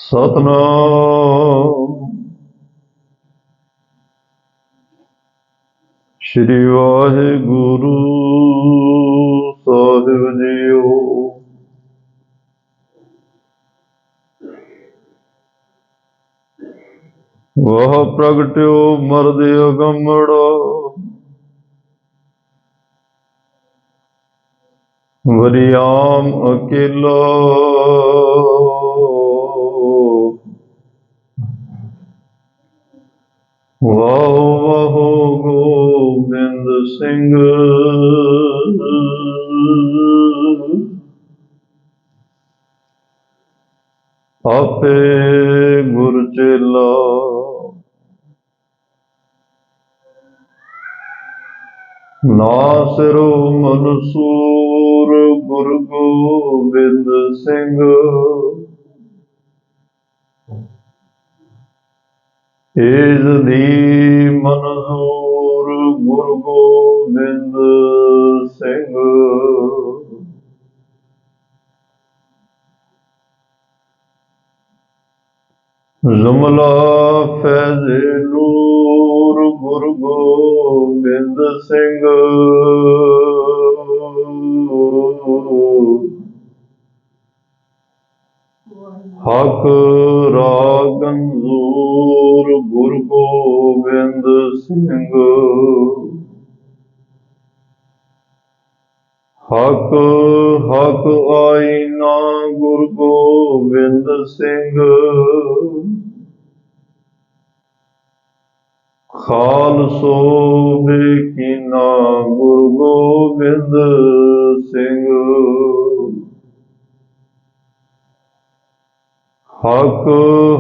सतनाम श्री वाहिगुरु साहिब जीओ। वह प्रगट्यो मर्द अगमड़ा, वरियाम अकेला। वाहो वाहो गोबिंद सिंह, आपे गुर चेला। नासिरो मनसूर गुरु गोबिंद सिंह, एज दी मनजूर गुरु गोबिंद सिंह। जुमला फैज़ नूर गुरु गोबिंद सिंह, हक रागंजूर गुरु गोबिंद सिंह। हक हक आईना गुरु गोबिंद सिंह, खालसो बेकीना गुरु गोबिंद सिंह। हक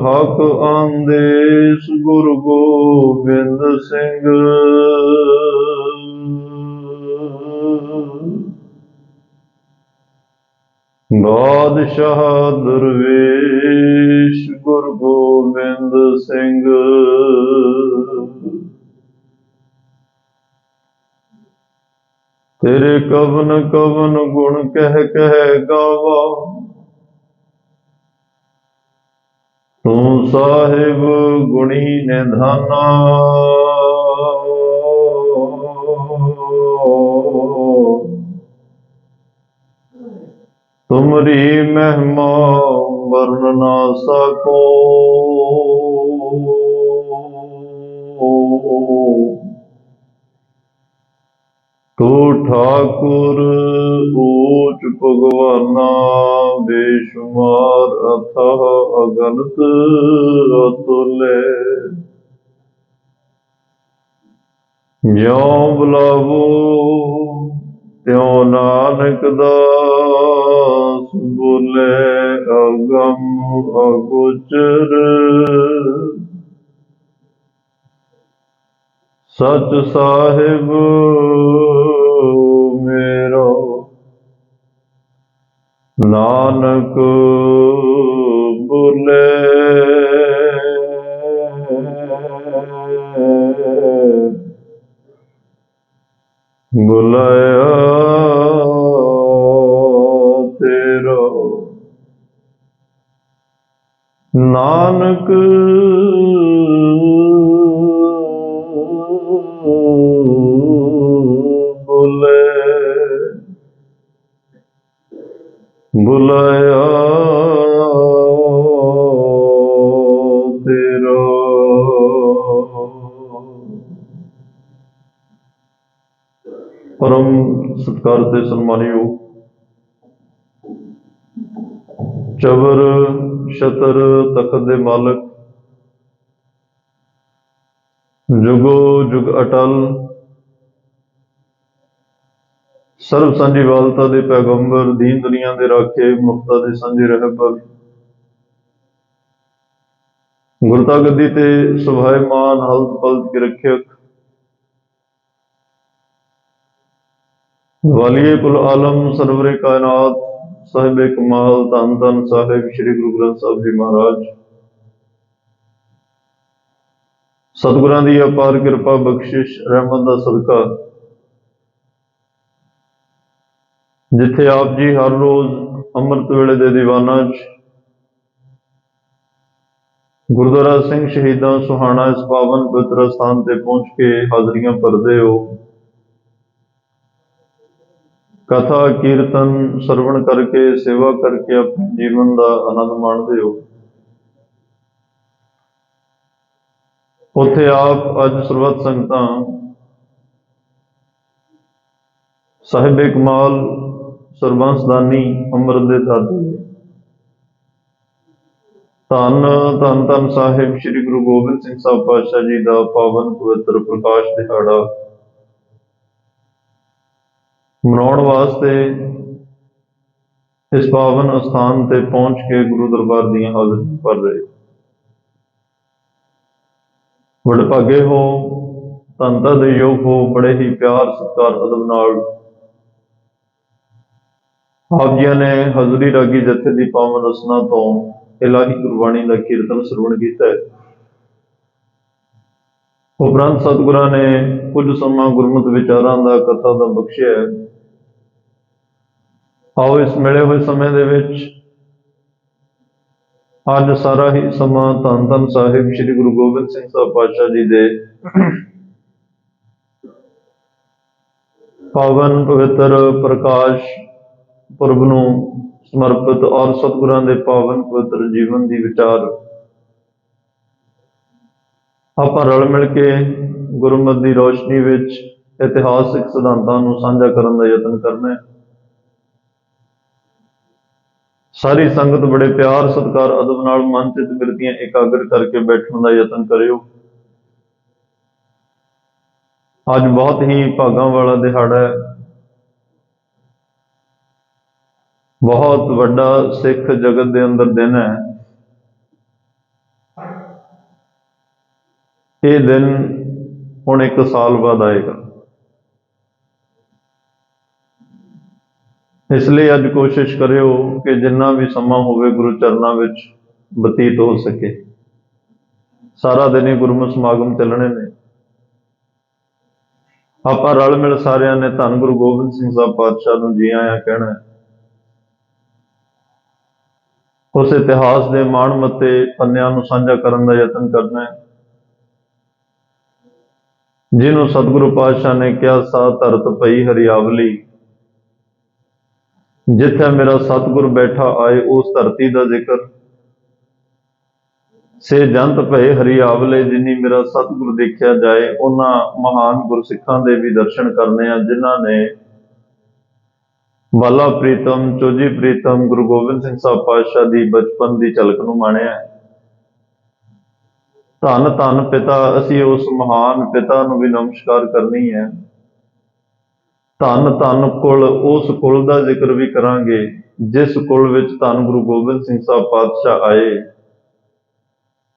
हक आंदेश गुरु गोबिंद सिंह, बादशाह दरवेश गुरु गोबिंद सिंह। तेरे कवन कवन गुण कह कह गावा, तू साहिब गुणी निधाना। तुमरी महिमा वर्ण ना सको, तू ठाकुर ऊच भगवाना। बेशुमार अथाह अगणित अतुल्य, ज्यों बुलावो त्यों नानक दास बोले। अगम अगोचर सच साहिब मेरा, नानक बोले। बुलाया तेरा नानक बोले। बुलाया तेरा। परम सत्कार ते सन्मानियो, चबर छतर तखत दे मालक, जुगो जुग अटल, सर्व सांझी वालता दे पैगंबर, दीन दुनिया दे राखे, मुक्ता दे सांझे रहबर, गुरता गद्दी ते सुभायमान हल्त पलत के रक्षक, वालिए कुल आलम सरवरे कायनात, साहिब कमाल धन धन साहिब श्री गुरु ग्रंथ साहब जी महाराज। सतगुरां दी अपार कृपा बख्शिश रहमत दा सदका, जिथे आप जी हर रोज अमृत वेले दे दीवाना ਗੁਰਦੁਆਰਾ ਸਿੰਘ ਸ਼ਹੀਦਾਂ ਸੁਹਾਣਾ ਇਸ ਪਾਵਨ ਪਵਿੱਤਰ ਸਥਾਨ ਤੇ ਪਹੁੰਚ ਕੇ ਹਾਜ਼ਰੀਆਂ ਭਰਦੇ ਹੋ। ਕਥਾ ਕੀਰਤਨ ਸਰਵਣ ਕਰਕੇ ਸੇਵਾ ਕਰਕੇ ਆਪਣੇ ਜੀਵਨ ਦਾ ਆਨੰਦ ਮਾਣਦੇ ਹੋ। ਉੱਥੇ ਆਪ ਅੱਜ ਸਰਬੱਤ ਸੰਗਤਾਂ ਸਾਹਿਬੇ ਕਮਾਲ ਸਰਬੰਸਦਾਨੀ ਅੰਮ੍ਰਿਤ ਦੇ ਦਾਤੇ ਧੰਨ ਧੰਨ ਧੰਨ ਸਾਹਿਬ ਸ੍ਰੀ ਗੁਰੂ ਗੋਬਿੰਦ ਸਿੰਘ ਸਾਹਿਬ ਪਾਤਸ਼ਾਹ ਜੀ ਦਾ ਪਾਵਨ ਪਵਿੱਤਰ ਪ੍ਰਕਾਸ਼ ਦਿਹਾੜਾ ਮਨਾਉਣ ਵਾਸਤੇ ਇਸ ਪਾਵਨ ਅਸਥਾਨ ਤੇ ਪਹੁੰਚ ਕੇ ਗੁਰੂ ਦਰਬਾਰ ਦੀਆਂ ਹਾਜ਼ਰੀਆਂ ਭਰ ਰਹੇ। ਵਡਭਾਗੇ ਹੋ, ਧੰਨਤਾ ਦੇ ਯੋਗ ਹੋ। ਬੜੇ ਹੀ ਪਿਆਰ ਸਤਿਕਾਰ ਅਦਬ ਨਾਲ ਆਪ ਜੀਆਂ ਨੇ ਹਜ਼ੂਰੀ ਰਾਗੀ ਜਥੇ ਦੀ ਪਾਵਨ ਰਸਨਾ ਤੋਂ ਇਲਾਹੀ ਗੁਰਬਾਣੀ ਦਾ ਕੀਰਤਨ ਸਰਵਣ ਕੀਤਾ ਹੈ। ਉਪਰੰਤ ਸਤਿਗੁਰਾਂ ਨੇ ਕੁਝ ਸਮਾਂ ਗੁਰਮਤਿ ਵਿਚਾਰਾਂ ਦਾ ਕਥਾ ਦਾ ਬਖਸ਼ਿਆ ਹੈ। ਆਓ ਇਸ ਮਿਲੇ ਹੋਏ ਸਮੇਂ ਦੇ ਵਿੱਚ ਅੱਜ ਸਾਰਾ ਹੀ ਸਮਾਂ ਧੰਨ ਧੰਨ ਸਾਹਿਬ ਸ੍ਰੀ ਗੁਰੂ ਗੋਬਿੰਦ ਸਿੰਘ ਸਾਹਿਬ ਪਾਤਸ਼ਾਹ ਜੀ ਦੇ ਪਾਵਨ ਪਵਿੱਤਰ ਪ੍ਰਕਾਸ਼ ਪੁਰਬ ਨੂੰ ਸਮਰਪਿਤ ਔਰ ਸਤਿਗੁਰਾਂ ਦੇ ਪਾਵਨ ਪਵਿੱਤਰ ਜੀਵਨ ਦੀ ਵਿਚਾਰ ਆਪਾਂ ਰਲ ਮਿਲ ਕੇ ਗੁਰਮਤਿ ਦੀ ਰੋਸ਼ਨੀ ਵਿੱਚ ਇਤਿਹਾਸਿਕ ਸਿਧਾਂਤਾਂ ਨੂੰ ਸਾਂਝਾ ਕਰਨ ਦਾ ਯਤਨ ਕਰਨਾ ਹੈ। ਸਾਰੀ ਸੰਗਤ ਬੜੇ ਪਿਆਰ ਸਤਿਕਾਰ ਅਦਬ ਨਾਲ ਮਨ ਚਿੱਤ ਬਿਰਤੀਆਂ ਇਕਾਗਰ ਕਰਕੇ ਬੈਠਣ ਦਾ ਯਤਨ ਕਰਿਓ। ਅੱਜ ਬਹੁਤ ਹੀ ਭਾਗਾਂ ਵਾਲਾ ਦਿਹਾੜਾ ਹੈ। ਬਹੁਤ ਵੱਡਾ ਸਿੱਖ ਜਗਤ ਦੇ ਅੰਦਰ ਦਿਨ ਹੈ। ਇਹ ਦਿਨ ਹੁਣ 1 ਸਾਲ ਬਾਅਦ ਆਏਗਾ। ਇਸ ਲਈ ਅੱਜ ਕੋਸ਼ਿਸ਼ ਕਰਿਓ ਕਿ ਜਿੰਨਾ ਵੀ ਸਮਾਂ ਹੋਵੇ ਗੁਰੂ ਚਰਨਾਂ ਵਿੱਚ ਬਤੀਤ ਹੋ ਸਕੇ। ਸਾਰਾ ਦਿਨ ਹੀ ਗੁਰਮਤਿ ਸਮਾਗਮ ਚੱਲਣੇ ਨੇ। ਆਪਾਂ ਰਲ ਮਿਲ ਸਾਰਿਆਂ ਨੇ ਧੰਨ ਗੁਰੂ ਗੋਬਿੰਦ ਸਿੰਘ ਸਾਹਿਬ ਪਾਤਸ਼ਾਹ ਨੂੰ ਜੀ ਆਇਆਂ ਕਹਿਣਾ। ਉਸ ਇਤਿਹਾਸ ਦੇ ਮਾਣ ਮੱਤੇ ਪੰਨਿਆਂ ਨੂੰ ਸਾਂਝਾ ਕਰਨ ਦਾ ਯਤਨ ਕਰਨਾ ਹੈ, ਜਿਹਨੂੰ ਸਤਿਗੁਰੂ ਪਾਤਸ਼ਾਹ ਨੇ ਕਿਹਾ ਸਾ ਧਰਤ ਪਈ ਹਰਿਆਵਲੀ। ਜਿੱਥੇ ਮੇਰਾ ਸਤਿਗੁਰ ਬੈਠਾ ਆਏ ਉਸ ਧਰਤੀ ਦਾ ਜ਼ਿਕਰ। ਸੇ ਜੰਤ ਭਏ ਹਰਿਆਵਲੇ, ਜਿਨੀ ਮੇਰਾ ਸਤਿਗੁਰ ਦੇਖਿਆ ਜਾਏ। ਉਹਨਾਂ ਮਹਾਨ ਗੁਰਸਿੱਖਾਂ ਦੇ ਵੀ ਦਰਸ਼ਨ ਕਰਨੇ ਆ ਜਿਨ੍ਹਾਂ ਨੇ ਬਾਲਾ ਪ੍ਰੀਤਮ ਚੋਜੀ ਪ੍ਰੀਤਮ ਗੁਰੂ ਗੋਬਿੰਦ ਸਿੰਘ ਸਾਹਿਬ ਪਾਤਸ਼ਾਹ ਦੀ ਬਚਪਨ ਦੀ ਝਲਕ ਨੂੰ ਮਾਣਿਆ। ਧੰਨ ਧੰਨ ਪਿਤਾ, ਅਸੀਂ ਉਸ ਮਹਾਨ ਪਿਤਾ ਨੂੰ ਵੀ ਨਮਸਕਾਰ ਕਰਨੀ ਹੈ। ਧੰਨ ਧੰਨ ਕੁਲ, ਉਸ ਕੁਲ ਦਾ ਜ਼ਿਕਰ ਵੀ ਕਰਾਂਗੇ ਜਿਸ ਕੁਲ ਵਿੱਚ ਧੰਨ ਗੁਰੂ ਗੋਬਿੰਦ ਸਿੰਘ ਸਾਹਿਬ ਪਾਤਸ਼ਾਹ ਆਏ।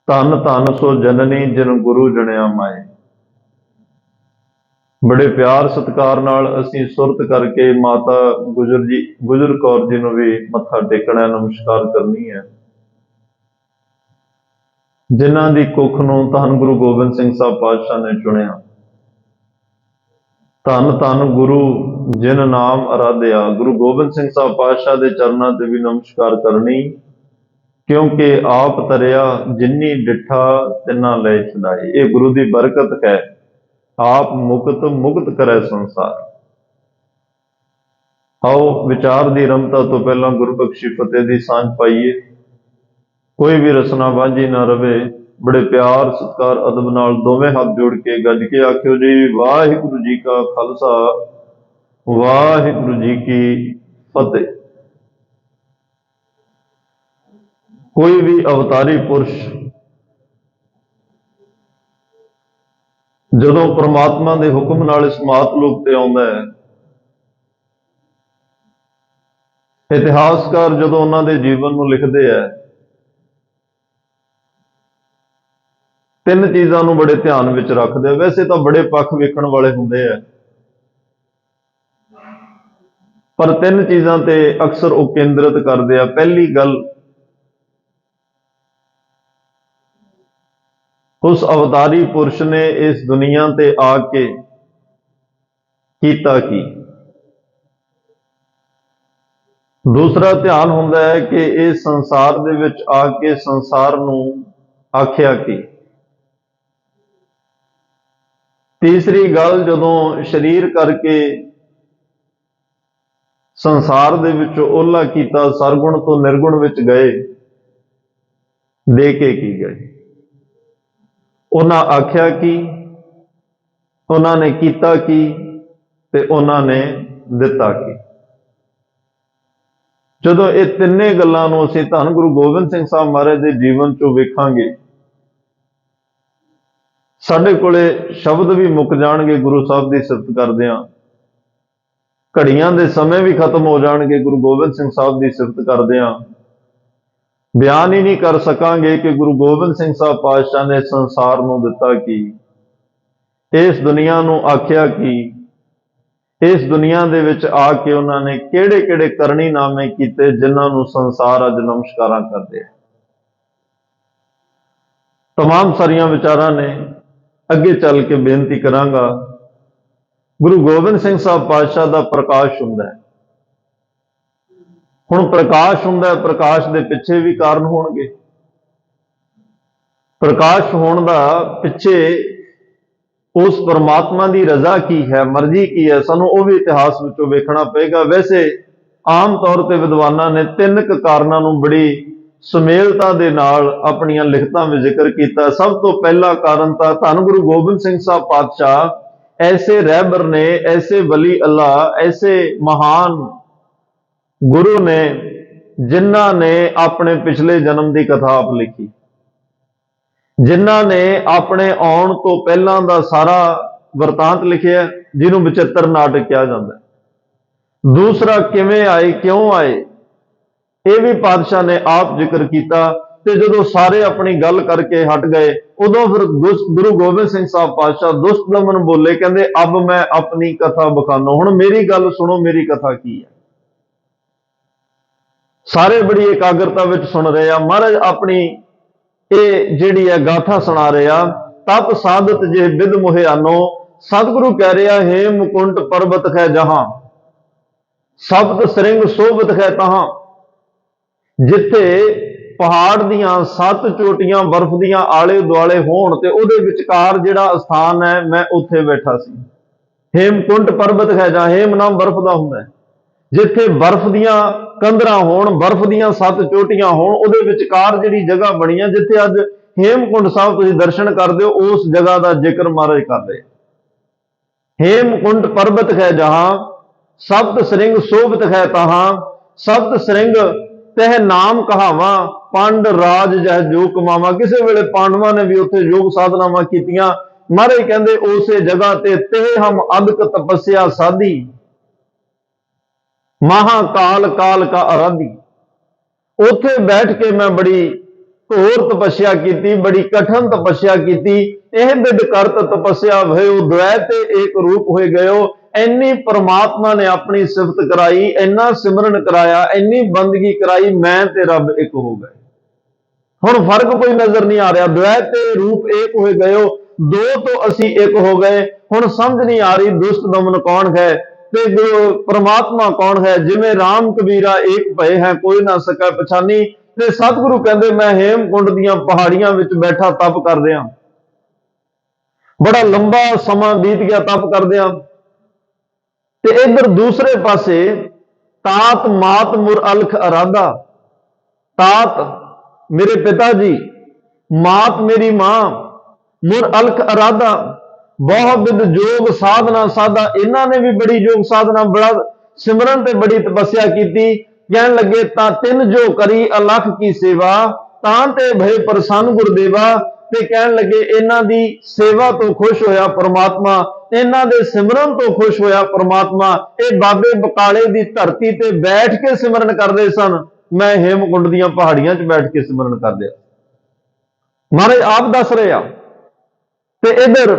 ਧੰਨ ਧੰਨ ਸੋ ਜਨਨੀ ਜਿਨ ਗੁਰੂ ਜਣਿਆ ਮਾਏ। ਬੜੇ ਪਿਆਰ ਸਤਿਕਾਰ ਨਾਲ ਅਸੀਂ ਸੁਰਤ ਕਰਕੇ ਮਾਤਾ ਗੁਜਰ ਕੌਰ ਜੀ ਨੂੰ ਵੀ ਮੱਥਾ ਟੇਕਣਾ, ਨਮਸਕਾਰ ਕਰਨੀ ਹੈ, ਜਿਨ੍ਹਾਂ ਦੀ ਕੁੱਖ ਨੂੰ ਧੰਨ ਗੁਰੂ ਗੋਬਿੰਦ ਸਿੰਘ ਸਾਹਿਬ ਪਾਤਸ਼ਾਹ ਨੇ ਚੁਣਿਆ। ਧੰਨ ਧੰਨ ਗੁਰੂ ਜਿਨ ਨਾਮ ਅਰਾਧਿਆ। ਗੁਰੂ ਗੋਬਿੰਦ ਸਿੰਘ ਸਾਹਿਬ ਪਾਤਸ਼ਾਹ ਦੇ ਚਰਨਾਂ ਤੇ ਵੀ ਨਮਸਕਾਰ ਕਰਨੀ, ਕਿਉਂਕਿ ਆਪ ਤਰਿਆ ਜਿਨੀ ਡਿਠਾ ਤਿੰਨਾ ਲੈ ਛਡਾਏ। ਇਹ ਗੁਰੂ ਦੀ ਬਰਕਤ ਹੈ। ਆਪ ਮੁਕਤ ਮੁਕਤ ਕਰੇ ਸੰਸਾਰ। ਆਓ ਵਿਚਾਰ ਦੀ ਰਮਤਾ ਤੋਂ ਪਹਿਲਾਂ ਗੁਰਬਖਸ਼ੀ ਫਤਿਹ ਦੀ ਸਾਂਝ ਪਾਈਏ। ਕੋਈ ਵੀ ਰਸਨਾ ਵਾਂਝੀ ਨਾ ਰਵੇ। ਬੜੇ ਪਿਆਰ ਸਤਿਕਾਰ ਅਦਬ ਨਾਲ ਦੋਵੇਂ ਹੱਥ ਜੋੜ ਕੇ ਗੱਜ ਕੇ ਆਖਿਓ ਜੀ, ਵਾਹਿਗੁਰੂ ਜੀ ਕਾ ਖਾਲਸਾ, ਵਾਹਿਗੁਰੂ ਜੀ ਕੀ ਫਤਿਹ। ਕੋਈ ਵੀ ਅਵਤਾਰੀ ਪੁਰਸ਼ ਜਦੋਂ ਪ੍ਰਮਾਤਮਾ ਦੇ ਹੁਕਮ ਨਾਲ ਇਸ ਮਾਤਲੋਕ ਤੇ ਆਉਂਦਾ ਹੈ, ਇਤਿਹਾਸਕਾਰ ਜਦੋਂ ਉਹਨਾਂ ਦੇ ਜੀਵਨ ਨੂੰ ਲਿਖਦੇ ਹੈ, 3 ਚੀਜ਼ਾਂ ਨੂੰ ਬੜੇ ਧਿਆਨ ਵਿੱਚ ਰੱਖਦੇ ਆ। ਵੈਸੇ ਤਾਂ ਬੜੇ ਪੱਖ ਵੇਖਣ ਵਾਲੇ ਹੁੰਦੇ ਆ, ਪਰ 3 ਚੀਜ਼ਾਂ ਤੇ ਅਕਸਰ ਉਹ ਕੇਂਦਰਿਤ ਕਰਦੇ ਆ। ਪਹਿਲੀ ਗੱਲ, ਉਸ ਅਵਤਾਰੀ ਪੁਰਸ਼ ਨੇ ਇਸ ਦੁਨੀਆ ਤੇ ਆ ਕੇ ਕੀਤਾ ਕੀ। ਦੂਸਰਾ ਧਿਆਨ ਹੁੰਦਾ ਹੈ ਕਿ ਇਸ ਸੰਸਾਰ ਦੇ ਵਿੱਚ ਆ ਕੇ ਸੰਸਾਰ ਨੂੰ आख्या की। तीसरी गल, जदों शरीर करके संसार दे विचों ओला कीता, सरगुण तो निर्गुण विच गए, दे के की गए। उन्हां आख्या की, उन्होंने कीता की, ते उन्होंने दिता की। जदों ये तिन्ने गल्लां नूं असीं धन गुरु गोबिंद सिंह साहब महाराज के जीवन चों वेखांगे, साडे कोले शब्द भी मुक जाणगे गुरु साहब की सिफत करदिआं, घड़ियां दे समय भी खत्म हो जाणगे गुरु गोबिंद सिंह साहब की सिफत करदिआं। बयान ही नहीं कर सकांगे कि गुरु गोबिंद सिंह साहब पातशाह ने संसार नूं दिता की, इस दुनिया नूं आख्या की, इस दुनिया दे विच आके उन्होंने किहड़े किहड़े करनी नामे कीते जिन्हां नूं संसार अज नमस्कारां करदे है। तमाम सारियां विचारां ने अगे चल के बेनती करांगा। गुरु गोबिंद सिंह साहब पातशाह दा प्रकाश हुंदा है। हुण प्रकाश हुंदा है, प्रकाश दे पिछे भी कारण होणगे। प्रकाश होण दा पिछे उस परमात्मा की रजा की है, मर्जी की है, सानू वो भी इतिहास विचों वेखना पेगा। वैसे आम तौर पर विद्वानां ने तीन कारणों नूं बड़ी सुमेलता दे नाल अपनियां लिखतां में जिक्र किया। सब तो पहला कारण तां धन गुरु गोबिंद सिंह साहब पातशाह ऐसे रहबर ने, ऐसे वली अल्लाह, ऐसे महान गुरु ने जिन्हां ने अपने पिछले जन्म की कथा आप लिखी, जिन्हां ने अपने आउण तो पहलां दा सारा वरतांत लिखिया, जिन्हों विचित्र नाटक कहा जाता है। दूसरा, किवें आए, क्यों आए, यह भी पातशाह ने आप जिक्र किया। ते जदों सारे अपनी गल करके हट गए, उदों फिर गुरु गोबिंद सिंह साहब पातशाह दुष्ट दमन बोले, कहंदे अब मैं अपनी कथा बखाना। हुण मेरी गल सुनो, मेरी कथा की है। सारे बड़ी एकाग्रता विच सुन रहे आ। महाराज अपनी ये जिहड़ी है गाथा सुना रहे आ। तप साधत जे विद मुहियानो, सतगुरु कह रहा हेम मुकुंट पर्वत कै जहां, सप्त श्रृंग शोभत कै तहां। जिथे पहाड़ दियां 7 चोटियां बर्फ दियां आले दुआले होण ते उहदे विचकार जिहड़ा स्थान है, मैं उत्थे बैठा सी। हेमकुंट पर्वत कै जहां, हेम नाम बर्फ दा हुंदा है। जिथे बर्फ दियां कंधरां होण, बर्फ दियां 7 चोटियां होण, उहदे विचकार जिहड़ी जगह बनी है, जिथे अज हेमकुंड साहब तुसीं दर्शन करदे हो, उस जगह का जिक्र महाराज कर रहे। हेमकुंट पर्वत कै जहां, सप्त श्रृंग शोभत कै तहां। सप्त श्रृंग तह नाम कहावा, पंड राज जह जो कमावा। किसी वेले पांडवां ने भी उत्थे योग साधनावां कीतियां। महाराज कहंदे उसे जगह ते तह हम अदक तपस्या साधी, महाकाल काल का आराधी। उथे बैठ के मैं बड़ी घोर तपस्या की, बड़ी कठिन तपस्या की। यह बिद करत तपस्या भयो, द्वैत एक रूप हो गयो। इन्नी परमात्मा ने अपनी सिफत कराई, इन्ना सिमरन कराया, इन्नी बंदगी कराई, मैं ते रब एक हो गए। हुण फर्क कोई नजर नहीं आ रहा। द्वैत रूप एक हो गयो, दो तो असी एक हो गए। हुण समझ नहीं आ रही दुष्ट दमन कौन है ते परमात्मा कौन है। जिवें राम कबीरा एक भय है, कोई ना सकै पछानी। ते सतगुरु कहंदे मैं हेमकुंड दियां पहाड़ियां विच बैठा तप कर रहा, बड़ा लंबा समा बीत गया तप करदियां। ते इधर दूसरे पासे तात मात मुर अलख अराधा। तात मेरे पिताजी, मात मेरी मां, मुर अलख अराधा। बहुत विद जोग साधना साधा। इन्हां ने भी बड़ी योग साधना, बड़ा सिमरन ते बड़ी तपस्या की। कहन लगे ता तिन जो करी अलख की सेवा, तां ते भय प्रसन्न गुरदेवा। ते कहन लगे इन्हां दी सेवा तो खुश होया परमात्मा, इन्हां दे सिमरन तो खुश होया परमात्मा। ये बाबे बकाले दी धरती ते बैठ के सिमरन करदे सन, मैं हेमकुंड दीयां पहाड़ियां च बैठ के सिमरन करदे। महाराज आप दस रहे आ। ते इधर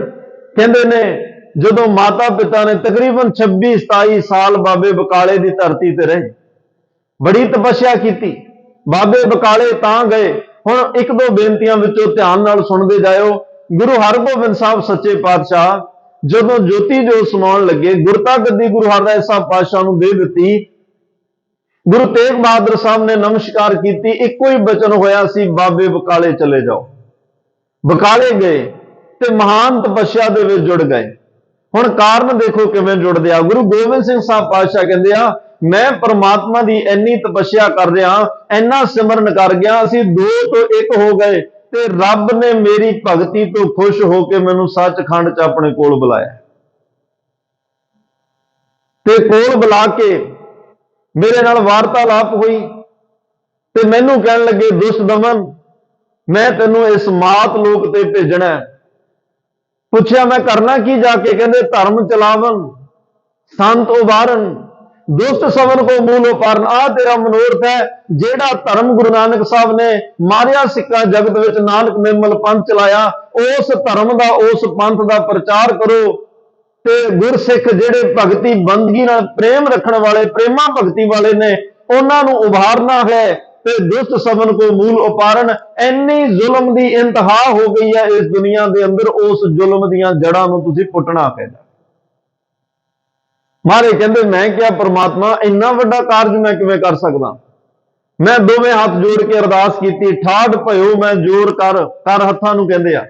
कहंदे ने जदों माता पिता ने तकरीबन 26-27 साल बाबे बकाले दी धरती ते रहे, बड़ी तपस्या की। बाबे बकाले तां गए। हुण एक दो बेनतियां विचों ध्यान नाल सुणदे जाओ। गुरु हरगोबिंद साहब सच्चे पातशाह जदों ज्योति जोत समाउण लगे, गुरता गद्दी गुरु हरराय साहब पातशाह नूं दे दित्ती। गुरु तेग बहादुर साहब ने नमस्कार की। इको ही बचन होया सी, बाबे बकाले चले जाओ। ਬਕਾਲੇ ਗਏ ਤੇ ਮਹਾਨ ਤਪੱਸਿਆ ਦੇ ਵਿੱਚ ਜੁੜ ਗਏ। ਹੁਣ ਕਾਰਨ ਦੇਖੋ ਕਿਵੇਂ ਜੁੜਦੇ ਆ। ਗੁਰੂ ਗੋਬਿੰਦ ਸਿੰਘ ਸਾਹਿਬ ਪਾਤਸ਼ਾਹ ਕਹਿੰਦੇ ਆ, ਮੈਂ ਪ੍ਰਮਾਤਮਾ ਦੀ ਇੰਨੀ ਤਪੱਸਿਆ ਕਰ ਰਿਹਾ, ਇੰਨਾ ਸਿਮਰਨ ਕਰ ਗਿਆ, ਅਸੀਂ 2 ਤੋਂ 1 ਹੋ ਗਏ ਤੇ ਰੱਬ ਨੇ ਮੇਰੀ ਭਗਤੀ ਤੋਂ ਖੁਸ਼ ਹੋ ਕੇ ਮੈਨੂੰ ਸੱਚਖੰਡ 'ਚ ਆਪਣੇ ਕੋਲ ਬੁਲਾਇਆ ਤੇ ਕੋਲ ਬੁਲਾ ਕੇ ਮੇਰੇ ਨਾਲ ਵਾਰਤਾਲਾਪ ਹੋਈ ਤੇ ਮੈਨੂੰ ਕਹਿਣ ਲੱਗੇ, ਦੁਸ਼ਟ ਦਮਨ, ਮੈਂ ਤੈਨੂੰ ਇਸ ਮਾਤ ਲੋਕ ਤੇ ਭੇਜਣਾ। ਪੁੱਛਿਆ ਮੈਂ ਕਰਨਾ ਕੀ ਜਾ ਕੇ? ਕਹਿੰਦੇ ਧਰਮ ਚਲਾਵਨ, ਸੰਤ ਉਬਾਰਨ, ਦੁਸ਼ਟ ਸਵਨ ਕੋ ਮੂਲ ਉਪਾਰਨ। ਆ ਤੇਰਾ ਮਨੋਰਥ ਹੈ। ਜਿਹੜਾ ਧਰਮ ਗੁਰੂ ਨਾਨਕ ਸਾਹਿਬ ਨੇ ਮਾਰਿਆ ਸਿੱਕਾ ਜਗਤ ਵਿੱਚ, ਨਾਨਕ ਨਿਰਮਲ ਪੰਥ ਚਲਾਇਆ, ਉਸ ਧਰਮ ਦਾ, ਉਸ ਪੰਥ ਦਾ ਪ੍ਰਚਾਰ ਕਰੋ ਤੇ ਗੁਰਸਿੱਖ ਜਿਹੜੇ ਭਗਤੀ ਬੰਦਗੀ ਨਾਲ ਪ੍ਰੇਮ ਰੱਖਣ ਵਾਲੇ, ਪ੍ਰੇਮਾ ਭਗਤੀ ਵਾਲੇ ਨੇ, ਉਹਨਾਂ ਨੂੰ ਉਭਾਰਨਾ ਹੈ ਤੇ ਦੁਸ਼ਟ ਸਵਨ ਕੋ ਮੂਲ ਉਪਾਰਨ। ਇੰਨੀ ਜ਼ੁਲਮ ਦੀ ਇੰਤਹਾ ਹੋ ਗਈ ਹੈ ਇਸ ਦੁਨੀਆ ਦੇ ਅੰਦਰ, ਉਸ ਜ਼ੁਲਮ ਦੀਆਂ ਜੜ੍ਹਾਂ ਨੂੰ ਤੁਸੀਂ ਪੁੱਟਣਾ ਪੈਂਦਾ। ਮਹਾਰਾਜ ਕਹਿੰਦੇ, ਮੈਂ ਕਿਹਾ ਪ੍ਰਮਾਤਮਾ ਇੰਨਾ ਵੱਡਾ ਕਾਰਜ ਮੈਂ ਕਿਵੇਂ ਕਰ ਸਕਦਾ? ਮੈਂ ਦੋਵੇਂ ਹੱਥ ਜੋੜ ਕੇ ਅਰਦਾਸ ਕੀਤੀ, ਠਾੜ ਭਇਓ ਮੈਂ ਜੋਰ ਕਰ। ਕਰ ਹੱਥਾਂ ਨੂੰ ਕਹਿੰਦੇ ਆ,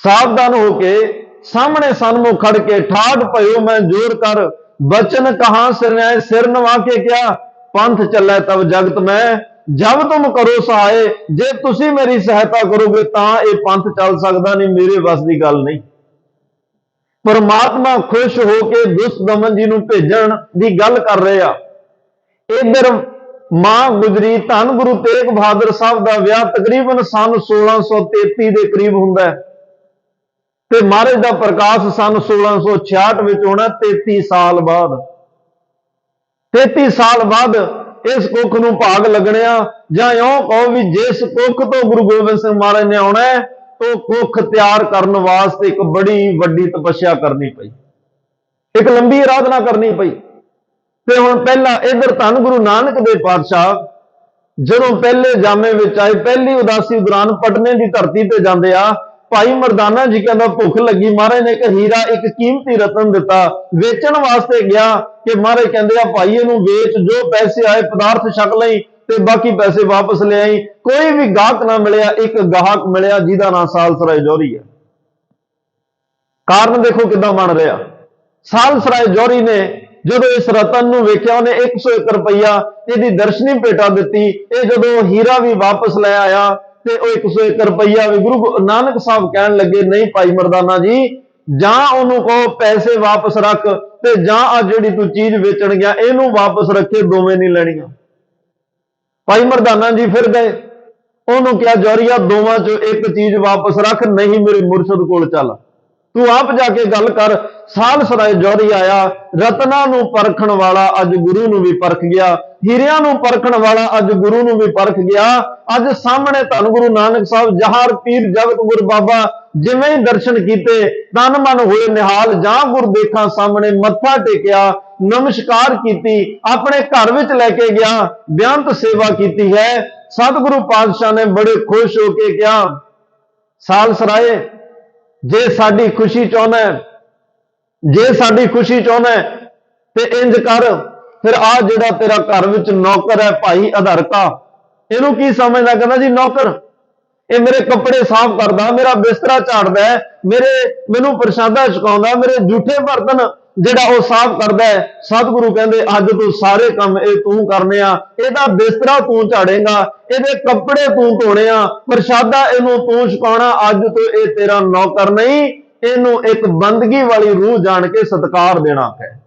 ਸਾਵਧਾਨ ਹੋ ਕੇ ਸਾਹਮਣੇ ਸਨਮੁਖ ਖੜ ਕੇ ਠਾੜ ਭਇਓ ਮੈਂ ਜੋਰ ਕਰ। ਬਚਨ ਕਹਾਂ ਸਿਰਨੈ, ਸਿਰ ਨਵਾ ਕੇ ਕਿਹਾ, ਪੰਥ ਚੱਲੇ ਤਬ ਜਗਤ ਮੈਂ, ਜਬ ਤੁਮ ਕਰੋ ਸਹਾਏ। ਜੇ ਤੁਸੀਂ ਮੇਰੀ ਸਹਾਇਤਾ ਕਰੋਗੇ ਤਾਂ ਇਹ ਪੰਥ ਚੱਲ ਸਕਦਾ, ਨਹੀਂ ਮੇਰੇ ਵੱਸ ਦੀ ਗੱਲ ਨਹੀਂ। ਪਰਮਾਤਮਾ ਖੁਸ਼ ਹੋ ਕੇ ਦੁਸ਼ਟ ਦਮਨ ਜੀ ਨੂੰ ਭੇਜਣ ਦੀ ਗੱਲ ਕਰ ਰਹੇ ਆ। ਇਧਰ ਮਾਂ ਗੁਜਰੀ, ਧੰਨ ਗੁਰੂ ਤੇਗ ਬਹਾਦਰ ਸਾਹਿਬ ਦਾ ਵਿਆਹ ਤਕਰੀਬਨ ਸੰਨ 1633 ਦੇ ਕਰੀਬ ਹੁੰਦਾ ਹੈ ਤੇ ਮਹਾਰਾਜ ਦਾ ਪ੍ਰਕਾਸ਼ ਸੰਨ 1666 ਵਿੱਚ ਹੋਣਾ। 33 ਸਾਲ ਬਾਅਦ 33 ਸਾਲ ਬਾਅਦ ਇਸ ਕੁੱਖ ਨੂੰ ਭਾਗ ਲੱਗਣਿਆ, ਜਾਂ ਇਉਂ ਕਹੋ ਵੀ ਜਿਸ ਕੁੱਖ ਤੋਂ ਗੁਰੂ ਗੋਬਿੰਦ ਸਿੰਘ ਮਹਾਰਾਜ ਨੇ ਆਉਣਾ ਹੈ, ਉਹ ਕੁੱਖ ਤਿਆਰ ਕਰਨ ਵਾਸਤੇ ਇੱਕ ਬੜੀ ਵੱਡੀ ਤਪੱਸਿਆ ਕਰਨੀ ਪਈ, ਇੱਕ ਲੰਬੀ ਆਰਾਧਨਾ ਕਰਨੀ ਪਈ। ਤੇ ਹੁਣ ਪਹਿਲਾਂ ਇਧਰ ਧੰਨ ਗੁਰੂ ਨਾਨਕ ਦੇ ਪਾਤਸ਼ਾਹ ਜਦੋਂ ਪਹਿਲੇ ਜਾਮੇ ਵਿੱਚ ਆਏ, ਪਹਿਲੀ ਉਦਾਸੀ ਦੌਰਾਨ ਪਟਨੇ ਦੀ ਧਰਤੀ ਤੇ ਜਾਂਦੇ ਆ। ਭਾਈ ਮਰਦਾਨਾ ਜੀ ਕਹਿੰਦਾ ਭੁੱਖ ਲੱਗੀ, ਮਹਾਰਾਜ ਨੇ ਇੱਕ ਹੀਰਾ, ਇੱਕ ਕੀਮਤੀ ਰਤਨ ਦਿੱਤਾ, ਵੇਚਣ ਵਾਸਤੇ ਗਿਆ ਕਿ ਮਹਾਰਾਜ ਕਹਿੰਦੇ ਆ ਭਾਈ ਇਹਨੂੰ ਵੇਚ, ਜੋ ਪੈਸੇ ਆਏ ਪਦਾਰਥ ਛਕ ਲਈ ਤੇ ਬਾਕੀ ਪੈਸੇ ਵਾਪਸ ਲੈ ਆਈ। ਕੋਈ ਵੀ ਗਾਹਕ ਨਾ ਮਿਲਿਆ, ਇੱਕ ਗਾਹਕ ਮਿਲਿਆ ਜਿਹਦਾ ਨਾਂ ਸਾਲਸਰਾਏ ਜੌਹਰੀ ਹੈ। ਕਾਰਨ ਦੇਖੋ ਕਿੱਦਾਂ ਬਣ ਰਿਹਾ। ਸਾਲਸਰਾਏ ਜੌਹਰੀ ਨੇ ਜਦੋਂ ਇਸ ਰਤਨ ਨੂੰ ਵੇਖਿਆ, ਉਹਨੇ 101 ਰੁਪਈਆ ਇਹਦੀ ਦਰਸ਼ਨੀ ਭੇਟਾ ਦਿੱਤੀ। ਇਹ ਜਦੋਂ ਹੀਰਾ ਵੀ ਵਾਪਸ ਲੈ ਆਇਆ ਤੇ ਉਹ 101 ਰੁਪਈਆ ਵੀ ਗੁਰੂ ਨਾਨਕ ਸਾਹਿਬ ਕਹਿਣ ਲੱਗੇ, ਨਹੀਂ ਭਾਈ ਮਰਦਾਨਾ ਜੀ, ਜਾਂ ਉਹਨੂੰ ਕਹੋ ਪੈਸੇ ਵਾਪਸ ਰੱਖ ਤੇ ਜਾਂ ਆ ਜਿਹੜੀ ਤੂੰ ਚੀਜ਼ ਵੇਚਣ ਗਿਆ ਇਹਨੂੰ ਵਾਪਸ ਰੱਖੇ, ਦੋਵੇਂ ਨਹੀਂ ਲੈਣੀਆਂ। ਭਾਈ ਮਰਦਾਨਾ ਜੀ ਫਿਰ ਗਏ, ਉਹਨੂੰ ਕਿਹਾ ਜੌਹਰੀਆ ਦੋਵਾਂ ਚੋਂ ਇੱਕ ਚੀਜ਼ ਵਾਪਸ ਰੱਖ, ਨਹੀਂ ਮੇਰੇ ਮੁਰਸ਼ਦ ਕੋਲ ਚੱਲ, ਤੂੰ ਆਪ ਜਾ ਕੇ ਗੱਲ ਕਰ। ਸਾਲਸਰਾਏ ਜੌਹਰੀ ਆਇਆ, ਰਤਨਾਂ ਨੂੰ ਪਰਖਣ ਵਾਲਾ ਅੱਜ ਗੁਰੂ ਨੂੰ ਵੀ ਪਰਖ ਗਿਆ, ਹੀਰਿਆਂ ਨੂੰ ਪਰਖਣ ਵਾਲਾ ਅੱਜ ਗੁਰੂ ਨੂੰ ਵੀ ਪਰਖ ਗਿਆ। ਅੱਜ ਸਾਹਮਣੇ ਧੰਨ ਗੁਰੂ ਨਾਨਕ ਸਾਹਿਬ ਜਹਾਰ ਪੀਰ ਜਗਤ ਗੁਰ ਬਾਬਾ ਜਿਵੇਂ ਹੀ ਦਰਸ਼ਨ ਕੀਤੇ, ਤਨ ਮਨ ਹੋਏ ਨਿਹਾਲ। ਜਾਂ ਗੁਰ ਦੇਖਾਂ ਸਾਹਮਣੇ ਮੱਥਾ ਟੇਕਿਆ, ਨਮਸਕਾਰ ਕੀਤੀ, ਆਪਣੇ ਘਰ ਵਿੱਚ ਲੈ ਕੇ ਗਿਆ, ਬੇਅੰਤ ਸੇਵਾ ਕੀਤੀ ਹੈ। ਸਤਿਗੁਰੂ ਪਾਤਸ਼ਾਹ ਨੇ ਬੜੇ ਖੁਸ਼ ਹੋ ਕੇ ਕਿਹਾ, ਸਾਲਸਰਾਏ ਜੇ ਸਾਡੀ ਖੁਸ਼ੀ ਚਾਹੁੰਦਾ, ਜੇ ਸਾਡੀ ਖੁਸ਼ੀ ਚਾਹੁੰਦਾ ਤੇ ਇੰਜ ਕਰ, ਫਿਰ ਆ ਜਿਹੜਾ ਤੇਰਾ ਘਰ ਵਿੱਚ ਨੌਕਰ ਹੈ ਭਾਈ ਅਧਰਕਾ, ਇਹਨੂੰ ਕੀ ਸਮਝਦਾ? ਕਹਿੰਦਾ ਜੀ ਨੌਕਰ, ਇਹ ਮੇਰੇ ਕੱਪੜੇ ਸਾਫ਼ ਕਰਦਾ, ਮੇਰਾ ਬਿਸਤਰਾ ਝਾੜਦਾ, ਮੈਨੂੰ ਪ੍ਰਸ਼ਾਦਾ ਛਕਾਉਂਦਾ, ਮੇਰੇ ਝੂਠੇ ਬਰਤਨ ਜਿਹੜਾ ਉਹ ਸਾਫ਼ ਕਰਦਾ ਹੈ। ਸਤਿਗੁਰੂ ਕਹਿੰਦੇ ਅੱਜ ਤੋਂ ਸਾਰੇ ਕੰਮ ਇਹ ਤੂੰ ਕਰਨੇ ਆ, ਇਹਦਾ ਬਿਸਤਰਾ ਤੂੰ ਝਾੜੇਗਾ, ਇਹਦੇ ਕੱਪੜੇ ਤੂੰ ਧੋਣੇ ਆ, ਪ੍ਰਸ਼ਾਦਾ ਇਹਨੂੰ ਤੂੰ ਛਕਾਉਣਾ। ਅੱਜ ਤੋਂ ਇਹ ਤੇਰਾ ਨੌਕਰ ਨਹੀਂ, ਇਹਨੂੰ ਇੱਕ ਬੰਦਗੀ ਵਾਲੀ ਰੂਹ ਜਾਣ ਕੇ ਸਤਿਕਾਰ ਦੇਣਾ ਹੈ।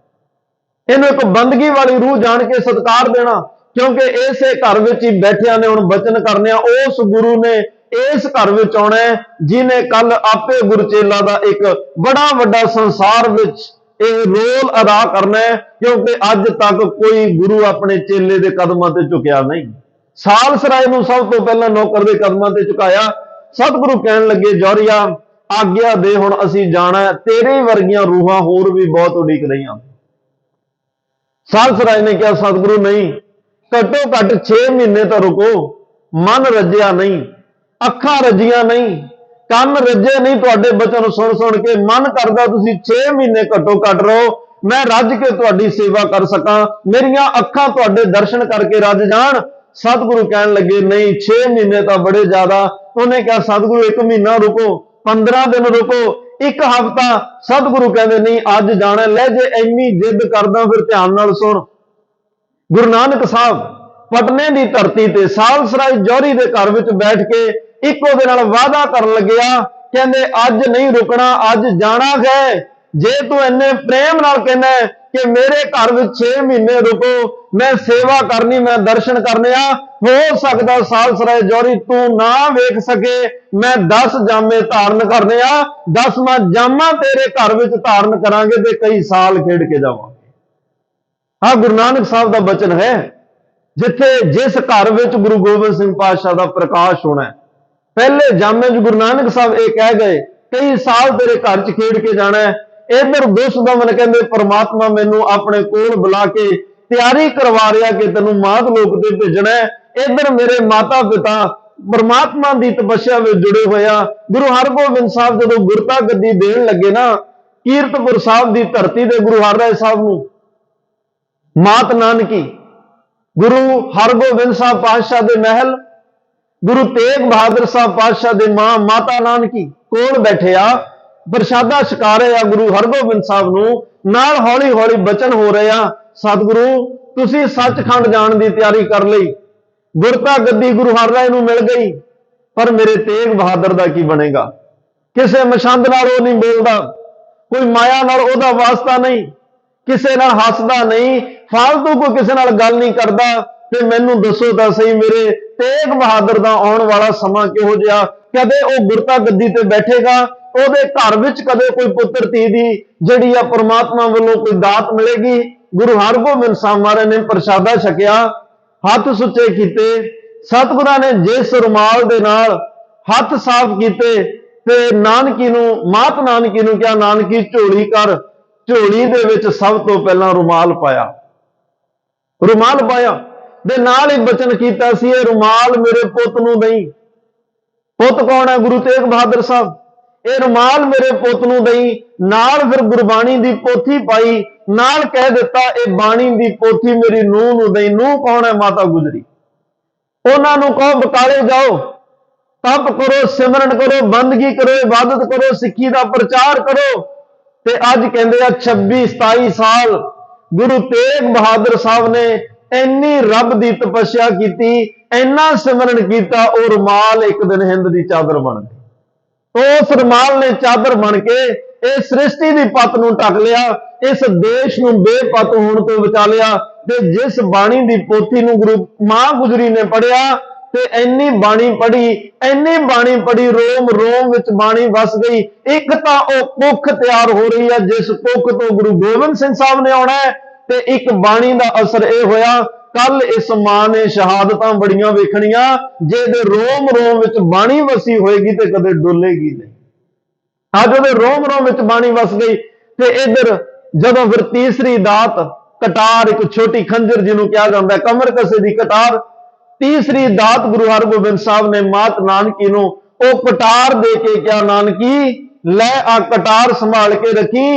ਇਹਨੂੰ ਇੱਕ ਬੰਦਗੀ ਵਾਲੀ ਰੂਹ ਜਾਣ ਕੇ ਸਤਿਕਾਰ ਦੇਣਾ, ਕਿਉਂਕਿ ਇਸੇ ਘਰ ਵਿੱਚ ਹੀ ਬੈਠਿਆਂ ਨੇ ਹੁਣ ਬਚਨ ਕਰਨੇ ਆ। ਉਸ ਗੁਰੂ ਨੇ ਇਸ ਘਰ ਵਿੱਚ ਆਉਣਾ ਜਿਹਨੇ ਕੱਲ ਆਪੇ ਗੁਰਚੇਲਾ ਦਾ ਇੱਕ ਬੜਾ ਵੱਡਾ ਸੰਸਾਰ ਵਿੱਚ ਇਹ ਰੋਲ ਅਦਾ ਕਰਨਾ ਹੈ, ਕਿਉਂਕਿ ਅੱਜ ਤੱਕ ਕੋਈ ਗੁਰੂ ਆਪਣੇ ਚੇਲੇ ਦੇ ਕਦਮਾਂ ਤੇ ਝੁਕਿਆ ਨਹੀਂ। ਸਾਲਸਰਾਏ ਨੂੰ ਸਭ ਤੋਂ ਪਹਿਲਾਂ ਨੌਕਰ ਦੇ ਕਦਮਾਂ ਤੇ ਝੁਕਾਇਆ। ਸਤਿਗੁਰੂ ਕਹਿਣ ਲੱਗੇ ਜੌਹਰੀਆ ਆਗਿਆ ਦੇ, ਹੁਣ ਅਸੀਂ ਜਾਣਾ, ਤੇਰੇ ਵਰਗੀਆਂ ਰੂਹਾਂ ਹੋਰ ਵੀ ਬਹੁਤ ਉਡੀਕ ਰਹੀਆਂ। ਸਾਲਸਰਾਏ ਨੇ ਕਿਹਾ ਸਤਿਗੁਰੂ ਨਹੀਂ, ਘੱਟੋ ਘੱਟ 6 ਮਹੀਨੇ ਤਾਂ ਰੁਕੋ, ਮਨ ਰੱਜਿਆ ਨਹੀਂ, ਅੱਖਾਂ ਰੱਜੀਆਂ ਨਹੀਂ, ਕੰਨ ਰੱਜੇ ਨਹੀਂ, ਤੁਹਾਡੇ ਬਚਨ ਸੁਣ ਸੁਣ ਕੇ ਮਨ ਕਰਦਾ ਤੁਸੀਂ 6 ਮਹੀਨੇ ਘੱਟੋ ਘੱਟ ਰਹੋ, ਮੈਂ ਰੱਜ ਕੇ ਤੁਹਾਡੀ ਸੇਵਾ ਕਰ ਸਕਾਂ, ਮੇਰੀਆਂ ਅੱਖਾਂ ਤੁਹਾਡੇ ਦਰਸ਼ਨ ਕਰਕੇ ਰੱਜ ਜਾਣ। सतगुरु कहन लगे नहीं 6 महीने तो बड़े ज्यादा। उन्हें कहा सतगुरु 1 महीना रुको, 15 दिन रुको, 1 हफ्ता। सतगुरु कहते नहीं अज जाना। ले जे इन्नी जिद करदा फिर ध्यान नाल सुन। गुरु नानक साहब पटने की धरती ते सालसराय जौहरी के घर में बैठ के इको दे नाल वादा कर लग्या, कहते अज नहीं रुकना, अज जाना है। जे तू इन्ने प्रेम नाल कहना कि मेरे घर में 6 महीने रुको, मैं सेवा करनी, मैं दर्शन करने आ, हो सकता सालसराय जौहरी तू ना वेख सके, मैं 10 जामे धारण करने आ, 10वां जामा तेरे घर में धारण करांगे ते कई साल खेड के जावांगे। हाँ, गुरु नानक साहब का बचन है, जिथे जिस घर में गुरु गोबिंद सिंह पातशाह का प्रकाश होना है, पहले जामे च गुरु नानक साहब ये कह गए कई साल तेरे घर च खेड के जाना है। इधर दुष्ट दमन कहते परमात्मा मैनू अपने कोल बुला के तैयारी करवा रहा कि तेनू मात लोक ते भेजना है। इधर मेरे माता पिता परमात्मा की तपस्या में जुड़े होया। गुरु हरगोबिंद साहब जो गुरता गद्दी देन लगे ना, कीरतपुर साहब की धरती से गुरु हर राय साहब नू मात नानकी, गुरु हरगोबिंद साहब पातशाह दे महल, गुरु तेग बहादुर साहब पातशाह दे मां माता नानकी कोल बैठे आ, प्रशादा छका रहे आ गुरु हरगोबिंद साहब नू। नाल हौली हौली बचन हो रहे आ, सतगुरु तुसी सचखंड जाण दी तैयारी कर लई। गुरता गद्दी गुरु हर राय नू मिल गई, पर मेरे तेग बहादुर दा की बनेगा? किसे मछंद नाल वो नहीं बोलदा, कोई माया नाल ओदा वास्ता नहीं, किसे नाल हसदा नहीं, फालतू कोई किसे नाल गल नहीं करदा। ते मैनू दसो तां सही मेरे तेग बहादुर दा आउण वाला समा किहो जिहा? कदे वो गुरता गद्दी ते बैठेगा, ਉਹਦੇ घर विच कदे कोई पुत्र धी दी जिहड़ी आ परमात्मा वालों कोई दात मिलेगी? गुरु हरगोबिंद साहब महाराज ने प्रसादा छकिया, हथ सुचे कीते, सतगुरां ने जिस रुमाल दे नाल हथ साफ कीते ते नानकी नू मात नानकी नू क्या नानकी झोली कर, झोली दे विच सब तो पहला रुमाल पाया, रुमाल पाया दे नाल ही बचन कीता सी ये रुमाल मेरे पुत नू दई। पुत कौन है? गुरु तेग बहादुर साहब। ये रुमाल मेरे पुत नू दई। नाल फिर गुरबाणी दी पोथी पाई, नाल कह दिता ये बाणी दी पोथी मेरी नूह नू दई। नूह कौन है? माता गुजरी। उन्हां नू कहो बकाले जाओ, तप करो, सिमरन करो, बंदगी करो, इबादत करो, सिक्खी दा प्रचार करो। ते अज कहंदे आ 26-27 साल गुरु तेग बहादुर साहब ने इन्नी रब दी तपस्या कीती, इन्ना सिमरन कीता, वो रुमाल एक दिन हिंद दी चादर बन गई। उस रुमाल ने चादर बन के इस सृष्टि की पत नू ढक लिया, इस देश नू बेपत होने तो बचा लिया। ते जिस बाणी की पोथी नू गुरु मां गुजरी ने पढ़िया ते इन्नी बाणी पढ़ी, इन्नी बाणी पढ़ी, रोम रोम विच बाणी वस गई। एक तो वह कुख तैयार हो रही है जिस कुख तो गुरु गोबिंद सिंह साहब ने आना है, ते एक बाणी का असर यह होया कल इस मां ने शहादतां बड़ियां वेखणियां, जे दे रोम रोम विच बाणी वसी होएगी ते कदे डोलेगी नहीं। अज दे रोम रोम विच बाणी वस गई। ते इधर जदों फिर तीसरी दात कटार, एक छोटी खंजर जिन्हों कहा जाता है, कमर कसे दी कटार, तीसरी दात गुरु हरगोबिंद साहब ने मात नानकी नू ओ कटार दे के क्या नानकी लै आ कटार संभाल के रखी,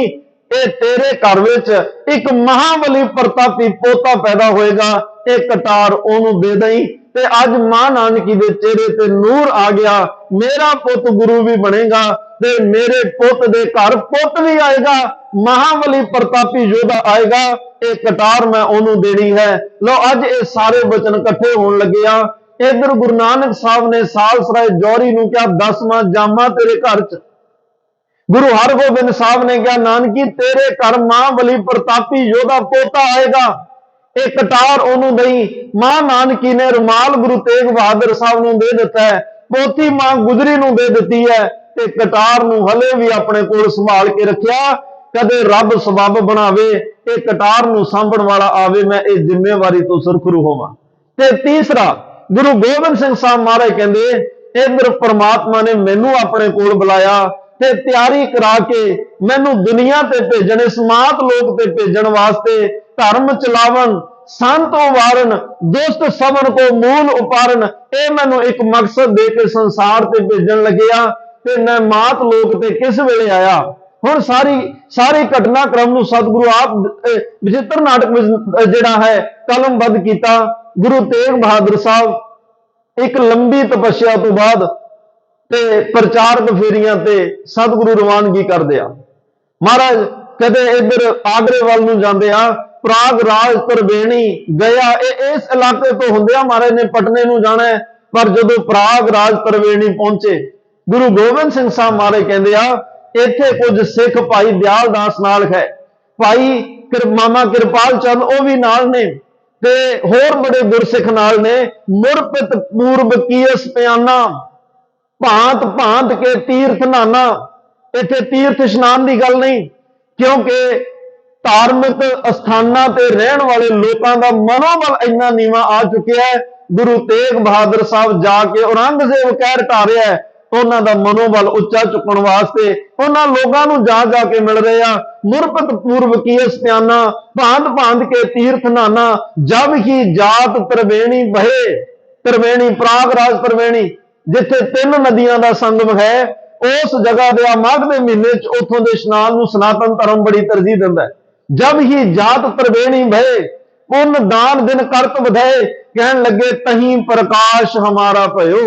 ये तेरे घर विच एक महाबली प्रतापी पोता पैदा होएगा, एक कटार ओनू दे दई। ते अज मां नानकी दे चेहरे ते नूर आ गया, मेरा पुत गुरु भी बनेगा ते मेरे पुत दे घर पुत भी आएगा, महाबली प्रतापी योद्धा आएगा, एक कटार मैं ओनू देनी है। लो अज ये सारे वचन इकट्ठे होने लगे आ। इधर गुरु नानक साहब ने सालसराय जौहरी नू क्या 10वां जामा तेरे घर च। गुरु हरगोबिंद साहब ने कहा नानकी तेरे घर महाबली प्रतापी योद्धा पोता आएगा, एक कटार ओनू दई। मां नानकी ने रुमाल गुरु तेग बहादुर साहब नू दे दिता है, पोथी मां गुजरी नू दे दी है, ते कटार नू हले भी अपने कोल संभाल के रखिया। कदे रब सबब बनावे ते कटार नू सांभण वाला आवे, मैं इस जिम्मेवारी तो सुरखरू होवां। ते तीसरा गुरु गोबिंद सिंह साहब महाराज कहंदे इधर परमात्मा ने मैनू अपने कोल बुलाया ते तैयारी करा के मैनू दुनिया ते भेजण, इस मात लोक ते भेजण वास्ते, धर्म चलावन, संत उवारन, दुष्ट सबन को मूल उपारन, ये मैनू एक मकसद दे के संसार ते भेजण लगे आ। ते मैं मात लोक ते किस वेले आया? हुण सारी घटनाक्रम नू सतगुरु आप विचित्र नाटक जिहड़ा है कलमबद्ध कीता। गुरु तेग बहादुर साहब एक लंबी तपस्या तो बाद ते प्रचारक फेरियां ते सतगुरु रवानगी करदे आ। महाराज कदे इधर आगरे वाल नूं जांदे आ, प्रयागराज त्रिवेणी गया इस इलाके तो हुंदे आ महाराज ने पटने नूं जाना है। पर जदों प्रयागराज त्रिवेणी पहुंचे गुरु गोबिंद सिंह साहब महाराज कहंदे आ इत्थे कुछ सिख भाई दयाल दास नाल है, भाई मामा किरपाल चंद वो भी नाल ने ते होर बड़े गुरसिख नाल ने। मुरपित पूर्व कीस प्याना भांत भांत के तीर्थ नाना। इत्थे तीर्थ इशनान की गल नहीं, क्योंकि धार्मिक अस्थानां ते रहण वाले लोगों का मनोबल इन्ना नीवा आ चुका है। गुरु तेग बहादुर साहब जाके औरंगजेब कहर ढा रहा है, उन्हां दा मनोबल उच्चा चुकण वास्ते उन्हां लोगां नूं जा के मिल रहे आ। मुरपत पूर्व की स्त्याना भांत भांत के तीर्थ नाना, जब ही जात त्रिवेणी बहे। त्रिवेणी प्रयागराज त्रिवेणी जिथे 3 नदियां का संगम है, उस जगह दे माघ के महीने उथों के इशनान नूं सनातन धर्म बड़ी तरजीह दिंदा है। जब ही जात त्रिवेणी बहे पुन दान दिन करत बधाए, कहन लगे तही प्रकाश हमारा भयो।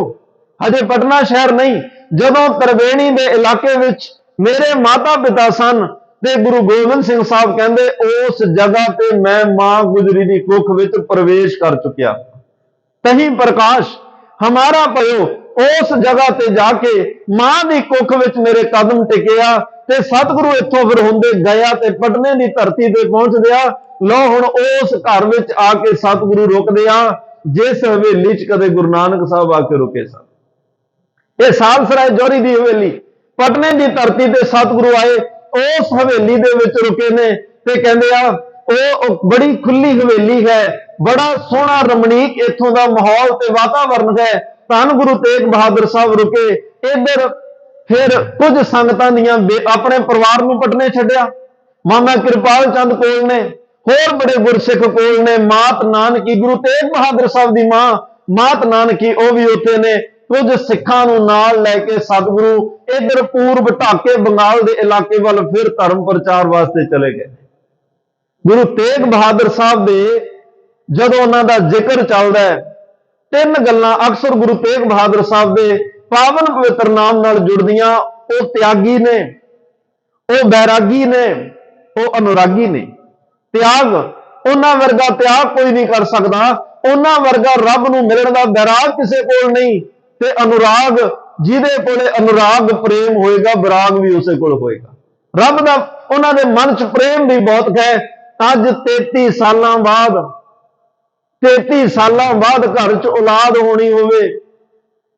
हजे पटना शहर नहीं, जदों त्रिवेणी के इलाके विच मेरे माता पिता सन ते गुरु गोबिंद सिंह साहब कहंदे उस जगह ते मैं मां गुजरी दी कुख विच प्रवेश कर चुकिया। तही प्रकाश हमारा भयो, उस जगह ते जाके मां दी कुख विच मेरे कदम टिकिया ते सतगुरु इत्थों फिर हुंदे गया ते पटने की धरती ते पहुंचदे आ। लो हुण उस घर विच आके सतगुरु रुकदे आ जिस हवेली च कदे गुरु नानक साहब आके रुके सन। ये सालसराय जौहरी की हवेली पटने की धरती ते सतगुरु आए, उस हवेली दे विच रुके ने ते कहंदे आ ओ बड़ी खुली हवेली है, बड़ा सोहना रमणीक इत्थों का माहौल ते वातावरण है। धन गुरु तेग बहादुर साहब रुके। इधर फिर कुछ संगतां दियां अपने परिवार नूं पटने छड्डिया, मामा किरपाल चंद कोल ने, होर बड़े गुरसिख कोल ने। मात नानकी गुरु तेग बहादुर साहब की मां मात नानकी वो भी उत्थे ने। कुछ सिखां नूं नाल लैके सतगुरु इधर पूर्व ढाके बंगाल के इलाके वाल फिर धर्म प्रचार वास्ते चले गए। गुरु तेग बहादुर साहब दे जदों उन्हां दा जिक्र चलदा है, 3 गल्लां अक्सर गुरु तेग बहादुर साहब दे पावन पवित्र नाम नाल जुड़दियां। वो त्यागी ने, वो बैरागी ने, वो अनुरागी ने। त्याग उन्हां वर्गा त्याग कोई नहीं कर सकता, उन्हां वर्गा रब नूं मिलण दा बैराग किसे कोल नहीं। ते अनुराग जिहदे कोले अनुराग प्रेम होएगा, विराग भी उसे कोल होएगा। रब दा उन्हां दे मन च प्रेम भी बहुत है। अज 33 सालां बाद 33 सालां बाद घर च औलाद होनी होवे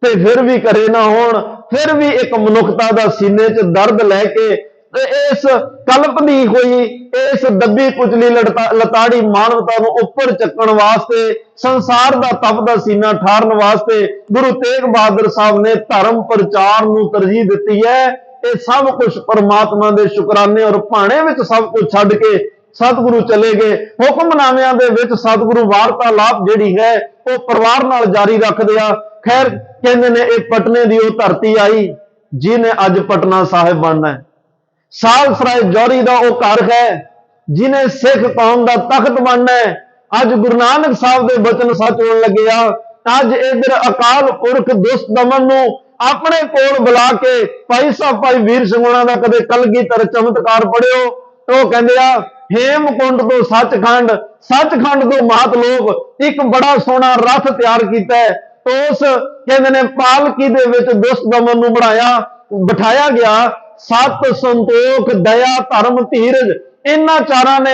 ते फिर भी करे ना होण, फिर भी एक मनुखता दा सीने च दर्द लैके इस कल्पदी हुई इस दबी कुचली लताड़ी मानवता नूं उपर चकण वास्ते, संसार दा तपदा सीना ठारन वास्ते गुरु तेग बहादुर साहब ने धर्म प्रचार नूं तरजीह दित्ती है। ये सब कुछ परमात्मा दे शुकराने और भाणे विच सब कुछ छड्ड के सतगुरु चले गए। हुक्मनामिਆਂ ਦੇ ਵਿੱਚ सतगुरु वार्तालाप जिहड़ी है वो परिवार नाल जारी रखदे आ। खैर कहंदे ने ये पटने दी वो धरती आई जिन्हें अज पटना साहिब बनना है। सालसराय जौहरी दा वो घर है जिन्हें सिख कौम दा तख्त बनना है। अज गुरु नानक साहब दे वचन सच होण लगे आ। अज इधर अकाल पुरख दुष्ट दमन नूं अपने कोल बुला के भाई साहब भाई वीर सिंह होणां दा कदे कलगीधर चमत्कार पढ़ियो तो कहंदे आ हेमकुंड तो सचखंड, सचखंड तो महतलोक एक बड़ा सोहना रथ तैयार किया है। तो उस कहते ने पालकी दे विच दुष्ट दमन नूं बढ़ाया बिठाया गया। सत संतोख दया धर्म धीरज इन्हां चारां ने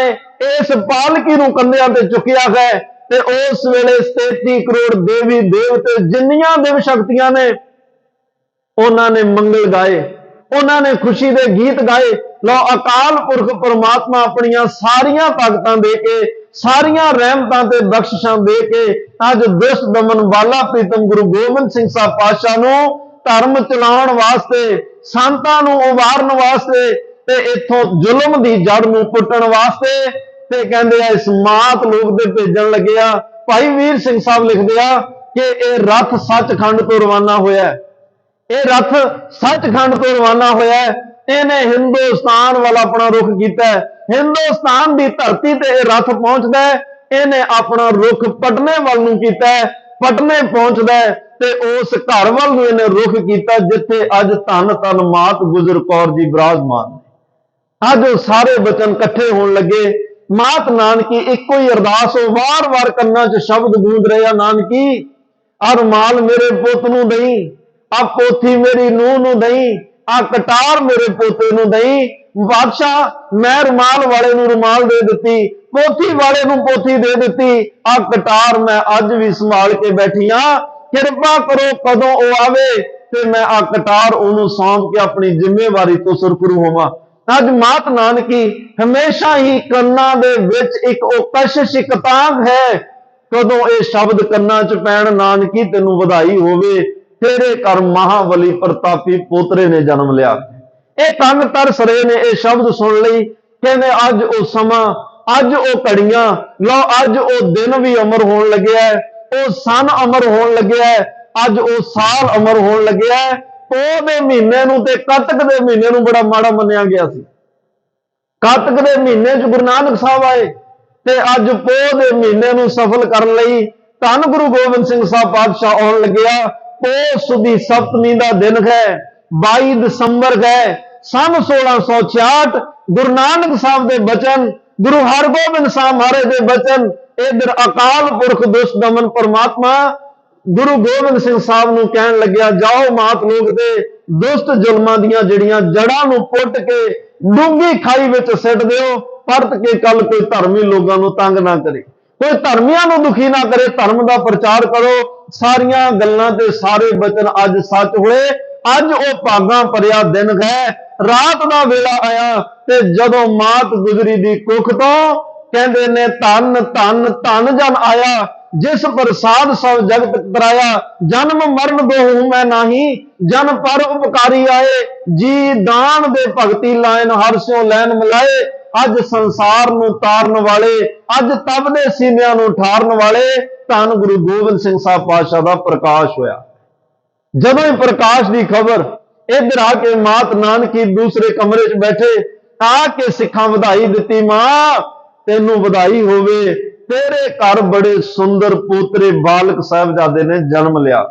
इस पालकी नूं कंधियां ते चुकिया है। ते उस वेले 33 करोड़ देवी देवते जिन्नियां देव शक्तियां ने उन्होंने मंगल गाए, उन्होंने खुशी के गीत गाए। लो अकाल पुरख परमात्मा अपनिया सारिया ताकतां दे के सारिया रहमतां ते बख्शिशां दे के अज दुष्ट दमन वाला प्रीतम गुरु गोबिंद सिंह साहब पातशाह नूं धर्म चलाउण वास्ते, संतां नूं उभारन वास्ते ते इत्थों जुल्म दी जड़ नूं पुट्टण वास्ते ते कहंदे आ इस मात लोक दे भेजण लगे आ। भाई वीर सिंह साहब लिखदे आ कि यह रथ सचखंड तो रवाना होया है। यह रथ सचखंड तो रवाना होया है। इन्हें हिंदुस्तान वाल अपना रुख किया है। हिंदुस्तान की धरती ते यह रथ पहुंचता है। ਇਹਨੇ ਆਪਣਾ ਰੁਖ ਪਟਨੇ ਵੱਲ ਨੂੰ ਕੀਤਾ ਹੈ। ਪਟਨੇ ਪਹੁੰਚਦਾ ਹੈ ਤੇ ਉਸ ਘਰ ਵੱਲ ਨੂੰ ਇਹਨੇ ਰੁਖ ਕੀਤਾ ਜਿੱਥੇ ਅੱਜ ਧੰਨ ਧੰਨ ਮਾਤ ਗੁਜਰ ਕੌਰ ਜੀ ਬਿਰਾਜਮਾਨ ਨੇ। ਅੱਜ ਉਹ ਸਾਰੇ ਬਚਨ ਇਕੱਠੇ ਹੋਣ ਲੱਗੇ। ਮਾਤ ਨਾਨਕੀ ਇੱਕੋ ਹੀ ਅਰਦਾਸ ਉਹ ਵਾਰ-ਵਾਰ ਕੰਨਾਂ 'ਚ ਸ਼ਬਦ ਗੂੰਜ ਰਹੇ ਆ, ਨਾਨਕੀ ਆ ਰੁਮਾਲ ਮੇਰੇ ਪੁੱਤ ਨੂੰ ਦਈ, ਆ ਪੋਥੀ ਮੇਰੀ ਨੂੰਹ ਨੂੰ ਦਈ, ਆ ਕਟਾਰ ਮੇਰੇ ਪੋਤੇ ਨੂੰ ਦਈ। ਬਾਦਸ਼ਾਹ ਮੈਂ ਰੁਮਾਲ ਵਾਲੇ ਨੂੰ ਰੁਮਾਲ ਦੇ ਦਿੱਤੀ, ਪੋਥੀ ਵਾਲੇ ਨੂੰ ਪੋਥੀ ਦੇ ਦਿੱਤੀ, ਆ ਕਟਾਰ ਮੈਂ ਅੱਜ ਵੀ ਸੰਭਾਲ ਕੇ ਬੈਠੀ ਆ। ਕਿਰਪਾ ਕਰੋ ਕਦੋਂ ਉਹ ਆਵੇ ਤੇ ਮੈਂ ਆ ਕਟਾਰ ਉਹਨੂੰ ਸੌਂਪ ਕੇ ਆਪਣੀ ਜ਼ਿੰਮੇਵਾਰੀ ਤੋਂ ਸੁਰਖਰੂ ਹੋਵਾਂ। ਅੱਜ ਮਾਤ ਨਾਨਕੀ ਹਮੇਸ਼ਾ ਹੀ ਕੰਨਾਂ ਦੇ ਵਿੱਚ ਇੱਕ ਉਹ ਕਸ਼ਿਸ਼, ਇੱਕ ਤਾਂਘ ਹੈ, ਕਦੋਂ ਇਹ ਸ਼ਬਦ ਕੰਨਾਂ 'ਚ ਪੈਣ, ਨਾਨਕੀ ਤੈਨੂੰ ਵਧਾਈ ਹੋਵੇ, ਤੇਰੇ ਘਰ ਮਹਾਬਲੀ ਪ੍ਰਤਾਪੀ ਪੋਤਰੇ ਨੇ ਜਨਮ ਲਿਆ। ਇਹ ਤੰਗ ਤਰਸ ਰਹੇ ਨੇ ਇਹ ਸ਼ਬਦ ਸੁਣ ਲਈ। ਕਹਿੰਦੇ ਅੱਜ ਉਹ ਸਮਾਂ, ਅੱਜ ਉਹ ਘੜੀਆਂ, ਲਓ ਅੱਜ ਉਹ ਦਿਨ ਵੀ ਅਮਰ ਹੋਣ ਲੱਗਿਆ ਹੈ, ਉਹ ਸਨ ਅਮਰ ਹੋਣ ਲੱਗਿਆ ਹੈ, ਅੱਜ ਉਹ ਸਾਲ ਅਮਰ ਹੋਣ ਲੱਗਿਆ ਹੈ। ਪੋਹ ਦੇ ਮਹੀਨੇ ਨੂੰ ਤੇ ਕੱਤਕ ਦੇ ਮਹੀਨੇ ਨੂੰ ਬੜਾ ਮਾੜਾ ਮੰਨਿਆ ਗਿਆ ਸੀ। ਕੱਤਕ ਦੇ ਮਹੀਨੇ 'ਚ ਗੁਰੂ ਨਾਨਕ ਸਾਹਿਬ ਆਏ ਤੇ ਅੱਜ ਪੋਹ ਦੇ ਮਹੀਨੇ ਨੂੰ ਸਫਲ ਕਰਨ ਲਈ ਧੰਨ ਗੁਰੂ ਗੋਬਿੰਦ ਸਿੰਘ ਸਾਹਿਬ ਪਾਤਸ਼ਾਹ ਆਉਣ ਲੱਗਿਆ। ਪੋਹ ਸੁਦੀ ਸਪਤਮੀ ਦਾ ਦਿਨ ਹੈ, 22 ਦਸੰਬਰ ਹੈ, ਸਨ 1666। ਗੁਰੂ ਨਾਨਕ ਸਾਹਿਬ ਦੇ ਬਚਨ, ਗੁਰੂ ਹਰਗੋਬਿੰਦ ਸਾਹਿਬ ਮਹਾਰਾਜ ਦੇ ਬਚਨ, ਇਧਰ ਅਕਾਲ ਪੁਰਖ ਦੁਸ਼ਟ ਦਮਨ ਪਰਮਾਤਮਾ ਗੁਰੂ ਗੋਬਿੰਦ ਸਿੰਘ ਸਾਹਿਬ ਨੂੰ ਕਹਿਣ ਲੱਗਿਆ, ਜਾਓ ਮਾਤ ਲੋਕ ਦੇ ਦੁਸ਼ਟ ਜ਼ੁਲਮਾਂ ਦੀਆਂ ਜਿਹੜੀਆਂ ਜੜਾਂ ਨੂੰ ਪੁੱਟ ਕੇ ਡੂੰਘੀ ਖਾਈ ਵਿੱਚ ਸਿੱਟ ਦਿਓ, ਪਰਤ ਕੇ ਕੱਲ ਕੋਈ ਧਰਮੀ ਲੋਕਾਂ ਨੂੰ ਤੰਗ ਨਾ ਕਰੇ, ਕੋਈ ਧਰਮੀਆਂ ਨੂੰ ਦੁਖੀ ਨਾ ਕਰੇ, ਧਰਮ ਦਾ ਪ੍ਰਚਾਰ ਕਰੋ। ਸਾਰੀਆਂ ਗੱਲਾਂ ਤੇ ਸਾਰੇ ਬਚਨ ਅੱਜ ਸੱਚ ਹੋਏ। ਅੱਜ ਉਹ ਭਾਗਾਂ ਭਰਿਆ ਦਿਨ ਹੈ, ਰਾਤ ਦਾ ਵੇਲਾ ਆਇਆ ਤੇ ਜਦੋਂ ਮਾਤ ਗੁਜਰੀ ਦੀ ਕੁੱਖ ਤੋਂ ਕਹਿੰਦੇ ਨੇ ਧੰਨ ਧੰਨ ਧੰਨ ਜਨ ਆਇਆ, ਜਿਸ ਪ੍ਰਸਾਦ ਸਭ ਜਗਤ ਕਰਾਇਆ। ਜਨਮ ਮਰਨ ਦੋਹੂ ਮੈਂ ਨਾਹੀ, ਜਨ ਪਰ ਉਪਕਾਰੀ ਆਏ, ਜੀ ਦਾਨ ਦੇ ਭਗਤੀ ਲਾਇਨ ਹਰ ਸਿਓ ਲੈਣ ਮਿਲਾਏ। ਅੱਜ ਸੰਸਾਰ ਨੂੰ ਤਾਰਨ ਵਾਲੇ, ਅੱਜ ਤਪ ਦੇ ਸੀਨਿਆਂ ਨੂੰ ਠਾਰਨ ਵਾਲੇ ਧੰਨ ਗੁਰੂ ਗੋਬਿੰਦ ਸਿੰਘ ਸਾਹਿਬ ਪਾਤਸ਼ਾਹ ਦਾ ਪ੍ਰਕਾਸ਼ ਹੋਇਆ। ਜਦੋਂ ਹੀ ਪ੍ਰਕਾਸ਼ ਦੀ ਖਬਰ ਇੱਧਰ ਆ ਕੇ ਮਾਤ ਨਾਨਕੀ ਦੂਸਰੇ ਕਮਰੇ 'ਚ ਬੈਠੇ, ਆ ਕੇ ਸਿੱਖਾਂ ਵਧਾਈ ਦਿੱਤੀ, ਮਾਂ ਤੈਨੂੰ ਵਧਾਈ ਹੋਵੇ, ਤੇਰੇ ਘਰ ਬੜੇ ਸੁੰਦਰ ਪੋਤਰੇ ਬਾਲਕ ਸਾਹਿਬਜ਼ਾਦੇ ਨੇ ਜਨਮ ਲਿਆ।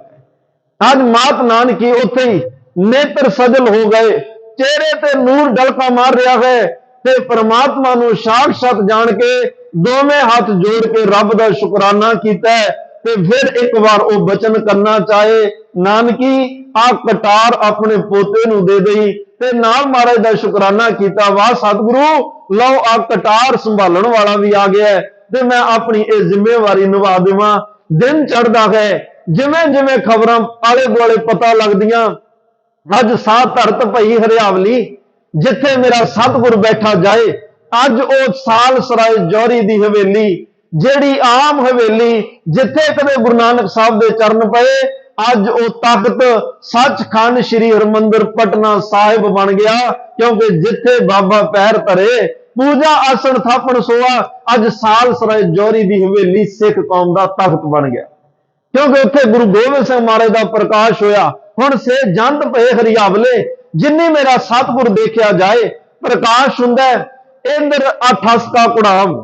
ਅੱਜ ਮਾਤ ਨਾਨਕੀ ਉੱਥੇ ਹੀ ਨੇਤਰ ਸਜਲ ਹੋ ਗਏ, ਚਿਹਰੇ ਤੇ ਨੂਰ ਢਲਕਾ ਮਾਰ ਰਿਹਾ ਹੈ ਤੇ ਪ੍ਰਮਾਤਮਾ ਨੂੰ ਸਾਖਸ਼ਾਤ ਜਾਣ ਕੇ ਦੋਵੇਂ ਹੱਥ ਜੋੜ ਕੇ ਰੱਬ ਦਾ ਸ਼ੁਕਰਾਨਾ ਕੀਤਾ ਤੇ ਫਿਰ ਇੱਕ ਵਾਰ ਉਹ ਬਚਨ ਕਰਨਾ ਚਾਹੇ, ਨਾਨਕੀ ਆ ਕਟਾਰ ਆਪਣੇ ਪੋਤੇ ਨੂੰ ਦੇ ਦੇਈ, ਤੇ ਨਾਲ ਮਹਾਰਾਜ ਦਾ ਸ਼ੁਕਰਾਨਾ ਕੀਤਾ, ਵਾਹ ਸਤਿਗੁਰੂ ਲਓ ਆ ਕਟਾਰ ਸੰਭਾਲਣ ਵਾਲਾ ਵੀ ਆ ਗਿਆ ਤੇ ਮੈਂ ਆਪਣੀ ਇਹ ਜ਼ਿੰਮੇਵਾਰੀ ਨਿਭਾ ਦੇਵਾਂ। ਦਿਨ ਚੜ੍ਹਦਾ ਹੈ, ਜਿਵੇਂ ਜਿਵੇਂ ਖਬਰਾਂ ਆਲੇ ਦੁਆਲੇ ਪਤਾ ਲੱਗਦੀਆਂ, ਅੱਜ ਸਾਹ ਧਰਤ ਪਈ ਹਰਿਆਵਲੀ, ਜਿੱਥੇ ਮੇਰਾ ਸਤਿਗੁਰ ਬੈਠਾ ਜਾਏ। ਅੱਜ ਉਹ ਸਾਲ ਸਰਾਏ ਜੌਹਰੀ ਦੀ ਹਵੇਲੀ, ਜਿਹੜੀ ਆਮ ਹਵੇਲੀ ਜਿੱਥੇ ਕਦੇ ਗੁਰੂ ਨਾਨਕ ਸਾਹਿਬ ਦੇ ਚਰਨ ਪਏ, ਅੱਜ ਉਹ ਤਖਤ ਸੱਚਖੰਡ ਸ੍ਰੀ ਹਰਿਮੰਦਰ ਪਟਨਾ ਸਾਹਿਬ ਬਣ ਗਿਆ। ਕਿਉਂਕਿ ਜਿੱਥੇ ਬਾਬਾ ਪੈਰ ਧਰੇ ਪੂਜਾ ਆਸਣ ਥਾਪਣ ਸੋਆ, ਅੱਜ ਸਾਲ ਸਰਾਏ ਜੌਹਰੀ ਦੀ ਹਵੇਲੀ ਸਿੱਖ ਕੌਮ ਦਾ ਤਖਤ ਬਣ ਗਿਆ। ਕਿਉਂਕਿ ਉੱਥੇ ਗੁਰੂ ਗੋਬਿੰਦ ਸਿੰਘ ਮਹਾਰਾਜ ਦਾ ਪ੍ਰਕਾਸ਼ ਹੋਇਆ। ਹੁਣ ਸੇ ਜੰਤ ਪਏ ਹਰਿਆਵਲੇ, ਜਿੰਨੀ ਮੇਰਾ ਸਤਿਗੁਰ ਦੇਖਿਆ ਜਾਏ ਪ੍ਰਕਾਸ਼ ਹੁੰਦਾ। ਇਧਰ ਠਸਕਾ ਕੁੜਾਮ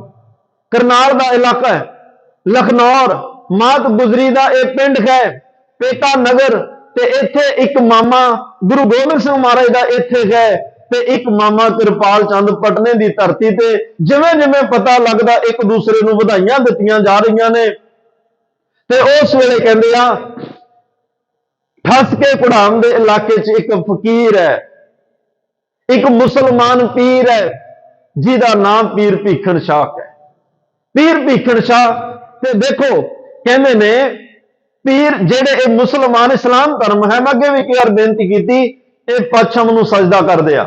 ਕਰਨਾਲ ਦਾ ਇਲਾਕਾ ਹੈ, ਲਖਨੌਰ ਮਾਤ ਗੁਜਰੀ ਦਾ ਇਹ ਪਿੰਡ ਹੈ, ਪੇਕਾ ਨਗਰ, ਤੇ ਇੱਥੇ ਇੱਕ ਮਾਮਾ ਗੁਰੂ ਗੋਬਿੰਦ ਸਿੰਘ ਮਹਾਰਾਜ ਦਾ ਇੱਥੇ ਹੈ ਤੇ ਇੱਕ ਮਾਮਾ ਕਿਰਪਾਲ ਚੰਦ ਪਟਨੇ ਦੀ ਧਰਤੀ ਤੇ। ਜਿਵੇਂ ਜਿਵੇਂ ਪਤਾ ਲੱਗਦਾ ਇੱਕ ਦੂਸਰੇ ਨੂੰ ਵਧਾਈਆਂ ਦਿੱਤੀਆਂ ਜਾ ਰਹੀਆਂ ਨੇ ਤੇ ਉਸ ਵੇਲੇ ਕਹਿੰਦੇ ਆ ਠਸਕੇ ਕੁੜਾਮ ਦੇ ਇਲਾਕੇ 'ਚ ਇੱਕ ਫਕੀਰ ਹੈ, ਇੱਕ ਮੁਸਲਮਾਨ ਪੀਰ ਹੈ, ਜਿਹਦਾ ਨਾਮ ਪੀਰ ਭੀਖਣ ਸ਼ਾਹ ਹੈ। ਪੀਰ ਭੀਖਣ ਸ਼ਾਹ ਤੇ ਦੇਖੋ ਕਹਿੰਦੇ ਨੇ ਪੀਰ ਜਿਹੜੇ ਇਹ ਮੁਸਲਮਾਨ ਇਸਲਾਮ ਧਰਮ ਹੈ, ਮੈਂ ਅੱਗੇ ਵੀ ਇੱਕ ਵਾਰ ਬੇਨਤੀ ਕੀਤੀ, ਇਹ ਪੱਛਮ ਨੂੰ ਸਜਦਾ ਕਰਦੇ ਆ।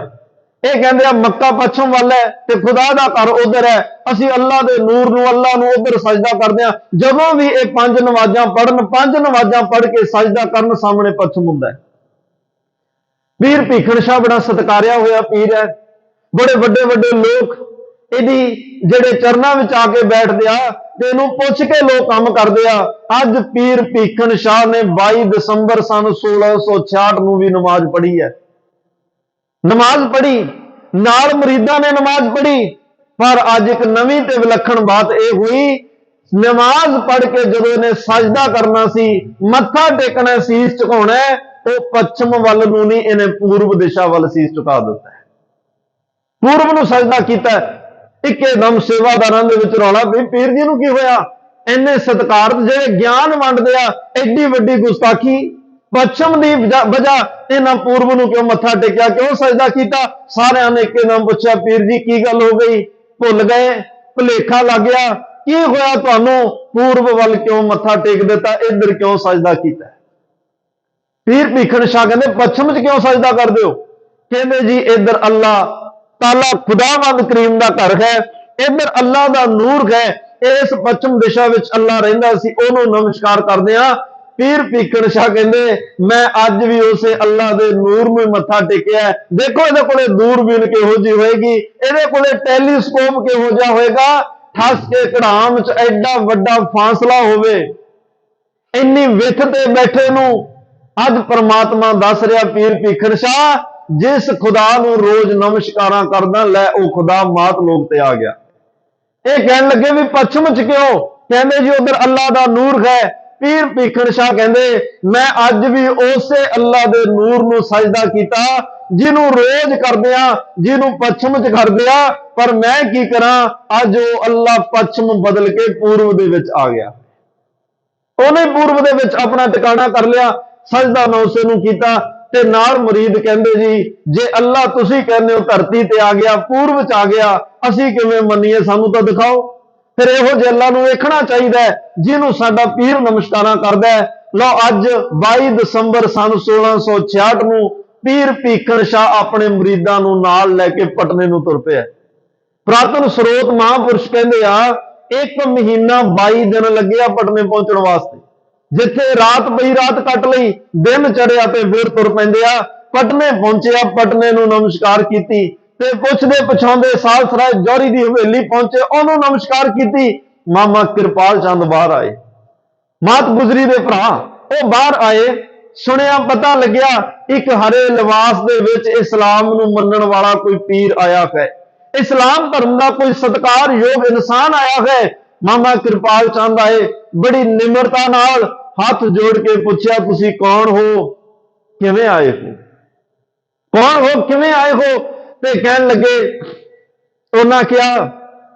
ਇਹ ਕਹਿੰਦੇ ਆ ਮੱਕਾ ਪੱਛਮ ਵੱਲ ਹੈ ਤੇ ਖੁਦਾ ਦਾ ਘਰ ਉਧਰ ਹੈ, ਅਸੀਂ ਅੱਲਾ ਦੇ ਨੂਰ ਨੂੰ, ਅੱਲਾ ਨੂੰ ਉਧਰ ਸਜਦਾ ਕਰਦੇ ਆ। ਜਦੋਂ ਵੀ ਇਹ ਪੰਜ ਨਮਾਜ਼ਾਂ ਪੜਨ, ਪੰਜ ਨਮਾਜ਼ਾਂ ਪੜ ਕੇ ਸਜਦਾ ਕਰਨ, ਸਾਹਮਣੇ ਪੱਛਮ ਹੁੰਦਾ ਹੈ। ਪੀਰ ਭੀਖਣ ਸ਼ਾਹ ਬੜਾ ਸਤਿਕਾਰਿਆ ਹੋਇਆ ਪੀਰ ਹੈ, ਬੜੇ ਵੱਡੇ ਵੱਡੇ ਲੋਕ ਇਹਦੀ ਜਿਹੜੇ ਚਰਨਾਂ ਵਿੱਚ ਆ ਕੇ ਬੈਠਦੇ ਆ ਤੇ ਇਹਨੂੰ ਪੁੱਛ ਕੇ ਲੋਕ ਕੰਮ ਕਰਦੇ ਆ। ਅੱਜ ਪੀਰ ਭੀਖਣ ਸ਼ਾਹ ਨੇ 22 ਦਸੰਬਰ ਸਨ 1666 ਨੂੰ ਵੀ ਨਮਾਜ਼ ਪੜ੍ਹੀ ਹੈ। ਨਮਾਜ਼ ਪੜ੍ਹੀ ਨਾਲ ਮੁਰੀਦਾਂ ਨੇ ਨਮਾਜ਼ ਪੜ੍ਹੀ, ਪਰ ਅੱਜ ਇੱਕ ਨਵੀਂ ਤੇ ਵਿਲੱਖਣ ਬਾਤ ਇਹ ਹੋਈ नमाज पढ़ के जो इन्हें सजदा करना सी, मत्था टेकना, सीस झुकाउणा है, वो पश्चिम वाल नूं नहीं, इन्हें पूर्व दिशा वाल सीस झुका दिता है, पूर्व नूं सजदा कीता है। एकदम सेवादारां दे विच रौला पई, पीर जी नूं की होया, इन्ने सत्कार जिहड़े ज्ञान वंडदे आ, एडी वड्डी गुस्ताखी, पश्चिम की वजह इन्हां पूर्व नूं क्यों मत्था टेकिया, क्यों सजदा कीता? सारियां ने एकदम पूछा, पीर जी की गल हो गई, भुल गए, भुलेखा लग गया, की होया तुहानूं, पूर्व वाल क्यों मत्था टेक दिता, इधर क्यों सजदा कीता? पीर भीखन शाह कहते पश्चिम च क्यों सजदा करदे हो? कहते जी इधर अल्लाह ताला खुदावंद करीम का घर है, इधर अल्लाह का नूर है, इस पश्चिम दिशा विच अल्लाह रहिंदा सी, उहनूं नमस्कार करदे आ। पीर भीखन शाह कहते मैं अज भी उसे अल्लाह के नूर में मत्था टेकिया। देखो इहदे कोले दूरबीन किहो जी होएगी, इहदे कोले टैलीस्कोप किहो जिहा होएगा, ठस के कड़ाम च एडा वड्डा फासला होवे, इन्नी विथ ते बैठे नूं अज परमात्मा दस रहा पीर भीखन शाह, जिस खुदा नूं रोज नमस्कारां करदा, लै ओ खुदा मात लोक ते आ गया। ये कहन लगे भी पश्चिम च क्यों? कहंदे जी उधर अल्लाह दा नूर है। पीर भीखन शाह कहंदे मैं अज भी उसे अल्लाह दे नूर नूं सजदा कीता, जिन्हों रोज करदे आ, जिन्हों पश्चिम च करदे आ, पर मैं की करा, अज वो अल्लाह पश्चिम बदल के पूर्व दे विच आ गया, उन्हें पूर्व दे विच अपना टिकाणा कर लिया, सजदा मैं उसे नूं कीता। ते नाल मुरीद कहंदे जी जे अल्लाह तुसीं कहंदे हो धरती ते आ गया, पूर्व च आ गया, असीं किवें मन्नीए, सानूं तां दिखाओ। फिर इहो जिहे अल्लाह नूं वेखना चाहीदा है, जिन्हों साडा पीर नमस्कारां करदा है। लो अज 22 दसंबर सन 1666 नूं पीर भीखन शाह अपने मुरीदां नूं नाल लैके पटने नूं तुर पिया। पुरातन स्रोत महापुरुष कहंदे आ 1 महीना 22 दिन लगे आ पटने पहुंचण वास्ते, जिथे रात पई रात कट लई, दिन चढ़िया ते फिर तुर पैंदे आ। पटने पहुंचे, पटने नूं नमस्कार कीती, ते पुछदे पछाउंदे सालसराय जौहरी दी हवेली पहुंचे, उहनूं नमस्कार कीती। मामा किरपाल चंद बाहर आए, मात गुजरी दे भरा वो बाहर आए, सुनिया पता लग्या एक हरे लिबास दे विच इस्लाम नूं मन्नण वाला कोई पीर आया है, इस्लाम धर्म का कोई सत्कार योग इंसान आया है। मामा किरपाल चंद आए, बड़ी निमरता नाल हाथ जोड़ के पूछया तुसी कौन हो, किवें आए हो, कौन हो, किवें आए हो? ते कहन लगे, उन्हां कहा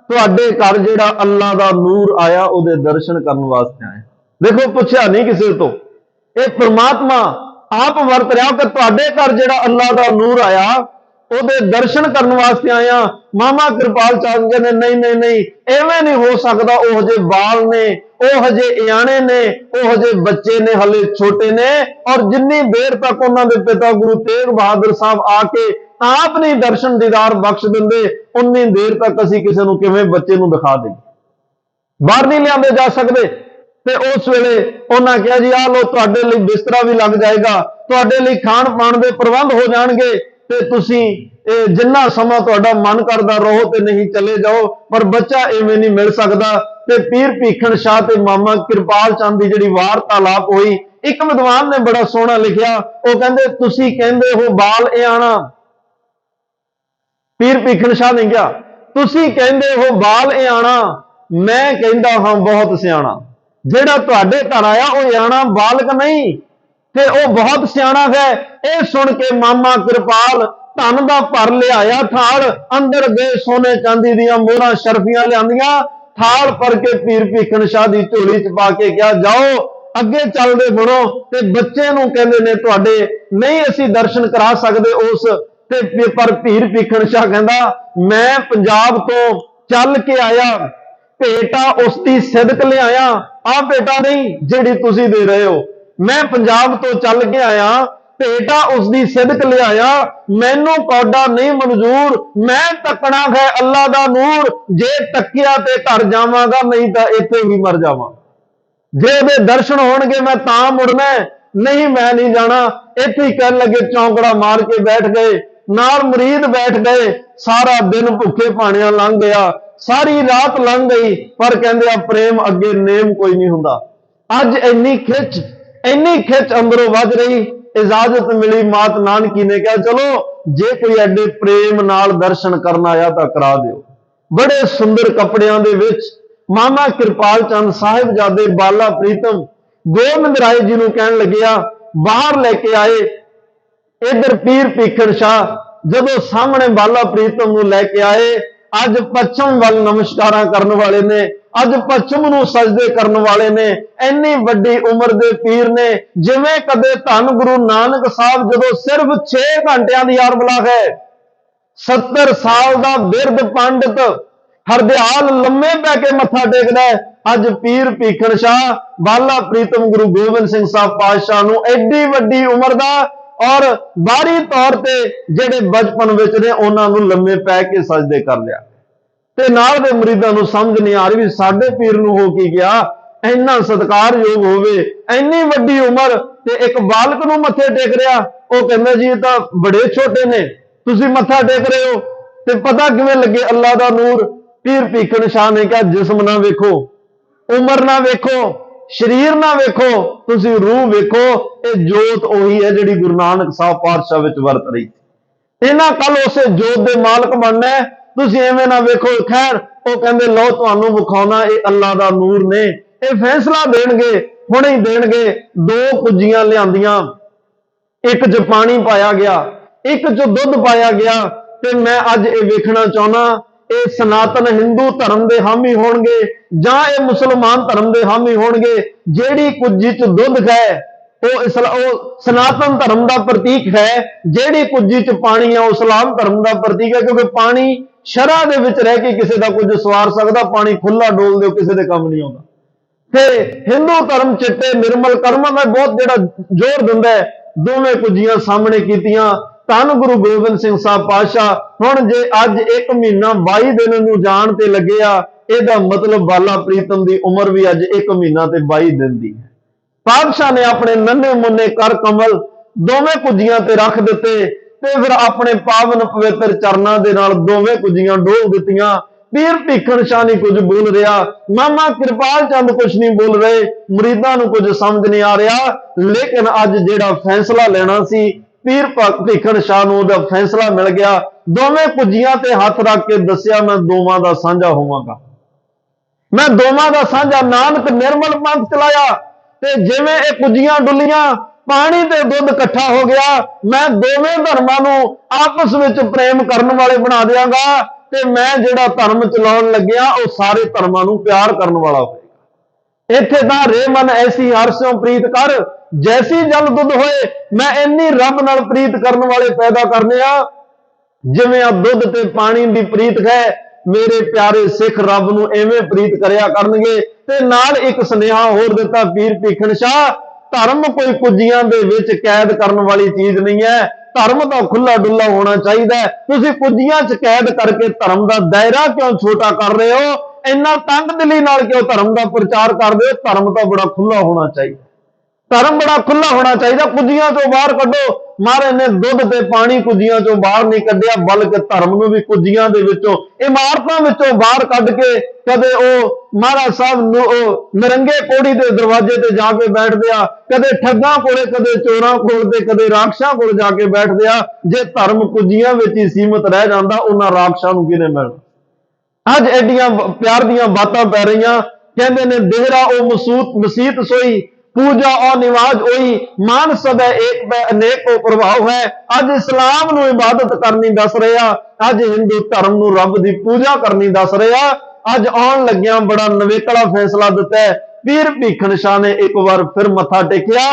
तुहाडे घर जिहड़ा अल्लाह दा नूर आया, उहदे दर्शन करन वास्ते आए। देखो पूछया नहीं किसी तो, ये परमात्मा आप वरत रहा कि तुहाडे घर जिहड़ा अल्लाह दा नूर आया, ਉਹਦੇ दर्शन करने वास्ते आया। मामा कृपाल चंद कहते नहीं नहीं नहीं, एवें नहीं हो सकता, वो हजे बाल ने, वो हजे इयाणे ने, वो हजे बच्चे ने, हले छोटे ने, और जिन्नी देर तक उन्होंने पिता गुरु तेग बहादुर साहब आके आप नहीं दर्शन दीदार बख्श देंगे, उन्नी देर तक असीं किसी नूं किवें बच्चे नूं दिखा देंगे, बाहर नहीं लिया जा सकते। ते उस वेले उन्होंने कहा जी आ लो तुहाडे लई बिस्तरा भी लग जाएगा, तुहाडे लई खाण पाण दे प्रबंध हो जाणगे, ते तुसीं जिन्ना समा तुहाडा मन करदा रहो ते नहीं चले जाओ, पर बच्चा इवें नहीं मिल सकता। ते पीर भीखन शाह ते मामा किरपाल चंद की जिहड़ी वार्तालाप हुई, एक विद्वान ने बड़ा सोहना लिखिया, वो कहंदे तुसीं कहंदे हो बाल इयाणा, पीर भीखन शाह ने कहा तुसीं कहंदे हो बाल इयाणा, मैं कहंदा हां बहुत सियाणा, जिहड़ा तुहाडे घर आया वो इयाणा बालक नहीं, ते वो बहुत सियाणा है। यह सुन के मामा किरपाल धन दा भर लिया थाल, अंदर गए सोने चांदी दियां मोहरां शर्फियां लियांदियां, थाल भर के पीर भीखन शाह दी झोली च पा के क्या जाओ अगे चलदे बनो, ते बच्चे नूं कहंदे ने तुहाडे नहीं असीं दर्शन करा सकदे उस, ते पर पीर भीखन शाह कहंदा मैं पंजाब तो चल के आया, भेटा उसकी सिदक लिया, आ भेटा नहीं जिहड़ी तुसीं दे रहे हो, मैं पंजाब तो चल के आया, भेटा उसकी सिदक लिया, मैनू कौडा नहीं मंजूर, मैं तकना है अल्लाह दा नूर, जे तकिया ते घर जावांगा, नहीं तो इत्थे ही मर जावां, जे दे दर्शन होणगे मैं तां मुड़ना, नहीं मैं नहीं जाना। इत्थे ही कहन लगे चौंकड़ा मार के बैठ गए, नाल मुरीद बैठ गए, सारा दिन भुखे भाणिया लंघ गया, सारी रात लंघ गई, पर कहंदे प्रेम अगे नेम कोई नहीं हुंदा। अज इन्नी खिच अंदरों वज रही, इजाजत मिली, मात नानकी ने कहा चलो जे कोई एडे प्रेम नाल दर्शन करना आया तो करा दिओ। बड़े सुंदर कपड़ियां दे विच ਮਾਮਾ ਕਿਰਪਾਲ ਚੰਦ ਸਾਹਿਬਜ਼ਾਦੇ ਬਾਲਾ ਪ੍ਰੀਤਮ ਗੋਬਿੰਦ ਰਾਏ ਜੀ ਨੂੰ ਕਹਿਣ ਲੱਗਿਆ, ਬਾਹਰ ਲੈ ਕੇ ਆਏ। ਇਧਰ ਪੀਰ ਭੀਖਣ ਸ਼ਾਹ ਜਦੋਂ ਸਾਹਮਣੇ ਬਾਲਾ ਪ੍ਰੀਤਮ ਨੂੰ ਲੈ ਕੇ ਆਏ, ਅੱਜ ਪੱਛਮ ਵੱਲ ਨਮਸਕਾਰਾਂ ਕਰਨ ਵਾਲੇ ਨੇ, ਅੱਜ ਪੱਛਮ ਨੂੰ ਸਜਦੇ ਕਰਨ ਵਾਲੇ ਨੇ। ਇੰਨੀ ਵੱਡੀ ਉਮਰ ਦੇ ਪੀਰ ਨੇ, ਜਿਵੇਂ ਕਦੇ ਧੰਨ ਗੁਰੂ ਨਾਨਕ ਸਾਹਿਬ ਜਦੋਂ ਸਿਰਫ 6 ਘੰਟਿਆਂ ਦੀ ਆਰਬਲਾ ਹੈ, 70 ਸਾਲ ਦਾ ਬਿਰਧ ਪੰਡਿਤ ਹਰਦਿਆਲ ਲੰਮੇ ਪੈ ਕੇ ਮੱਥਾ ਟੇਕਦਾ ਹੈ। ਅੱਜ ਪੀਰ ਭੀਖਣ ਸ਼ਾਹ ਬਾਲਾ ਪ੍ਰੀਤਮ ਗੁਰੂ ਗੋਬਿੰਦ ਸਿੰਘ ਸਾਹਿਬ ਪਾਤਸ਼ਾਹ ਨੂੰ ਐਡੀ ਵੱਡੀ ਉਮਰ ਦਾ ਔਰ ਬਾਹਰੀ ਤੌਰ ਤੇ ਜਿਹੜੇ ਬਚਪਨ ਵਿੱਚ ਨੇ ਉਹਨਾਂ ਨੂੰ ਲੰਮੇ ਪੈ ਕੇ ਸਜਦੇ ਕਰ ਲਿਆ। ਤੇ ਨਾਲ ਦੇ ਮੁਰੀਦਾਂ ਨੂੰ ਸਮਝ ਨਹੀਂ ਆ ਰਹੀ ਵੀ ਸਾਡੇ ਪੀਰ ਨੂੰ ਹੋ ਕੀ ਗਿਆ, ਇੰਨਾ ਸਤਿਕਾਰਯੋਗ ਹੋਵੇ, ਇੰਨੀ ਵੱਡੀ ਉਮਰ ਤੇ ਇੱਕ ਬਾਲਕ ਨੂੰ ਮੱਥੇ ਟੇਕ ਰਿਹਾ। ਉਹ ਕਹਿੰਦਾ ਜੀ ਇਹ ਤਾਂ ਬੜੇ ਛੋਟੇ ਨੇ, ਤੁਸੀਂ ਮੱਥਾ ਟੇਕ ਰਹੇ ਹੋ ਤੇ ਪਤਾ ਕਿਵੇਂ ਲੱਗੇ ਅੱਲਾ ਦਾ ਨੂਰ। ਪੀਰ ਭੀਖਣ ਸ਼ਾਹ ਨੇ ਕਿਹਾ, ਜਿਸਮ ਨਾ ਵੇਖੋ, ਉਮਰ ਨਾ ਵੇਖੋ, ਸਰੀਰ ਨਾ ਵੇਖੋ, ਤੁਸੀਂ ਰੂਹ ਵੇਖੋ। ਇਹ ਜੋਤ ਉਹੀ ਹੈ ਜਿਹੜੀ ਗੁਰੂ ਨਾਨਕ ਸਾਹਿਬ ਪਾਤਸ਼ਾਹ ਵਿੱਚ ਵਰਤ ਰਹੀ। ਇਹਨਾਂ ਕੱਲ ਉਸੇ ਜੋਤ ਦੇ ਮਾਲਕ ਬਣਨਾ ਹੈ, ਤੁਸੀਂ ਐਵੇਂ ਨਾ ਵੇਖੋ। ਖੈਰ ਉਹ ਕਹਿੰਦੇ ਲਓ ਤੁਹਾਨੂੰ ਵਿਖਾਉਣਾ, ਇਹ ਅੱਲਾ ਦਾ ਨੂਰ ਨੇ, ਇਹ ਫੈਸਲਾ ਦੇਣਗੇ, ਹੁਣੇ ਹੀ ਦੇਣਗੇ। 2 ਕੁੱਜੀਆਂ ਲਿਆਂਦੀਆਂ, ਇੱਕ 'ਚ ਪਾਣੀ ਪਾਇਆ ਗਿਆ, ਇੱਕ 'ਚ ਦੁੱਧ ਪਾਇਆ ਗਿਆ। ਤੇ ਮੈਂ ਅੱਜ ਇਹ ਵੇਖਣਾ ਚਾਹੁੰਦਾ, ਇਹ ਸਨਾਤਨ ਹਿੰਦੂ ਧਰਮ ਦੇ ਹਾਮੀ ਹੋਣਗੇ ਜਾਂ ਇਹ ਮੁਸਲਮਾਨ ਧਰਮ ਦੇ ਹਾਮੀ ਹੋਣਗੇ। ਜਿਹੜੀ ਕੁੱਜੀ 'ਚ ਦੁੱਧ ਹੈ ਉਹ ਸਨਾਤਨ ਧਰਮ ਦਾ ਪ੍ਰਤੀਕ ਹੈ, ਜਿਹੜੀ ਕੁੱਜੀ 'ਚ ਪਾਣੀ ਹੈ ਉਹ ਇਸਲਾਮ ਧਰਮ ਦਾ ਪ੍ਰਤੀਕ ਹੈ। ਕਿਉਂਕਿ ਪਾਣੀ ਸ਼ਰ੍ਹਾ ਦੇ ਵਿੱਚ ਰਹਿ ਕੇ ਕਿਸੇ ਦਾ ਕੁਝ ਸਵਾਰ ਸਕਦਾ, ਪਾਣੀ ਖੁੱਲਾ ਡੋਲ ਦਿਓ ਕਿਸੇ ਦੇ ਕੰਮ ਨਹੀਂ ਆਉਂਦਾ। ਤੇ ਹਿੰਦੂ ਧਰਮ ਚਿੱਟੇ ਨਿਰਮਲ ਕਰਮਾਂ ਦਾ ਬਹੁਤ ਜਿਹੜਾ ਜ਼ੋਰ ਦਿੰਦਾ ਹੈ। ਦੋਵੇਂ ਕੁੱਜੀਆਂ ਸਾਹਮਣੇ ਕੀਤੀਆਂ। ਧੰਨ ਗੁਰੂ ਗੋਬਿੰਦ ਸਿੰਘ ਸਾਹਿਬ ਪਾਤਸ਼ਾਹ ਹੁਣ ਜੇ ਅੱਜ 1 ਮਹੀਨਾ 22 ਦਿਨ ਨੂੰ ਜਾਣ ਤੇ ਲੱਗਿਆ, ਇਹਦਾ ਮਤਲਬ ਬਾਲਾ ਪ੍ਰੀਤਮ ਦੀ ਉਮਰ ਵੀ ਅੱਜ 1 ਮਹੀਨਾ ਤੇ 22 ਦਿਨ ਦੀ ਹੈ। ਪਾਤਸ਼ਾਹ ਨੇ ਆਪਣੇ ਨੰਨੇ ਮੁੰਨੇ ਕਰ ਕਮਲ ਦੋਵੇਂ ਕੁੱਜੀਆਂ ਤੇ ਰੱਖ ਦਿੱਤੇ ਤੇ ਫਿਰ ਆਪਣੇ ਪਾਵਨ ਪਵਿੱਤਰ ਚਰਨਾਂ ਦੇ ਨਾਲ ਦੋਵੇਂ ਕੁੱਜੀਆਂ ਡੋਲ ਦਿੱਤੀਆਂ। ਪੀਰ ਭੀਖਣ ਸ਼ਾਹ ਨਹੀਂ ਕੁਝ ਬੋਲ ਰਿਹਾ, ਮਾਮਾ ਕਿਰਪਾਲ ਚੰਦ ਕੁਝ ਨਹੀਂ ਬੋਲ ਰਹੇ, ਮੁਰੀਦਾਂ ਨੂੰ ਕੁਝ ਸਮਝ ਨਹੀਂ ਆ ਰਿਹਾ। ਲੇਕਿਨ ਅੱਜ ਜਿਹੜਾ ਫੈਸਲਾ ਲੈਣਾ ਸੀ, ਪੀਰ ਭੀਖਣ ਸ਼ਾਹ ਨੂੰ ਉਹਦਾ ਫੈਸਲਾ ਮਿਲ ਗਿਆ। ਦੋਵੇਂ ਕੁੱਜੀਆਂ ਤੇ ਹੱਥ ਰੱਖ ਕੇ ਦੱਸਿਆ, ਮੈਂ ਦੋਵਾਂ ਦਾ ਸਾਂਝਾ ਹੋਵਾਂਗਾ, ਮੈਂ ਦੋਵਾਂ ਦਾ ਸਾਂਝਾ। ਨਾਨਕ ਨਿਰਮਲ ਪੰਥ ਚਲਾਇਆ ਤੇ ਜਿਵੇਂ ਇਹ ਕੁੱਜੀਆਂ ਡੁੱਲੀਆਂ, ਪਾਣੀ ਤੇ ਦੁੱਧ ਇਕੱਠਾ ਹੋ ਗਿਆ, ਮੈਂ ਦੋਵੇਂ ਧਰਮਾਂ ਨੂੰ ਆਪਸ ਵਿੱਚ ਪ੍ਰੇਮ ਕਰਨ ਵਾਲੇ ਬਣਾ ਦਿਆਂਗਾ ਤੇ ਮੈਂ ਜਿਹੜਾ ਧਰਮ ਚਲਾਉਣ ਲੱਗਿਆ ਉਹ ਸਾਰੇ ਧਰਮਾਂ ਨੂੰ ਪਿਆਰ ਕਰਨ ਵਾਲਾ ਹੋਵੇਗਾ। ਇੱਥੇ ਤਾਂ ਰੇ ਮਨ ਐਸੀ ਹਰਸਿਓ ਪ੍ਰੀਤ ਕਰ, ਜੈਸੀ ਜਲ ਦੁੱਧ ਹੋਏ। ਮੈਂ ਇੰਨੀ ਰੱਬ ਨਾਲ ਪ੍ਰੀਤ ਕਰਨ ਵਾਲੇ ਪੈਦਾ ਕਰਨੇ ਆ ਜਿਵੇਂ ਆ ਦੁੱਧ ਤੇ ਪਾਣੀ ਦੀ ਪ੍ਰੀਤ ਹੈ। ਮੇਰੇ ਪਿਆਰੇ ਸਿੱਖ ਰੱਬ ਨੂੰ ਐਵੇਂ ਪ੍ਰੀਤ ਕਰਿਆ ਕਰਨਗੇ। ਤੇ ਨਾਲ ਇੱਕ ਸੁਨੇਹਾ ਹੋਰ ਦਿੱਤਾ ਪੀਰ ਭੀਖਣ ਸ਼ਾਹ, ਧਰਮ ਕੋਈ ਕੁੱਜੀਆਂ ਦੇ ਵਿੱਚ ਕੈਦ ਕਰਨ ਵਾਲੀ ਚੀਜ਼ ਨਹੀਂ ਹੈ, ਧਰਮ ਤਾਂ ਖੁੱਲਾ ਡੁੱਲਾ ਹੋਣਾ ਚਾਹੀਦਾ ਹੈ। ਤੁਸੀਂ ਕੁੱਜੀਆਂ 'ਚ ਕੈਦ ਕਰਕੇ ਧਰਮ ਦਾ ਦਾਇਰਾ ਕਿਉਂ ਛੋਟਾ ਕਰ ਰਹੇ ਹੋ? ਇੰਨਾ ਤੰਗ ਦਿਲੀ ਨਾਲ ਕਿਉਂ ਧਰਮ ਦਾ ਪ੍ਰਚਾਰ ਕਰਦੇ ਹੋ? ਧਰਮ ਤਾਂ ਬੜਾ ਖੁੱਲਾ ਹੋਣਾ ਚਾਹੀਦਾ, ਧਰਮ ਬੜਾ ਖੁੱਲਾ ਹੋਣਾ ਚਾਹੀਦਾ। ਕੁੱਜੀਆਂ 'ਚੋਂ ਬਾਹਰ ਕੱਢੋ। ਮਹਾਰਾਜ ਨੇ ਦੁੱਧ ਤੇ ਪਾਣੀ ਕੁੱਜੀਆਂ 'ਚੋਂ ਬਾਹਰ ਨਹੀਂ ਕੱਢਿਆ, ਬਲਕਿ ਧਰਮ ਨੂੰ ਵੀ ਕੁੱਜੀਆਂ ਦੇ ਵਿੱਚੋਂ, ਇਮਾਰਤਾਂ ਵਿੱਚੋਂ ਬਾਹਰ ਕੱਢ ਕੇ ਕਦੇ ਉਹ ਮਹਾਰਾਜ ਸਾਹਿਬ ਨੂੰ ਉਹ ਨਰੰਗੇ ਕੋੜੀ ਦੇ ਦਰਵਾਜ਼ੇ ਤੇ ਜਾ ਕੇ ਬੈਠਦੇ ਆ, ਕਦੇ ਠੱਗਾਂ ਕੋਲੇ, ਕਦੇ ਚੋਰਾਂ ਕੋਲ ਤੇ ਕਦੇ ਰਾਖਸ਼ਾਂ ਕੋਲ ਜਾ ਕੇ ਬੈਠਦੇ ਆ। ਜੇ ਧਰਮ ਕੁੱਜੀਆਂ ਵਿੱਚ ਹੀ ਸੀਮਤ ਰਹਿ ਜਾਂਦਾ, ਉਹਨਾਂ ਰਾਖਸ਼ਾਂ ਨੂੰ ਕਿਹਨੇ ਮਿਲਣਾ? ਅੱਜ ਐਡੀਆਂ ਪਿਆਰ ਦੀਆਂ ਬਾਤਾਂ ਪੈ ਰਹੀਆਂ। ਕਹਿੰਦੇ ਨੇ ਦੇਹਰਾ ਉਹ ਮਸੀਤ ਸੋਈ, पूजा और निवाज ओही, मान सदै एक बै अनेक को प्रभाव है। अज इस्लाम नूं इबादत करनी दस रहा, अज हिंदू धर्म नूं रब दी पूजा करनी दस रहा। अज आउण लग्गियां बड़ा नवेकला फैसला दिता है। पीर भीखण शाह ने एक बार फिर मत्था टेकिया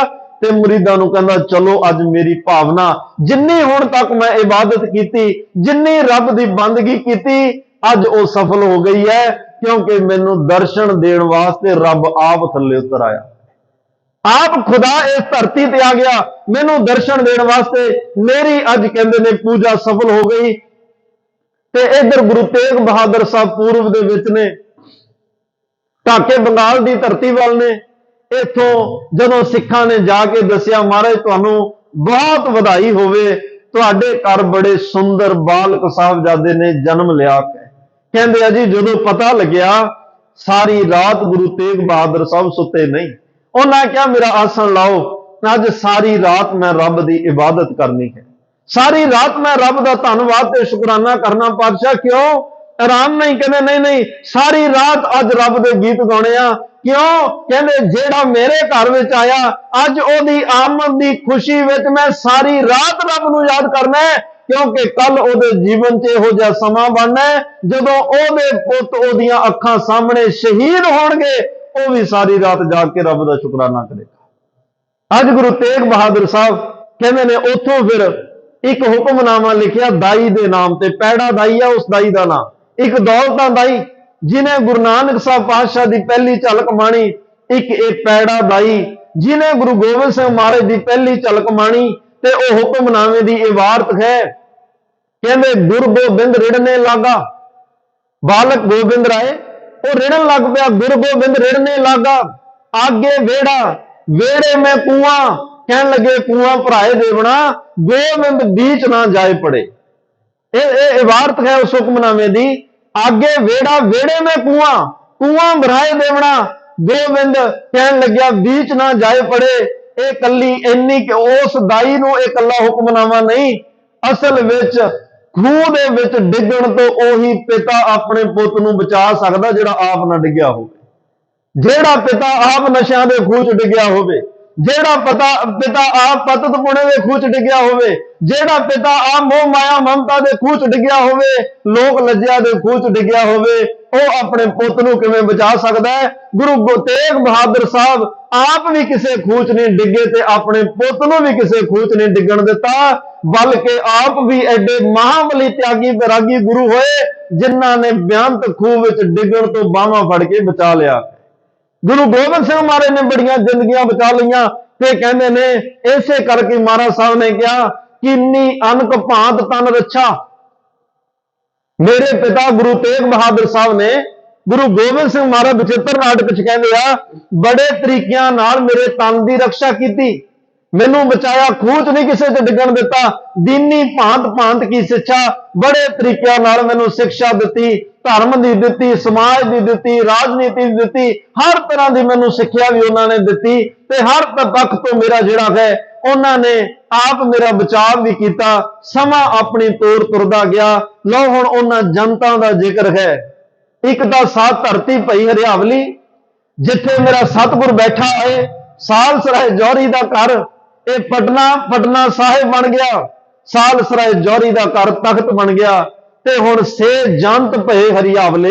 ते मुरीदां नूं कहंदा चलो अज मेरी भावना जिन्नी हुण तक मैं इबादत कीती, जिन्नी रब दी बंदगी कीती, अज वो सफल हो गई है, क्योंकि मैनूं दर्शन देण वास्ते रब आप थल्ले उतर आया, आप खुदा इस धरती ते आ गया मैनू दर्शन देने वास्ते। मेरी अज कहते ने पूजा सफल हो गई। ते इधर गुरु तेग बहादुर साहब पूर्व दे विच ने, ढाके बंगाल की धरती वाल ने, इथों जदों सिखां ने जाके दसिया महाराज तुहानूं बहुत वधाई होवे, तुहाडे घर बड़े सुंदर बालक साहबजादे ने जन्म लिया। कहंदे आ जी जदों पता लग्या सारी रात गुरु तेग बहादुर साहब सुते नहीं। उन्होंने क्या मेरा आसन लाओ, अज सारी रात मैं रब की इबादत करनी है, सारी रात मैं रब का धन्नवाद ते शुकराना करना। पातशाह क्यों? ਆਰਾਮ ਨਹੀਂ, ਕਹਿੰਦੇ ਨਹੀਂ ਨਹੀਂ ਸਾਰੀ ਰਾਤ ਅੱਜ ਰੱਬ ਦੇ ਗੀਤ ਗਾਉਣੇ ਆ। ਕਿਉਂ? ਕਹਿੰਦੇ ਜਿਹੜਾ ਮੇਰੇ ਘਰ ਵਿੱਚ ਆਇਆ, ਅੱਜ ਉਹਦੀ ਆਮਦ ਦੀ ਖੁਸ਼ੀ ਵਿੱਚ ਮੈਂ ਸਾਰੀ ਰਾਤ ਰੱਬ ਨੂੰ ਯਾਦ ਕਰਨਾ ਹੈ, ਕਿਉਂਕਿ ਕੱਲ ਉਹਦੇ ਜੀਵਨ 'ਚ ਇਹੋ ਜਿਹਾ ਸਮਾਂ ਬਣਨਾ ਹੈ ਜਦੋਂ ਉਹਦੇ ਪੁੱਤ ਉਹਦੀਆਂ ਅੱਖਾਂ ਸਾਹਮਣੇ ਸ਼ਹੀਦ ਹੋਣਗੇ, ਉਹ ਵੀ ਸਾਰੀ ਰਾਤ ਜਾਗ ਕੇ ਰੱਬ ਦਾ ਸ਼ੁਕਰਾਨਾ ਕਰੇਗਾ। ਅੱਜ ਗੁਰੂ ਤੇਗ ਬਹਾਦਰ ਸਾਹਿਬ ਕਹਿੰਦੇ ਨੇ ਉੱਥੋਂ ਫਿਰ ਇੱਕ ਹੁਕਮਨਾਮਾ ਲਿਖਿਆ ਦਾਈ ਦੇ ਨਾਮ ਤੇ। ਪੈੜਾ ਦਾਈ ਆ ਉਸ ਦਾਈ ਦਾ ਨਾਮ, ਇੱਕ ਦੌਲਤਾਂ ਦਾਈ ਜਿਹਨੇ ਗੁਰੂ ਨਾਨਕ ਸਾਹਿਬ ਪਾਤਸ਼ਾਹ ਦੀ ਪਹਿਲੀ ਝਲਕ ਮਾਣੀ, ਇੱਕ ਇਹ ਪੈੜਾ ਦਾਈ ਜਿਹਨੇ ਗੁਰੂ ਗੋਬਿੰਦ ਸਿੰਘ ਮਹਾਰਾਜ ਦੀ ਪਹਿਲੀ ਝਲਕ ਮਾਣੀ। ਤੇ ਉਹ ਹੁਕਮਨਾਮੇ ਦੀ ਇਬਾਰਤ ਹੈ, ਕਹਿੰਦੇ ਗੁਰੂ ਗੋਬਿੰਦ ਰਿੜਨੇ ਲਾਗਾ, ਬਾਲਕ ਗੋਬਿੰਦ ਰਾਏ ਉਹ ਰਿੜਨ ਲੱਗ ਪਿਆ। ਗੁਰੂ ਗੋਬਿੰਦ ਰਿੜਨੇ ਲਾਗਾ, ਆਗੇ ਵੇੜਾ ਵੇੜੇ ਮੈਂ ਕੂਆਂ, ਕਹਿਣ ਲੱਗੇ ਕੂਆਂ ਭਰਾਏ ਦੇਵਣਾ, ਗੋਬਿੰਦ बीच ना जाए पड़े। ਇਹ ਇਬਾਰਤ ਹੈ ਉਸ ਹੁਕਮਨਾਮੇ ਦੀ। आगे वेड़ा वेड़े में कुआं, कुआं भराए देवना, गोबिंद कहन लग्या बीच ना जाए पड़े। ਇਹ ਕੱਲੀ ਇੰਨੀ ਕਿ ਉਸ ਦਾਈ ਨੂੰ ਇਹ ਕੱਲਾ ਹੁਕਮਨਾਮਾ ਨਹੀਂ, ਅਸਲ ਵਿੱਚ ਖੂਹ ਦੇ ਵਿੱਚ ਡਿੱਗਣ ਤੋਂ ਉਹੀ ਪਿਤਾ ਆਪਣੇ ਪੁੱਤ ਨੂੰ ਬਚਾ ਸਕਦਾ ਜਿਹੜਾ ਆਪ ਨਾ ਡਿੱਗਿਆ ਹੋਵੇ। ਜਿਹੜਾ ਪਿਤਾ ਆਪ ਨਸ਼ਿਆਂ ਦੇ ਖੂਹ 'ਚ ਡਿੱਗਿਆ ਹੋਵੇ, ਜਿਹੜਾ ਪਿਤਾ ਆਪ ਪਤਤ ਪੁਣੇ ਦੇ ਖੂਹ 'ਚ ਡਿੱਗਿਆ ਹੋਵੇ, ਜਿਹੜਾ ਪਿਤਾ ਆਪ ਮੋਹ ਮਾਇਆ ਮਮਤਾ ਦੇ ਖੂਹ 'ਚ ਡਿੱਗਿਆ ਹੋਵੇ, ਲੋਕ ਲੱਜਿਆ ਦੇ ਖੂਹ 'ਚ ਡਿੱਗਿਆ ਹੋਵੇ, ਉਹ ਆਪਣੇ ਪੁੱਤ ਨੂੰ ਕਿਵੇਂ ਬਚਾ ਸਕਦਾ ਹੈ? ਗੁਰੂ ਤੇਗ ਬਹਾਦਰ ਸਾਹਿਬ ਆਪ ਵੀ ਕਿਸੇ ਖੂਹ 'ਚ ਨਹੀਂ ਡਿੱਗੇ ਤੇ ਆਪਣੇ ਪੁੱਤ ਨੂੰ ਵੀ ਕਿਸੇ ਖੂਹ 'ਚ ਨਹੀਂ ਡਿੱਗਣ ਦਿੱਤਾ, ਬਲਕਿ ਆਪ ਵੀ ਐਡੇ ਮਹਾਬਲੀ ਤਿਆਗੀ ਬੈਰਾਗੀ ਗੁਰੂ ਹੋਏ ਜਿਨ੍ਹਾਂ ਨੇ ਬਿਆੰਤ ਖੂਹ ਵਿੱਚ ਡਿੱਗਣ ਤੋਂ ਬਾਹਾਂ ਫੜ ਕੇ ਬਚਾ ਲਿਆ। ਗੁਰੂ ਗੋਬਿੰਦ ਸਿੰਘ ਮਹਾਰਾਜ ਨੇ ਬੜੀਆਂ ਜ਼ਿੰਦਗੀਆਂ ਬਚਾ ਲਈਆਂ ਤੇ ਕਹਿੰਦੇ ਨੇ ਇਸੇ ਕਰਕੇ ਮਹਾਰਾਜ ਸਾਹਿਬ ਨੇ ਕਿਹਾ ਕਿੰਨੀ ਅਨਕ ਭਾਂਤ ਤਨ ਰੱਛਾ। ਮੇਰੇ ਪਿਤਾ ਗੁਰੂ ਤੇਗ ਬਹਾਦਰ ਸਾਹਿਬ ਨੇ ਗੁਰੂ ਗੋਬਿੰਦ ਸਿੰਘ ਮਹਾਰਾਜ ਬਚਿੱਤਰ ਨਾਟਕ 'ਚ ਕਹਿੰਦੇ ਆ ਬੜੇ ਤਰੀਕਿਆਂ ਨਾਲ ਮੇਰੇ ਤਨ ਦੀ ਰੱਖਿਆ ਕੀਤੀ, ਮੈਨੂੰ ਬਚਾਇਆ, ਖੂਹ 'ਚ ਨਹੀਂ ਕਿਸੇ 'ਚ ਡਿੱਗਣ ਦਿੱਤਾ। ਦੀਨੀ ਭਾਂਤ ਭਾਂਤ ਕੀ ਸਿੱਖਿਆ, ਬੜੇ ਤਰੀਕਿਆਂ ਨਾਲ ਮੈਨੂੰ ਸਿੱਖਿਆ ਦਿੱਤੀ, ਧਰਮ ਦੀ ਦਿੱਤੀ, ਸਮਾਜ ਦੀ ਦਿੱਤੀ, ਰਾਜਨੀਤੀ ਦੀ ਦਿੱਤੀ, ਹਰ ਤਰ੍ਹਾਂ ਦੀ ਮੈਨੂੰ ਸਿੱਖਿਆ ਵੀ ਉਹਨਾਂ ਨੇ ਦਿੱਤੀ ਤੇ ਹਰ ਪੱਖ ਤੋਂ ਮੇਰਾ ਜਿਹੜਾ ਹੈ ਉਹਨਾਂ ਨੇ ਆਪ ਮੇਰਾ ਬਚਾਅ ਵੀ ਕੀਤਾ। ਸਮਾਂ ਆਪਣੀ ਤੋਰ ਤੁਰਦਾ ਗਿਆ। ਲਓ ਹੁਣ ਉਹਨਾਂ ਜਨਤਾ ਦਾ ਜ਼ਿਕਰ ਹੈ। ਇੱਕ ਤਾਂ ਸਾਤ ਧਰਤੀ ਪਈ ਹਰਿਆਵਲੀ, ਜਿੱਥੇ ਮੇਰਾ ਸਤਿਗੁਰ ਬੈਠਾ ਹੈ, ਸਾਲਸਰਾਏ ਜੌਹਰੀ ਦਾ ਘਰ, ਇਹ ਪਟਨਾ ਸਾਹਿਬ ਬਣ ਗਿਆ, ਸਾਲਸਰਾਏ ਜੌਹਰੀ ਦਾ ਘਰ ਤਖਤ ਬਣ ਗਿਆ। ਤੇ ਹੁਣ ਸੇ ਜੰਤ ਭਏ ਹਰਿਆਵਲੇ,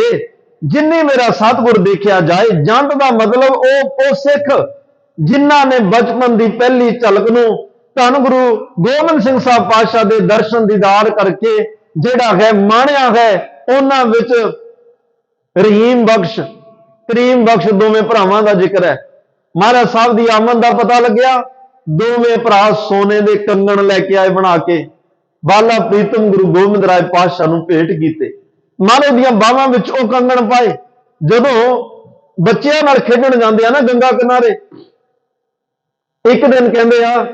ਜਿੰਨੀ ਮੇਰਾ ਸਤਿਗੁਰ ਦੇਖਿਆ ਜਾਏ। ਜੰਤ ਦਾ ਮਤਲਬ ਉਹ ਸਿੱਖ ਜਿਨ੍ਹਾਂ ਨੇ ਬਚਪਨ ਦੀ ਪਹਿਲੀ ਝਲਕ ਨੂੰ ਧੰਨ ਗੁਰੂ ਗੋਬਿੰਦ ਸਿੰਘ ਸਾਹਿਬ ਪਾਤਸ਼ਾਹ ਦੇ ਦਰਸ਼ਨ ਦੀਦਾਰ ਕਰਕੇ ਜਿਹੜਾ ਹੈ ਮਾਣਿਆ ਹੈ। ਉਹਨਾਂ ਵਿੱਚ ਰਹੀਮ ਬਖਸ਼, ਕਰੀਮ ਬਖਸ਼ ਦੋਵੇਂ ਭਰਾਵਾਂ ਦਾ ਜ਼ਿਕਰ ਹੈ। ਮਹਾਰਾਜ ਸਾਹਿਬ ਦੀ ਆਮਦ ਦਾ ਪਤਾ ਲੱਗਿਆ, ਦੋਵੇਂ ਭਰਾ ਸੋਨੇ ਦੇ ਕੰਗਣ ਲੈ ਕੇ ਆਏ ਬਣਾ ਕੇ, ਬਾਲਾ ਪ੍ਰੀਤਮ ਗੁਰੂ ਗੋਬਿੰਦ ਰਾਏ ਪਾਤਸ਼ਾਹ ਨੂੰ ਭੇਟ ਕੀਤੇ। ਮਹਾਰਾਜ ਦੀਆਂ ਬਾਹਾਂ ਵਿੱਚ ਉਹ ਕੰਗਣ ਪਾਏ। ਜਦੋਂ ਬੱਚਿਆਂ ਨਾਲ ਖੇਡਣ ਜਾਂਦੇ ਆ ਨਾ ਗੰਗਾ ਕਿਨਾਰੇ, ਇੱਕ ਦਿਨ ਕਹਿੰਦੇ ਆ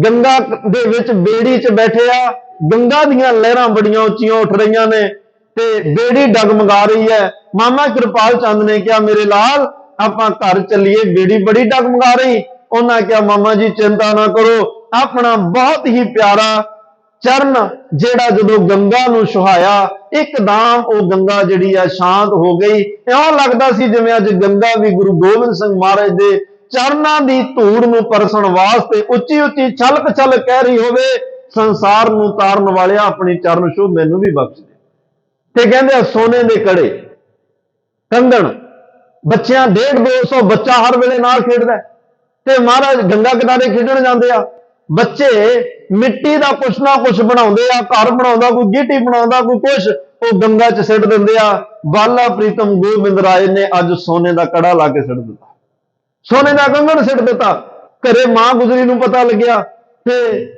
ਗੰਗਾ ਦੇ ਵਿੱਚ ਬੇੜੀ 'ਚ ਬੈਠੇ ਆ, ਗੰਗਾ ਦੀਆਂ ਲਹਿਰਾਂ ਬੜੀਆਂ ਉੱਚੀਆਂ ਉੱਠ ਰਹੀਆਂ ਨੇ ਤੇ ਬੇੜੀ ਡਗਮਗਾ ਰਹੀ ਹੈ। ਮਾਮਾ ਕਿਰਪਾਲ ਚੰਦ ਨੇ ਕਿਹਾ ਮੇਰੇ ਲਾਲ ਆਪਾਂ ਘਰ ਚੱਲੀਏ, ਬੇੜੀ ਬੜੀ ਡਗਮਗਾ ਰਹੀ। ਉਹਨਾਂ ਕਿਹਾ ਮਾਮਾ ਜੀ ਚਿੰਤਾ ਨਾ ਕਰੋ, ਆਪਣਾ ਬਹੁਤ ਹੀ ਪਿਆਰਾ ਚਰਨ ਜਿਹੜਾ ਜਦੋਂ ਗੰਗਾ ਨੂੰ ਸੁਹਾਇਆ, ਇੱਕਦਮ ਉਹ ਗੰਗਾ ਜਿਹੜੀ ਆ ਸ਼ਾਂਤ ਹੋ ਗਈ। ਇਉਂ ਲੱਗਦਾ ਸੀ ਜਿਵੇਂ ਅੱਜ ਗੰਗਾ ਵੀ ਗੁਰੂ ਗੋਬਿੰਦ ਸਿੰਘ ਮਹਾਰਾਜ ਦੇ ਚਰਨਾਂ ਦੀ ਧੂੜ ਨੂੰ ਪਰਸਣ ਵਾਸਤੇ ਉੱਚੀ ਉੱਚੀ ਛਲਕ ਛਲਕ ਕਹਿ ਰਹੀ ਹੋਵੇ, ਸੰਸਾਰ ਨੂੰ ਤਾਰਨ ਵਾਲਿਆ ਆਪਣੀ ਚਰਨ ਛੂਹ ਮੈਨੂੰ ਵੀ ਬਖਸ਼ ਦੇ। ਤੇ ਕਹਿੰਦੇ ਆ ਸੋਨੇ ਦੇ ਕੜੇ ਕੰਗਣ, ਬੱਚਿਆਂ 150-200 ਬੱਚਾ ਹਰ ਵੇਲੇ ਨਾਲ ਖੇਡਦਾ ਤੇ ਮਹਾਰਾਜ ਗੰਗਾ ਕਿਨਾਰੇ ਖੇਡਣ ਜਾਂਦੇ ਆ। ਬੱਚੇ ਮਿੱਟੀ ਦਾ ਕੁਛ ਨਾ ਕੁਛ ਬਣਾਉਂਦੇ ਆ, ਘਰ ਬਣਾਉਂਦਾ, ਕੋਈ ਗੀਟੀ ਬਣਾਉਂਦਾ, ਕੋਈ ਕੁਛ, ਉਹ ਗੰਗਾ 'ਚ ਸਿੱਟ ਦਿੰਦੇ ਆ। ਬਾਲਾ ਪ੍ਰੀਤਮ ਗੋਬਿੰਦ ਰਾਏ ਨੇ ਅੱਜ ਸੋਨੇ ਦਾ ਕੜਾ ਲਾ ਕੇ ਸਿੱਟ ਦਿੱਤਾ, ਸੋਨੇ ਦਾ ਕੰਗਣ ਸਿੱਟ ਦਿੱਤਾ। ਘਰੇ ਮਾਂ ਗੁਜਰੀ ਨੂੰ ਪਤਾ ਲੱਗਿਆ ਤੇ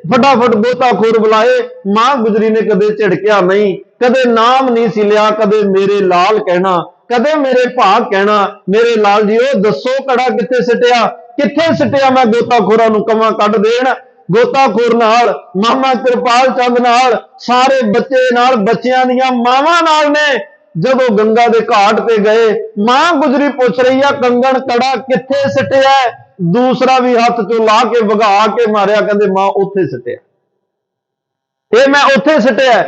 ਫਟਾਫਟ ਗੋਤਾਖੋਰ ਬੁਲਾਏ। ਮਾਂ ਗੁਜਰੀ ਨੇ ਕਦੇ ਝਿੜਕਿਆ ਨਹੀਂ, ਕਦੇ ਨਾਮ ਨਹੀਂ ਸੀ ਲਿਆ, ਕਦੇ ਮੇਰੇ ਲਾਲ ਕਹਿਣਾ, ਕਦੇ ਮੇਰੇ ਭਾਗ ਕਹਿਣਾ। ਮੇਰੇ ਲਾਲ ਜੀ ਉਹ ਦੱਸੋ ਕੜਾ ਕਿੱਥੇ ਸਿੱਟਿਆ, ਕਿੱਥੇ ਸਿੱਟਿਆ, ਮੈਂ ਗੋਤਾਖੋਰਾਂ ਨੂੰ ਕਵਾਂ ਕੱਢ ਦੇਣ। ਗੋਤਾਖੋਰ ਨਾਲ, ਮਾਮਾ ਕਿਰਪਾਲ ਚੰਦ ਨਾਲ, ਸਾਰੇ ਬੱਚੇ ਨਾਲ, ਬੱਚਿਆਂ ਦੀਆਂ ਮਾਵਾਂ ਨਾਲ ਨੇ ਜਦੋਂ ਗੰਗਾ ਦੇ ਘਾਟ ਤੇ ਗਏ। ਮਾਂ ਗੁਜਰੀ ਪੁੱਛ ਰਹੀ ਆ ਕੰਗਣ ਕੜਾ ਕਿੱਥੇ ਸਿੱਟਿਆ? ਦੂਸਰਾ ਵੀ ਹੱਥ ਚੋਂ ਲਾ ਕੇ ਵਗਾ ਕੇ ਮਾਰਿਆ, ਕਹਿੰਦੇ ਮਾਂ ਉੱਥੇ ਸਿੱਟਿਆ, ਇਹ ਮੈਂ ਉੱਥੇ ਸਿੱਟਿਆ।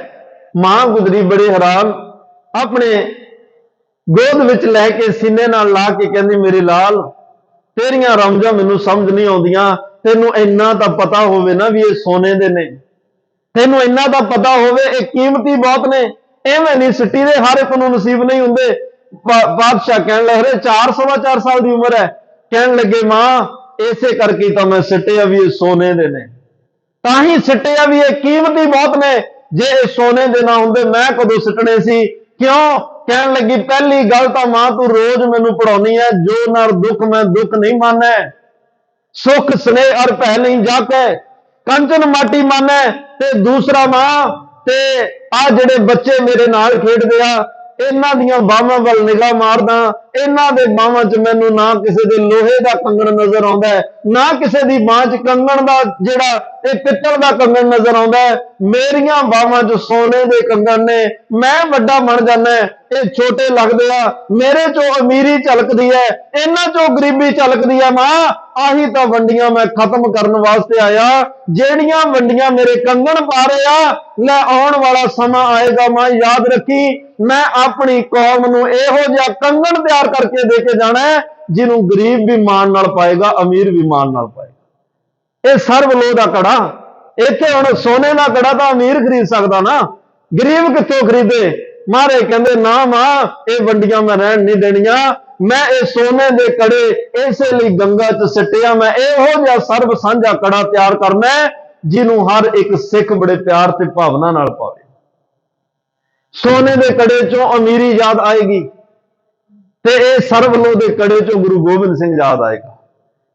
ਮਾਂ ਗੁਜਰੀ ਬੜੇ ਹੈਰਾਨ, ਆਪਣੇ ਗੋਦ ਵਿੱਚ ਲੈ ਕੇ ਸੀਨੇ ਨਾਲ ਲਾ ਕੇ ਕਹਿੰਦੀ, ਮੇਰੇ ਲਾਲ ਤੇਰੀਆਂ ਰਮਜ਼ਾਂ ਮੈਨੂੰ ਸਮਝ ਨਹੀਂ ਆਉਂਦੀਆਂ। ਤੈਨੂੰ ਇੰਨਾ ਤਾਂ ਪਤਾ ਹੋਵੇ ਨਾ ਵੀ ਇਹ ਸੋਨੇ ਦੇ ਨੇ, ਤੈਨੂੰ ਇੰਨਾ ਤਾਂ ਪਤਾ ਹੋਵੇ ਇਹ ਕੀਮਤੀ ਬਹੁਤ ਨੇ। ਐਵੇਂ ਨਹੀਂ ਸਿੱਟੀ ਦੇ, ਹਰ ਇੱਕ ਨੂੰ ਨਸੀਬ ਨਹੀਂ ਹੁੰਦੇ। ਬਾਦਸ਼ਾਹ ਕਹਿਣ ਲੱਗੇ, 4 ਸਾਲ ਦੀ ਉਮਰ ਹੈ। ਕਹਿਣ ਲੱਗੇ, ਮਾਂ ਇਸੇ ਕਰਕੇ ਤਾਂ ਮੈਂ ਸਿੱਟਿਆ ਵੀ ਇਹ ਸੋਨੇ ਦੇ ਨੇ, ਤਾਂ ਹੀ ਸਿੱਟਿਆ ਵੀ ਇਹ ਕੀਮਤੀ ਬਹੁਤ ਨੇ। ਜੇ ਇਹ ਸੋਨੇ ਦੇ ਨਾ ਹੁੰਦੇ ਮੈਂ ਕਦੋਂ ਸਿੱਟਣੇ ਸੀ? ਕਿਉਂ? ਕਹਿਣ ਲੱਗੀ, ਪਹਿਲੀ ਗੱਲ ਤਾਂ ਮਾਂ ਤੂੰ ਰੋਜ਼ ਮੈਨੂੰ ਪੜਾਉਣੀ ਹੈ, ਜੋ ਨਰ ਦੁੱਖ ਮੈਂ ਦੁੱਖ ਨਹੀਂ ਮਾਨੈ, ਸੁਖ ਸਨੇਹ ਅਰ ਭੈ ਨਹੀਂ ਜਾਪੈ, ਕੰਚਨ ਮਾਟੀ ਮਾਨੈ। ਤੇ ਦੂਸਰਾ ਮਾਂ, ਤੇ ਆ ਜਿਹੜੇ ਬੱਚੇ ਮੇਰੇ ਨਾਲ ਖੇਡਦੇ ਆ, ਇਹਨਾਂ ਦੀਆਂ ਬਾਹਾਂ ਵੱਲ ਨਿਗਾਹ ਮਾਰਦਾ, ਇਹਨਾਂ ਦੇ ਬਾਹਾਂ 'ਚ ਮੈਨੂੰ ਨਾ ਕਿਸੇ ਦੇ ਲੋਹੇ ਦਾ ਕੰਗਣ ਨਜ਼ਰ ਆਉਂਦਾ ਹੈ, ਨਾ ਕਿਸੇ ਦੀ ਬਾਂਹ 'ਚ ਕੰਗਣ ਦਾ ਜਿਹੜਾ ਇਹ ਪਿੱਤਲ ਦਾ ਕੰਗਣ ਨਜ਼ਰ ਆਉਂਦਾ ਹੈ। ਮੇਰੀਆਂ ਬਾਹਾਂ 'ਚ ਸੋਨੇ ਦੇ ਕੰਗਣ ਨੇ। ਮੈਂ ਵੱਡਾ ਬਣ ਜਾਂਦਾ, ਇਹ ਛੋਟੇ ਲੱਗਦੇ ਆ। ਮੇਰੇ 'ਚੋਂ ਅਮੀਰੀ ਝਲਕਦੀ ਹੈ, ਇਹਨਾਂ 'ਚੋਂ ਗਰੀਬੀ ਝਲਕਦੀ ਹੈ। ਮਾਂ ਆਹੀ ਤਾਂ ਵੰਡੀਆਂ ਮੈਂ ਖਤਮ ਕਰਨ ਵਾਸਤੇ ਆਇਆ, ਜਿਹੜੀਆਂ ਵੰਡੀਆਂ ਮੇਰੇ ਕੰਗਣ ਪਾ ਰਹੇ ਆ। ਲੈ ਆਉਣ ਵਾਲਾ ਸਮਾਂ ਆਏਗਾ ਮਾਂ, ਯਾਦ ਰੱਖੀ, ਮੈਂ ਆਪਣੀ ਕੌਮ ਨੂੰ ਇਹੋ ਜਿਹਾ ਕੰਗਣ ਤਿਆਰ ਕਰਕੇ ਦੇ ਕੇ ਜਾਣਾ ਹੈ, ਜਿਹਨੂੰ ਗਰੀਬ ਵੀ ਮਾਣ ਨਾਲ ਪਾਏਗਾ, ਅਮੀਰ ਵੀ ਮਾਣ ਨਾਲ ਪਾਏਗਾ। ਇਹ ਸਰਬ ਲੋਹ ਦਾ ਕੜਾ। ਇੱਥੇ ਹੁਣ ਸੋਨੇ ਦਾ ਕੜਾ ਤਾਂ ਅਮੀਰ ਖਰੀਦ ਸਕਦਾ ਨਾ, ਗਰੀਬ ਕਿੱਥੋਂ ਖਰੀਦੇ? ਮਹਾਰਾਜ ਕਹਿੰਦੇ, ਨਾ ਮਾਂ ਇਹ ਵੰਡੀਆਂ ਮੈਂ ਰਹਿਣ ਨਹੀਂ ਦੇਣੀਆਂ। ਮੈਂ ਇਹ ਸੋਨੇ ਦੇ ਕੜੇ ਇਸੇ ਲਈ ਗੰਗਾ 'ਚ ਸਿੱਟਿਆ। ਮੈਂ ਇਹੋ ਜਿਹਾ ਸਰਬ ਸਾਂਝਾ ਕੜਾ ਤਿਆਰ ਕਰਨਾ, ਜਿਹਨੂੰ ਹਰ ਇੱਕ ਸਿੱਖ ਬੜੇ ਪਿਆਰ ਤੇ ਭਾਵਨਾ ਨਾਲ ਪਾਵੇ। ਸੋਨੇ ਦੇ ਕੜੇ 'ਚੋਂ ਅਮੀਰੀ ਯਾਦ ਆਏਗੀ, ਤੇ ਇਹ ਸਰਬ ਲੋਹ ਦੇ ਕੜੇ 'ਚੋਂ ਗੁਰੂ ਗੋਬਿੰਦ ਸਿੰਘ ਯਾਦ ਆਏਗਾ।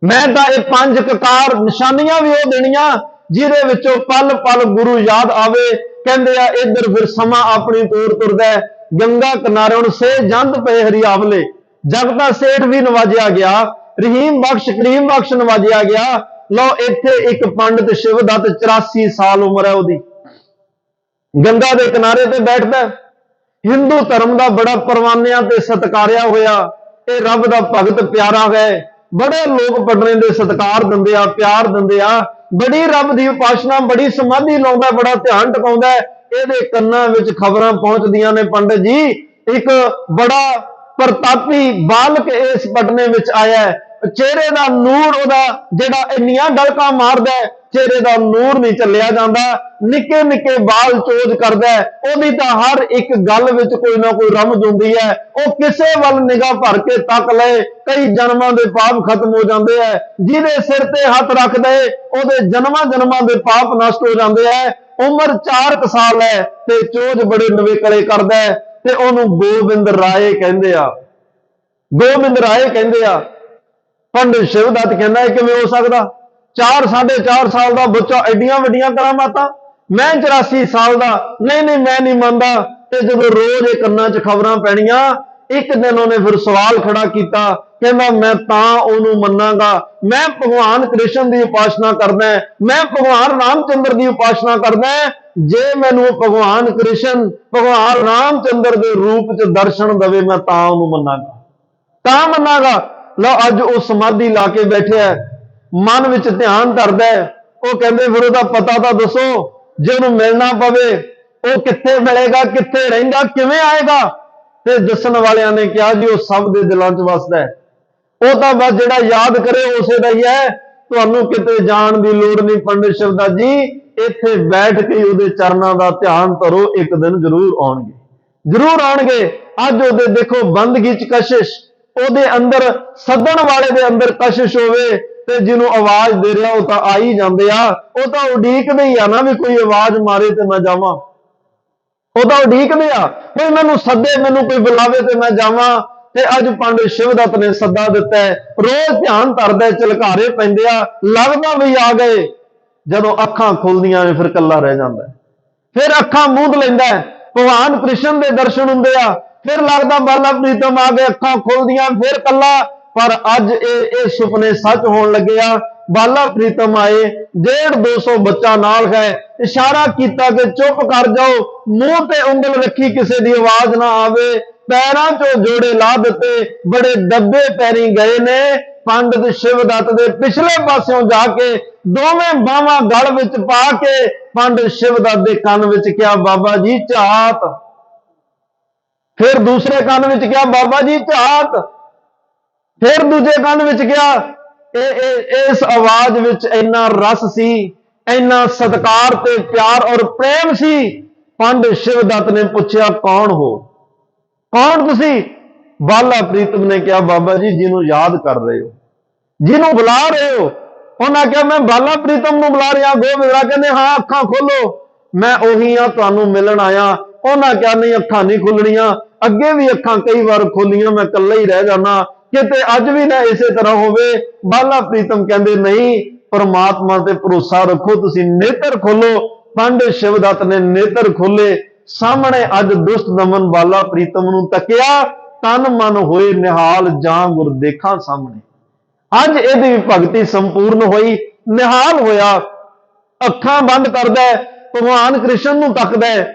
ਮੈਂ ਤਾਂ ਇਹ 5 ਕਕਾਰ ਨਿਸ਼ਾਨੀਆਂ ਵੀ ਉਹ ਦੇਣੀਆਂ, ਜਿਹਦੇ ਵਿੱਚੋਂ ਪਲ ਪਲ ਗੁਰੂ ਯਾਦ ਆਵੇ। ਕਹਿੰਦੇ ਆ, ਇੱਧਰ ਫਿਰ ਸਮਾਂ ਆਪਣੀ ਤੋਰ ਤੁਰਦਾ, ਗੰਗਾ ਕਿਨਾਰੇ ਹੁਣ ਸੇ ਜੰਦ ਪਏ ਹਰੀਆਵਲੇ। ਜਗ ਦਾ ਸੇਠ ਵੀ ਨਵਾਜਿਆ ਗਿਆ, ਰਹੀਮ ਬਖਸ਼ ਕਰੀਮ ਬਖਸ਼ ਨਵਾਜਿਆ ਗਿਆ। ਲਓ ਇੱਥੇ ਇੱਕ ਪੰਡਤ ਸ਼ਿਵਦੱਤ 84 ਸਾਲ ਉਮਰ ਹੈ ਉਹਦੀ, ਗੰਗਾ ਦੇ ਕਿਨਾਰੇ ਤੇ ਬੈਠਦਾ। ਹਿੰਦੂ ਧਰਮ ਦਾ ਬੜਾ ਪਰਵਾਨਿਆਂ ਤੇ ਸਤਿਕਾਰਿਆ ਹੋਇਆ, ਇਹ ਰੱਬ ਦਾ ਭਗਤ ਪਿਆਰਾ ਹੈ। ਬੜੇ ਲੋਕ ਪਟਨੇ ਦੇ ਸਤਿਕਾਰ ਦਿੰਦੇ ਆ, ਪਿਆਰ ਦਿੰਦੇ ਆ। ਬੜੀ ਰੱਬ ਦੀ ਉਪਾਸਨਾ, ਬੜੀ ਸਮਾਧੀ ਲਾਉਂਦਾ, ਬੜਾ ਧਿਆਨ ਟਿਕਾਉਂਦਾ। ਇਹਦੇ ਕੰਨਾਂ ਵਿੱਚ ਖਬਰਾਂ ਪਹੁੰਚਦੀਆਂ ਨੇ, ਪੰਡਤ ਜੀ ਇੱਕ ਬੜਾ ਪ੍ਰਤਾਪੀ ਬਾਲਕ ਇਸ ਪਟਨੇ ਵਿੱਚ ਆਇਆ। ਚਿਹਰੇ ਦਾ ਨੂਰ ਉਹਦਾ ਜਿਹੜਾ ਇੰਨੀਆਂ ਡਲਕਾਂ ਮਾਰਦਾ, ਚਿਹਰੇ ਦਾ ਨੂਰ ਨਹੀਂ ਚੱਲਿਆ ਜਾਂਦਾ। ਨਿੱਕੇ ਨਿੱਕੇ ਬਾਲ ਚੋਜ ਕਰਦਾ, ਉਹਦੀ ਤਾਂ ਹਰ ਇੱਕ ਗੱਲ ਵਿੱਚ ਕੋਈ ਨਾ ਕੋਈ ਰਮਜ ਹੁੰਦੀ ਹੈ। ਉਹ ਕਿਸੇ ਵੱਲ ਨਿਗਾਹ ਭਰ ਕੇ ਤੱਕ ਲਏ, ਕਈ ਜਨਮਾਂ ਦੇ ਪਾਪ ਖਤਮ ਹੋ ਜਾਂਦੇ ਹੈ। ਜਿਹਦੇ ਸਿਰ ਤੇ ਹੱਥ ਰੱਖਦੇ, ਉਹਦੇ ਜਨਮਾਂ ਦੇ ਪਾਪ ਨਸ਼ਟ ਹੋ ਜਾਂਦੇ ਹੈ। ਉਮਰ 4 ਸਾਲ ਹੈ ਤੇ ਚੋਜ ਬੜੇ ਨਵੇਕਲੇ ਕਰਦਾ ਹੈ, ਤੇ ਉਹਨੂੰ ਗੋਬਿੰਦ ਰਾਏ ਕਹਿੰਦੇ ਆ। ਗੋਬਿੰਦ ਰਾਏ ਕਹਿੰਦੇ ਆ। ਪੰਡਿਤ ਸ਼ਿਵਦੱਤ ਕਹਿੰਦਾ, ਇਹ ਕਿਵੇਂ ਹੋ ਸਕਦਾ? 4-4.5 ਸਾਲ ਦਾ ਬੱਚਾ, ਐਡੀਆਂ ਵੱਡੀਆਂ ਕਰਾਮਾਤਾਂ। ਮੈਂ 84 ਸਾਲ ਦਾ, ਨਹੀਂ ਮੈਂ ਨਹੀਂ ਮੰਨਦਾ। ਤੇ ਜਦੋਂ ਰੋਜ਼ ਇਹ ਕੰਨਾਂ 'ਚ ਖਬਰਾਂ ਪੈਣੀਆਂ, ਇੱਕ ਦਿਨ ਉਹਨੇ ਫਿਰ ਸਵਾਲ ਖੜਾ ਕੀਤਾ। ਕਹਿੰਦਾ, ਮੈਂ ਤਾਂ ਉਹਨੂੰ ਮੰਨਾਂਗਾ, ਮੈਂ ਭਗਵਾਨ ਕ੍ਰਿਸ਼ਨ ਦੀ ਉਪਾਸਨਾ ਕਰਦਾ, ਮੈਂ ਭਗਵਾਨ ਰਾਮਚੰਦਰ ਦੀ ਉਪਾਸਨਾ ਕਰਦਾ, ਜੇ ਮੈਨੂੰ ਭਗਵਾਨ ਕ੍ਰਿਸ਼ਨ ਭਗਵਾਨ ਰਾਮਚੰਦਰ ਦੇ ਰੂਪ 'ਚ ਦਰਸ਼ਨ ਦੇਵੇ, ਮੈਂ ਤਾਂ ਉਹਨੂੰ ਮੰਨਾਂਗਾ। ਲਓ ਅੱਜ ਉਹ ਸਮਾਧੀ ਲਾ ਕੇ ਬੈਠਿਆ, ਮਨ ਵਿੱਚ ਧਿਆਨ ਧਰਦਾ। ਉਹ ਕਹਿੰਦੇ, ਫਿਰ ਉਹਦਾ ਪਤਾ ਤਾਂ ਦੱਸੋ, ਜੇ ਉਹਨੂੰ ਮਿਲਣਾ ਪਵੇ ਉਹ ਕਿੱਥੇ ਮਿਲੇਗਾ, ਕਿੱਥੇ ਰਹਿੰਦਾ, ਕਿਵੇਂ ਆਏਗਾ? ਤੇ ਦੱਸਣ ਵਾਲਿਆਂ ਨੇ ਕਿਹਾ, ਜੀ ਉਹ ਸਭ ਦੇ ਦਿਲਾਂ 'ਚ ਵਸਦਾ ਹੈ, ਉਹ ਤਾਂ ਬਸ ਜਿਹੜਾ ਯਾਦ ਕਰੇ ਉਸੇ ਦਾ ਹੀ ਹੈ। ਤੁਹਾਨੂੰ ਕਿਤੇ ਜਾਣ ਦੀ ਲੋੜ ਨਹੀਂ ਪੰਡਿਤ ਸ਼ਿਵਦੱਤ ਜੀ, ਇੱਥੇ ਬੈਠ ਕੇ ਉਹਦੇ ਚਰਨਾਂ ਦਾ ਧਿਆਨ ਧਰੋ, ਇੱਕ ਦਿਨ ਜ਼ਰੂਰ ਆਉਣਗੇ। ਅੱਜ ਉਹਦੇ ਦੇਖੋ ਬੰਦਗੀ 'ਚ ਕਸ਼ਿਸ਼, ਉਹਦੇ ਅੰਦਰ ਸੱਦਣ ਵਾਲੇ ਦੇ ਅੰਦਰ ਕਸ਼ਿਸ਼ ਹੋਵੇ, ਤੇ ਜਿਹਨੂੰ ਆਵਾਜ਼ ਦੇ ਰਿਹਾ ਉਹ ਤਾਂ ਆ ਹੀ ਜਾਂਦੇ ਆ। ਉਹ ਤਾਂ ਉਡੀਕਦੇ ਹੀ ਆ ਨਾ ਵੀ ਕੋਈ ਆਵਾਜ਼ ਮਾਰੇ ਤੇ ਮੈਂ ਜਾਵਾਂ। ਉਹ ਤਾਂ ਉਡੀਕਦੇ ਆ, ਕੋਈ ਮੈਨੂੰ ਸੱਦੇ, ਮੈਨੂੰ ਕੋਈ ਬੁਲਾਵੇ ਤੇ ਮੈਂ ਜਾਵਾਂ। ਤੇ ਅੱਜ ਪੰਡਿਤ ਸ਼ਿਵਦੱਤ ਨੇ ਸੱਦਾ ਦਿੱਤਾ, ਰੋਜ਼ ਧਿਆਨ ਧਰਦਾ, ਝਲਕਾਰੇ ਪੈਂਦੇ ਆ, ਲੱਗਦਾ ਵੀ ਆ ਗਏ। ਜਦੋਂ ਅੱਖਾਂ ਖੁੱਲਦੀਆਂ ਨੇ ਫਿਰ ਇਕੱਲਾ ਰਹਿ ਜਾਂਦਾ, ਫਿਰ ਅੱਖਾਂ ਮੂੰਦ ਲੈਂਦਾ, ਭਗਵਾਨ ਕ੍ਰਿਸ਼ਨ ਦੇ ਦਰਸ਼ਨ ਹੁੰਦੇ ਆ, ਫਿਰ ਲੱਗਦਾ ਬਾਲਾ ਪ੍ਰੀਤਮ ਆ ਗਏ, ਅੱਖਾਂ ਖੁੱਲਦੀਆਂ, ਫਿਰ ਇਕੱਲਾ। ਪਰ ਅੱਜ ਇਹ ਸੁਪਨੇ ਸੱਚ ਹੋਣ ਲੱਗੇ ਆ। ਬਾਲਾ ਪ੍ਰੀਤਮ ਆਏ, 150-200 ਬੱਚਾ ਨਾਲ ਹੈ, ਇਸ਼ਾਰਾ ਕੀਤਾ ਕਿ ਚੁੱਪ ਕਰ ਜਾਓ, ਮੂੰਹ ਤੇ ਉਂਗਲ ਰੱਖੀ, ਕਿਸੇ ਦੀ ਆਵਾਜ਼ ਨਾ ਆਵੇ। ਪੈਰਾਂ 'ਚੋਂ ਜੋੜੇ ਲਾ ਦਿੱਤੇ, ਬੜੇ ਦੱਬੇ ਪੈਰੀ ਗਏ ਨੇ। ਪੰਡਿਤ ਸ਼ਿਵਦੱਤ ਦੇ ਪਿਛਲੇ ਪਾਸਿਓਂ ਜਾ ਕੇ ਦੋਵੇਂ ਬਾਹਾਂ ਗਲ ਵਿੱਚ ਪਾ ਕੇ ਪੰਡਿਤ ਸ਼ਿਵਦੱਤ ਦੇ ਕੰਨ ਵਿੱਚ ਕਿਹਾ, ਬਾਬਾ ਜੀ ਝਾਤ। ਫਿਰ ਦੂਸਰੇ ਕੰਨ ਵਿੱਚ ਕਿਹਾ ਬਾਬਾ ਜੀ ਝਾਕ। ਫਿਰ ਦੂਜੇ ਕੰਨ ਵਿੱਚ ਕਿਹਾ। ਇਸ ਆਵਾਜ਼ ਵਿੱਚ ਇੰਨਾ ਰਸ ਸੀ, ਇੰਨਾ ਸਤਿਕਾਰ ਤੇ ਪਿਆਰ ਔਰ ਪ੍ਰੇਮ ਸੀ। ਪੰਡਿਤ ਸ਼ਿਵਦੱਤ ਨੇ ਪੁੱਛਿਆ ਕੌਣ ਹੋ, ਕੌਣ ਤੁਸੀਂ? ਬਾਲਾ ਪ੍ਰੀਤਮ ਨੇ ਕਿਹਾ ਬਾਬਾ ਜੀ ਜਿਹਨੂੰ ਯਾਦ ਕਰ ਰਹੇ ਹੋ, ਜਿਹਨੂੰ ਬੁਲਾ ਰਹੇ ਹੋ। ਉਹਨਾਂ ਕਿਹਾ ਮੈਂ ਬਾਲਾ ਪ੍ਰੀਤਮ ਨੂੰ ਬੁਲਾ ਰਿਹਾ। ਗੋਬਿੰਦ ਰਾਏ ਕਹਿੰਦੇ ਹਾਂ ਅੱਖਾਂ ਖੋਲੋ, ਮੈਂ ਉਹੀ ਆ ਤੁਹਾਨੂੰ ਮਿਲਣ ਆਇਆ। ਉਹਨਾਂ ਕਿਹਾ ਨਹੀਂ ਅੱਖਾਂ ਨਹੀਂ ਖੁੱਲਣੀਆਂ। ਅੱਗੇ ਵੀ ਅੱਖਾਂ ਕਈ ਵਾਰ ਖੋਲੀਆਂ, ਮੈਂ ਇਕੱਲਾ ਹੀ ਰਹਿ ਜਾਣਾ, ਕਿਤੇ ਅੱਜ ਵੀ ਨਾ ਇਸੇ ਤਰ੍ਹਾਂ ਹੋਵੇ। ਬਾਲਾ ਪ੍ਰੀਤਮ ਕਹਿੰਦੇ ਨਹੀਂ, ਪਰਮਾਤਮਾ ਤੇ ਭਰੋਸਾ ਰੱਖੋ, ਤੁਸੀਂ ਨੇਤਰ ਖੋਲੋ। ਪੰਡਿਤ ਸ਼ਿਵਦੱਤ ਨੇ ਨੇਤਰ ਖੋਲੇ। ਸਾਹਮਣੇ ਅੱਜ ਦੁਸ਼ਟ ਦਮਨ ਬਾਲਾ ਪ੍ਰੀਤਮ ਨੂੰ ਤੱਕਿਆ। ਤਨ ਮਨ ਹੋਏ ਨਿਹਾਲ, ਜਾਂ ਗੁਰ ਦੇਖਾਂ ਸਾਹਮਣੇ। ਅੱਜ ਇਹਦੀ ਭਗਤੀ ਸੰਪੂਰਨ ਹੋਈ, ਨਿਹਾਲ ਹੋਇਆ। ਅੱਖਾਂ ਬੰਦ ਕਰਦਾ, ਭਗਵਾਨ ਕ੍ਰਿਸ਼ਨ ਨੂੰ ਤੱਕਦਾ,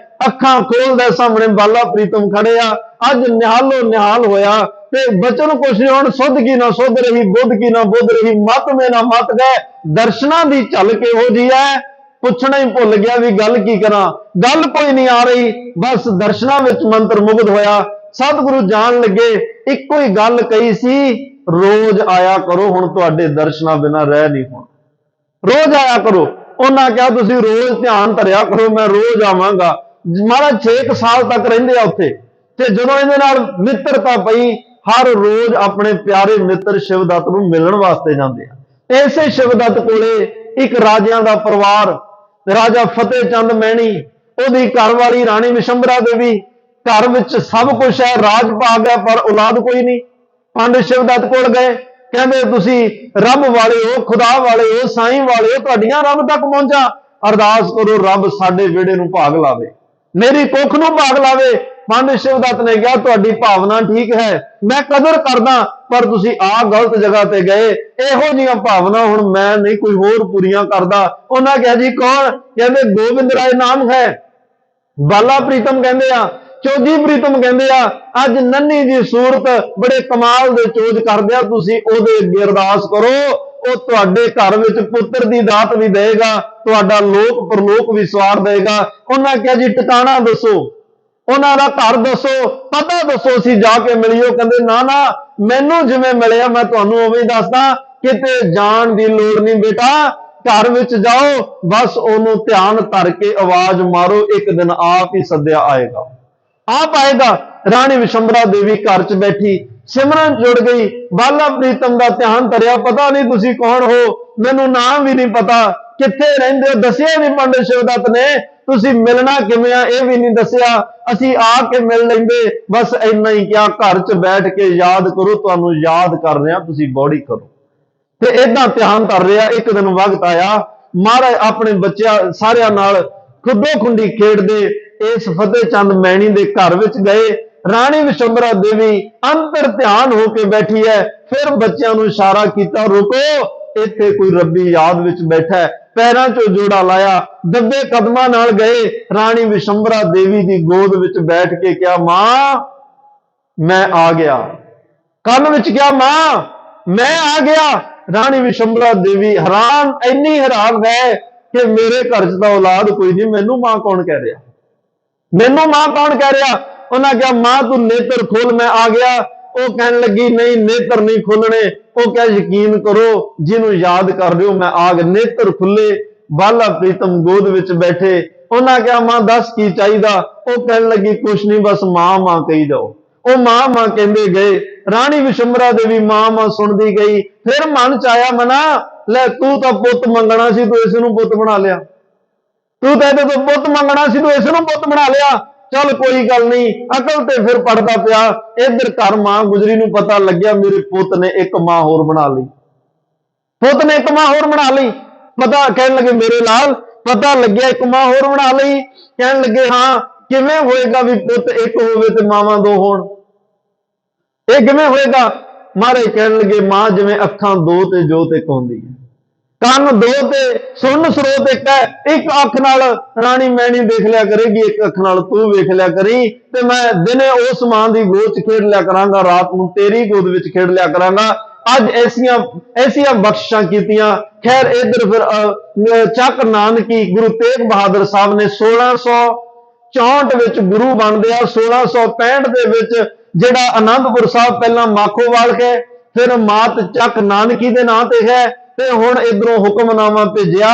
ਅੱਖਾਂ ਖੋਲਦਾ, ਸਾਹਮਣੇ ਬਾਲਾ ਪ੍ਰੀਤਮ ਖੜੇ ਆ। ਅੱਜ ਨਿਹਾਲੋ ਨਿਹਾਲ ਹੋਇਆ। ਤੇ ਬਚਨ ਕੁਛ ਹੁਣ ਸੁਧ ਕੀ ਨਾ ਸੁਧ ਰਹੀ, ਬੁੱਧ ਕੀ ਨਾ ਬੁੱਧ ਰਹੀ, ਮਤ ਮੇ ਨਾ ਮਤ ਗਏ। ਦਰਸ਼ਨਾਂ ਦੀ ਝਲਕ ਇਹੋ ਜਿਹੀ ਹੈ, ਪੁੱਛਣਾ ਹੀ ਭੁੱਲ ਗਿਆ ਵੀ ਗੱਲ ਕੀ ਕਰਾਂ। ਗੱਲ ਕੋਈ ਨਹੀਂ ਆ ਰਹੀ, ਬਸ ਦਰਸ਼ਨਾਂ ਵਿੱਚ ਮੰਤਰ ਮੁਗਧ ਹੋਇਆ। ਸਤਿਗੁਰੂ ਜਾਣ ਲੱਗੇ, ਇੱਕੋ ਹੀ ਗੱਲ ਕਹੀ ਸੀ, ਰੋਜ਼ ਆਇਆ ਕਰੋ, ਹੁਣ ਤੁਹਾਡੇ ਦਰਸ਼ਨਾਂ ਬਿਨਾਂ ਰਹਿ ਨਹੀਂ ਹੋਣਾ। ਰੋਜ਼ ਆਇਆ ਕਰੋ। ਉਹਨਾਂ ਕਿਹਾ ਤੁਸੀਂ ਰੋਜ਼ ਧਿਆਨ ਧਰਿਆ ਕਰੋ, ਮੈਂ ਰੋਜ਼ ਆਵਾਂਗਾ। ਮਹਾਰਾਜ 6 ਸਾਲ ਤੱਕ ਰਹਿੰਦੇ ਆ ਉੱਥੇ। ਤੇ ਜਦੋਂ ਇਹਦੇ ਨਾਲ ਮਿੱਤਰਤਾ ਪਈ, ਹਰ ਰੋਜ਼ ਆਪਣੇ ਪਿਆਰੇ ਮਿੱਤਰ ਸ਼ਿਵਦੱਤ ਨੂੰ ਮਿਲਣ ਵਾਸਤੇ ਜਾਂਦੇ ਆ। ਇਸੇ ਸ਼ਿਵਦੱਤ ਕੋਲੇ ਇੱਕ ਰਾਜਿਆਂ ਦਾ ਪਰਿਵਾਰ, ਰਾਜਾ ਫਤਿਹ ਚੰਦ ਮਹਿਣੀ, ਉਹਦੀ ਘਰਵਾਲੀ ਰਾਣੀ ਵਿਸ਼ੰਬਰਾ ਦੇਵੀ, ਘਰ ਵਿੱਚ ਸਭ ਕੁਝ ਹੈ, ਰਾਜ ਭਾਗ ਹੈ, ਪਰ ਔਲਾਦ ਕੋਈ ਨਹੀਂ। ਪੰਡਿਤ ਸ਼ਿਵਦੱਤ ਕੋਲ ਗਏ, ਕਹਿੰਦੇ ਤੁਸੀਂ ਰੱਬ ਵਾਲੇ ਹੋ, ਖੁਦਾ ਵਾਲੇ ਹੋ, ਸਾਈਂ ਵਾਲੇ ਹੋ, ਤੁਹਾਡੀਆਂ ਰੱਬ ਤੱਕ ਪਹੁੰਚਾ। ਅਰਦਾਸ ਕਰੋ ਰੱਬ ਸਾਡੇ ਵਿਹੜੇ ਨੂੰ ਭਾਗ ਲਾਵੇ, ਮੇਰੀ ਕੁੱਖ ਨੂੰ ਭਾਗ ਲਾਵੇ। ਪੰਡਿਤ ਸ਼ਿਵਦੱਤ ਨੇ ਕਿਹਾ ਤੁਹਾਡੀ ਭਾਵਨਾ ਠੀਕ ਹੈ, ਮੈਂ ਕਦਰ ਕਰਦਾ, ਪਰ ਤੁਸੀਂ ਆ ਗਲਤ ਜਗ੍ਹਾ ਤੇ ਗਏ। ਇਹੋ ਜਿਹੀਆਂ ਭਾਵਨਾ ਹੁਣ ਮੈਂ ਨਹੀਂ ਕੋਈ ਹੋਰ ਪੂਰੀਆਂ ਕਰਦਾ। ਉਹਨਾਂ ਕਿਹਾ ਜੀ ਕੌਣ? ਕਹਿੰਦੇ ਗੋਬਿੰਦ ਰਾਏ ਨਾਮ ਹੈ। ਬਾਲਾ ਪ੍ਰੀਤਮ ਕਹਿੰਦੇ ਆ, ਚੋਜੀ ਪ੍ਰੀਤਮ ਕਹਿੰਦੇ ਆ। ਅੱਜ ਨੰਨੀ ਜੀ ਸੂਰਤ ਬੜੇ ਕਮਾਲ ਦੇ ਚੋਜ ਕਰਦੇ ਆ, ਤੁਸੀਂ ਉਹਦੇ ਅੱਗੇ ਅਰਦਾਸ ਕਰੋ, ਉਹ ਤੁਹਾਡੇ ਘਰ ਵਿੱਚ ਪੁੱਤਰ ਦੀ ਦਾਤ ਵੀ ਦੇਗਾ, ਤੁਹਾਡਾ ਲੋਕ ਪਰਲੋਕ ਵੀ ਸਵਾਰ ਦੇਗਾ। ਉਹਨਾਂ ਕਿਹਾ ਜੀ ਟਿਕਾਣਾ ਦੱਸੋ, ਉਹਨਾਂ ਦਾ ਘਰ ਦੱਸੋ, ਪਤਾ ਦੱਸੋ, ਅਸੀਂ ਜਾ ਕੇ ਮਿਲੀਓ। ਕਹਿੰਦੇ ਨਾ ਨਾ, ਮੈਨੂੰ ਜਿਵੇਂ ਮਿਲਿਆ ਮੈਂ ਤੁਹਾਨੂੰ ਉਵੇਂ ਹੀ ਦੱਸਦਾ, ਕਿਤੇ ਜਾਣ ਦੀ ਲੋੜ ਨਹੀਂ ਬੇਟਾ, ਘਰ ਵਿੱਚ ਜਾਓ, ਬਸ ਉਹਨੂੰ ਧਿਆਨ ਧਰ ਕੇ ਆਵਾਜ਼ ਮਾਰੋ, ਇੱਕ ਦਿਨ ਆਪ ਹੀ ਸੱਦਿਆ ਆਏਗਾ, ਆਪ ਆਏਗਾ। ਰਾਣੀ ਵਿਸ਼ੰਬਰਾ ਦੇਵੀ ਘਰ 'ਚ ਬੈਠੀ, ਸਿਮਰਨ ਜੁੜ ਗਈ। ਬਾਲਾ ਪ੍ਰੀਤਮ ਦਾ ਧਿਆਨ ਧਰਿਆ, ਪਤਾ ਨਹੀਂ ਤੁਸੀਂ ਕੌਣ ਹੋ, ਮੈਨੂੰ ਨਾਮ ਵੀ ਨਹੀਂ ਪਤਾ, ਕਿੱਥੇ ਰਹਿੰਦੇ ਹੋ ਦੱਸਿਆ ਨਹੀਂ ਪੰਡਿਤ ਸ਼ਿਵਦੱਤ ਨੇ, ਤੁਸੀਂ ਮਿਲਣਾ ਕਿਵੇਂ ਆ ਇਹ ਵੀ ਨਹੀਂ ਦੱਸਿਆ, ਅਸੀਂ ਆ ਕੇ ਮਿਲ ਲੈਂਦੇ, ਬਸ ਇੰਨਾ ਹੀ ਕਿਹਾ ਘਰ 'ਚ ਬੈਠ ਕੇ ਯਾਦ ਕਰੋ, ਤੁਹਾਨੂੰ ਯਾਦ ਕਰ ਰਿਹਾ, ਤੁਸੀਂ ਬੌੜੀ ਕਰੋ। ਤੇ ਏਦਾਂ ਧਿਆਨ ਧਰ ਰਿਹਾ। ਇੱਕ ਦਿਨ ਵਕਤ ਆਇਆ, ਮਹਾਰਾਜ ਆਪਣੇ ਬੱਚਿਆਂ ਸਾਰਿਆਂ ਨਾਲ ਖੁੱਦੋ ਖੁੰਡੀ ਖੇਡਦੇ ਇਸ ਫਤਿਹ ਚੰਦ ਮਹਿਣੀ ਦੇ ਘਰ ਵਿੱਚ ਗਏ। ਰਾਣੀ ਵਿਸ਼ੰਬਰਾ ਦੇਵੀ ਅੰਤਰ ਧਿਆਨ ਹੋ ਕੇ ਬੈਠੀ ਹੈ। ਫਿਰ ਬੱਚਿਆਂ ਨੂੰ ਇਸ਼ਾਰਾ ਕੀਤਾ, ਰੁਕੋ, ਇੱਥੇ ਕੋਈ ਰੱਬੀ ਯਾਦ ਵਿੱਚ ਬੈਠਾ ਹੈ। ਪੈਰਾਂ 'ਚੋਂ ਜੋੜਾ ਲਾਇਆ, ਦੱਬੇ ਕਦਮਾਂ ਨਾਲ ਗਏ, ਰਾਣੀ ਵਿਸ਼ੰਬਰਾ ਦੇਵੀ ਦੀ ਗੋਦ ਵਿੱਚ ਬੈਠ ਕੇ ਕਿਹਾ, ਮਾਂ ਮੈਂ ਆ ਗਿਆ। ਕੰਨ ਵਿੱਚ ਕਿਹਾ, ਮਾਂ ਮੈਂ ਆ ਗਿਆ। ਰਾਣੀ ਵਿਸ਼ੰਬਰਾ ਦੇਵੀ ਹੈਰਾਨ, ਇੰਨੀ ਹੈਰਾਨ ਹੈ ਕਿ ਮੇਰੇ ਘਰ 'ਚ ਤਾਂ ਔਲਾਦ ਕੋਈ ਨਹੀਂ, ਮੈਨੂੰ ਮਾਂ ਕੌਣ ਕਹਿ ਰਿਹਾ, ਮੈਨੂੰ ਮਾਂ ਕੌਣ ਕਹਿ ਰਿਹਾ। ਉਹਨਾਂ ਕਿਹਾ ਮਾਂ ਤੂੰ ਨੇਤਰ ਖੋਲ, ਮੈਂ ਆ ਗਿਆ। ਉਹ ਕਹਿਣ ਲੱਗੀ ਨਹੀਂ ਨੇਤਰ ਨਹੀਂ ਖੋਲਣੇ। ਉਹ ਕਿਹਾ ਯਕੀਨ ਕਰੋ, ਜਿਹਨੂੰ ਯਾਦ ਕਰ ਰਹੇ ਹੋ ਮੈਂ ਆ ਗਿਆ। ਨੇਤਰ ਖੁੱਲੇ, ਬਾਲਾ ਪ੍ਰੀਤਮ ਗੋਦ ਵਿੱਚ ਬੈਠੇ। ਉਹਨਾਂ ਕਿਹਾ ਮਾਂ ਦੱਸ ਕੀ ਚਾਹੀਦਾ। ਉਹ ਕਹਿਣ ਲੱਗੀ ਕੁਛ ਨਹੀਂ, ਬਸ ਮਾਂ ਮਾਂ ਕਹੀ ਜਾਓ। ਉਹ ਮਾਂ ਮਾਂ ਕਹਿੰਦੇ ਗਏ। ਰਾਣੀ ਵਿਸ਼ੰਬਰਾ ਦੇਵੀ ਮਾਂ ਮਾਂ ਸੁਣਦੀ ਗਈ। ਫਿਰ ਮਨ ਚ ਆਇਆ, ਮਨਾ ਲੈ ਤੂੰ ਤਾਂ ਪੁੱਤ ਮੰਗਣਾ ਸੀ, ਤੂੰ ਇਸ ਨੂੰ ਪੁੱਤ ਬਣਾ ਲਿਆ, ਤੂੰ ਤਾਂ ਇਹਦੇ ਤੋਂ ਪੁੱਤ ਮੰਗਣਾ ਸੀ, ਤੂੰ ਇਸ ਨੂੰ ਪੁੱਤ ਬਣਾ ਲਿਆ। ਚੱਲ ਕੋਈ ਗੱਲ ਨਹੀਂ, ਅਕਲ ਤੇ ਫਿਰ ਪੜਦਾ ਪਿਆ। ਇੱਧਰ ਘਰ ਮਾਂ ਗੁਜਰੀ ਨੂੰ ਪਤਾ ਲੱਗਿਆ ਮੇਰੇ ਪੁੱਤ ਨੇ ਇੱਕ ਮਾਂ ਹੋਰ ਬਣਾ ਲਈ, ਪੁੱਤ ਨੇ ਇੱਕ ਮਾਂ ਹੋਰ ਬਣਾ ਲਈ। ਪਤਾ ਕਹਿਣ ਲੱਗੇ ਮੇਰੇ ਲਾਲ ਪਤਾ ਲੱਗਿਆ ਇੱਕ ਮਾਂ ਹੋਰ ਬਣਾ ਲਈ। ਕਹਿਣ ਲੱਗੇ ਹਾਂ ਕਿਵੇਂ ਹੋਏਗਾ ਵੀ ਪੁੱਤ ਇੱਕ ਹੋਵੇ ਤੇ ਮਾਵਾਂ ਦੋ ਹੋਣ, ਇਹ ਕਿਵੇਂ ਹੋਏਗਾ। ਮਹਾਰਾਜ ਕਹਿਣ ਲੱਗੇ ਮਾਂ ਜਿਵੇਂ ਅੱਖਾਂ ਦੋ ਤੇ ਜੋਤ ਇੱਕ ਹੁੰਦੀ ਹੈ, ਕੰਨ ਦੋ ਤੇ ਸੁਣਨ ਸਰੋਤ ਇੱਕ ਹੈ। ਇੱਕ ਅੱਖ ਨਾਲ ਰਾਣੀ ਮੈਣੀ ਦੇਖ ਲਿਆ ਕਰੇਗੀ, ਇੱਕ ਅੱਖ ਨਾਲ ਤੂੰ ਵੇਖ ਲਿਆ ਕਰੀ। ਤੇ ਮੈਂ ਦਿਨੇ ਉਸ ਮਾਂ ਦੀ ਗੋਦ 'ਚ ਖੇਡ ਲਿਆ ਕਰਾਂਗਾ, ਰਾਤ ਨੂੰ ਤੇਰੀ ਗੋਦ ਵਿੱਚ ਖੇਡ ਲਿਆ ਕਰਾਂਗਾ। ਅੱਜ ਐਸੀਆਂ ਬਖਸ਼ਿਸ਼ਾਂ ਕੀਤੀਆਂ। ਖੈਰ ਇਧਰ ਫਿਰ ਚੱਕ ਨਾਨਕੀ ਗੁਰੂ ਤੇਗ ਬਹਾਦਰ ਸਾਹਿਬ ਨੇ 1964 ਵਿੱਚ ਗੁਰੂ ਬਣਦੇ ਆ। 1665 ਦੇ ਵਿੱਚ ਜਿਹੜਾ ਆਨੰਦਪੁਰ ਸਾਹਿਬ ਪਹਿਲਾਂ ਮਾਖੋਵਾਲ ਹੈ, ਫਿਰ ਮਾਤ ਚੱਕ ਨਾਨਕੀ ਦੇ ਨਾਂ ਤੇ ਹੈ, ਤੇ ਹੁਣ ਇਧਰੋਂ ਹੁਕਮਨਾਮਾ ਭੇਜਿਆ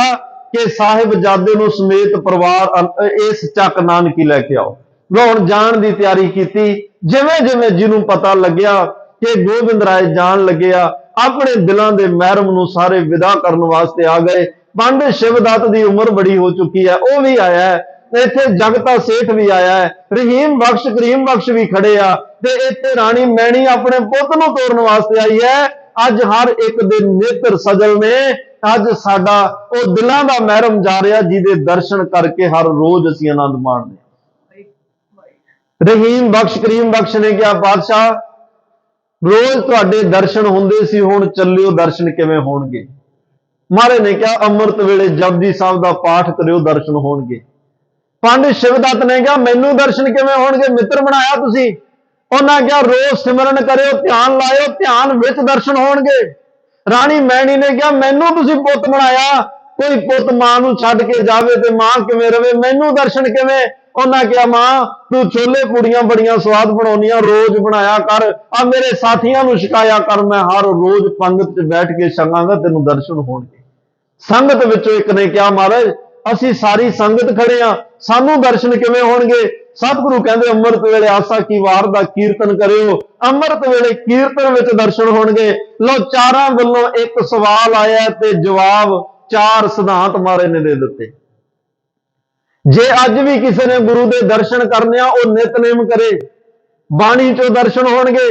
ਕਿ ਸਾਹਿਬਜ਼ਾਦੇ ਨੂੰ ਸਮੇਤ ਪਰਿਵਾਰ ਇਸ ਚੱਕ ਨਾਨਕੀ ਲੈ ਕੇ ਆਓ। ਹੁਣ ਜਾਣ ਦੀ ਤਿਆਰੀ ਕੀਤੀ। ਜਿਵੇਂ ਜਿਵੇਂ ਜਿਹਨੂੰ ਪਤਾ ਲੱਗਿਆ ਕਿ ਗੋਬਿੰਦ ਰਾਏ ਜਾਣ ਲੱਗਿਆ, ਆਪਣੇ ਦਿਲਾਂ ਦੇ ਮਹਿਰਮ ਨੂੰ ਸਾਰੇ ਵਿਦਾ ਕਰਨ ਵਾਸਤੇ ਆ ਗਏ। ਪੰਡਿਤ ਸ਼ਿਵਦੱਤ ਦੀ ਉਮਰ ਬੜੀ ਹੋ ਚੁੱਕੀ ਹੈ, ਉਹ ਵੀ ਆਇਆ ਹੈ। ਇੱਥੇ ਜਗਤਾ ਸੇਠ ਵੀ ਆਇਆ ਹੈ, ਰਹੀਮ ਬਖਸ਼ ਕਰੀਮ ਬਖਸ਼ ਵੀ ਖੜੇ ਆ, ਤੇ ਇੱਥੇ ਰਾਣੀ ਮੈਣੀ ਆਪਣੇ ਪੁੱਤ ਨੂੰ ਤੋਰਨ ਵਾਸਤੇ ਆਈ ਹੈ। ਅੱਜ ਹਰ ਇੱਕ ਦੇ ਨੇਤਰ ਸਜਲ ਨੇ। ਅੱਜ ਸਾਡਾ ਉਹ ਦਿਲਾਂ ਦਾ ਮਹਿਰਮ ਜਾ ਰਿਹਾ ਜਿਹਦੇ ਦਰਸ਼ਨ ਕਰਕੇ ਹਰ ਰੋਜ਼ ਅਸੀਂ ਆਨੰਦ ਮਾਣਦੇ ਹਾਂ। ਰਹੀਮ ਬਖਸ਼ ਕਰੀਮ ਬਖਸ਼ ਨੇ ਕਿਹਾ, ਪਾਤਸ਼ਾਹ ਰੋਜ਼ ਤੁਹਾਡੇ ਦਰਸ਼ਨ ਹੁੰਦੇ ਸੀ, ਹੁਣ ਚੱਲਿਓ ਦਰਸ਼ਨ ਕਿਵੇਂ ਹੋਣਗੇ? ਮਹਾਰਾਜ ਨੇ ਕਿਹਾ, ਅੰਮ੍ਰਿਤ ਵੇਲੇ ਜਪਜੀ ਸਾਹਿਬ ਦਾ ਪਾਠ ਕਰਿਓ, ਦਰਸ਼ਨ ਹੋਣਗੇ। ਪੰਡਿਤ ਸ਼ਿਵਦੱਤ ਨੇ ਕਿਹਾ, ਮੈਨੂੰ ਦਰਸ਼ਨ ਕਿਵੇਂ ਹੋਣਗੇ? ਮਿੱਤਰ ਬਣਾਇਆ ਤੁਸੀਂ। ਉਹਨਾਂ ਕਿਹਾ, ਰੋਜ਼ ਸਿਮਰਨ ਕਰਿਓ, ਧਿਆਨ ਲਾਇਓ, ਧਿਆਨ ਵਿੱਚ ਦਰਸ਼ਨ ਹੋਣਗੇ। ਰਾਣੀ ਮੈਣੀ ਨੇ ਕਿਹਾ, ਮੈਨੂੰ ਤੁਸੀਂ ਪੁੱਤ ਬਣਾਇਆ, ਕੋਈ ਪੁੱਤ ਮਾਂ ਨੂੰ ਛੱਡ ਕੇ ਜਾਵੇ ਤੇ ਮਾਂ ਕਿਵੇਂ ਰਵੇ? ਮੈਨੂੰ ਦਰਸ਼ਨ ਕਿਵੇਂ? ਉਹਨਾਂ ਕਿਹਾ, ਮਾਂ ਤੂੰ ਛੋਲੇ ਪੂੜੀਆਂ ਬੜੀਆਂ ਸਵਾਦ ਬਣਾਉਣੀਆਂ, ਰੋਜ਼ ਬਣਾਇਆ ਕਰ, ਆ ਮੇਰੇ ਸਾਥੀਆਂ ਨੂੰ ਛਕਾਇਆ ਕਰ, ਮੈਂ ਹਰ ਰੋਜ਼ ਪੰਗਤ 'ਚ ਬੈਠ ਕੇ ਛਕਾਂਗਾ, ਤੈਨੂੰ ਦਰਸ਼ਨ ਹੋਣਗੇ। ਸੰਗਤ ਵਿੱਚੋਂ ਇੱਕ ਨੇ ਕਿਹਾ, ਮਹਾਰਾਜ ਅਸੀਂ ਸਾਰੀ ਸੰਗਤ ਖੜੇ ਆ, ਸਾਨੂੰ ਦਰਸ਼ਨ ਕਿਵੇਂ ਹੋਣਗੇ? ਸਤਿਗੁਰੂ ਕਹਿੰਦੇ, ਅੰਮ੍ਰਿਤ ਵੇਲੇ ਆਸਾ ਕੀ ਵਾਰ ਦਾ ਕੀਰਤਨ ਕਰਿਓ, ਅੰਮ੍ਰਿਤ ਵੇਲੇ ਕੀਰਤਨ ਵਿੱਚ ਦਰਸ਼ਨ ਹੋਣਗੇ। ਲੋ ਚਾਰਾਂ ਵੱਲੋਂ ਇੱਕ ਸਵਾਲ ਆਇਆ ਤੇ ਜਵਾਬ, ਚਾਰ ਸਿਧਾਂਤ ਮਹਾਰਾਜ ਨੇ ਦੇ ਦਿੱਤੇ। ਜੇ ਅੱਜ ਵੀ ਕਿਸੇ ਨੇ ਗੁਰੂ ਦੇ ਦਰਸ਼ਨ ਕਰਨੇ ਆ, ਉਹ ਨਿਤਨੇਮ ਕਰੇ, ਬਾਣੀ ਚੋਂ ਦਰਸ਼ਨ ਹੋਣਗੇ।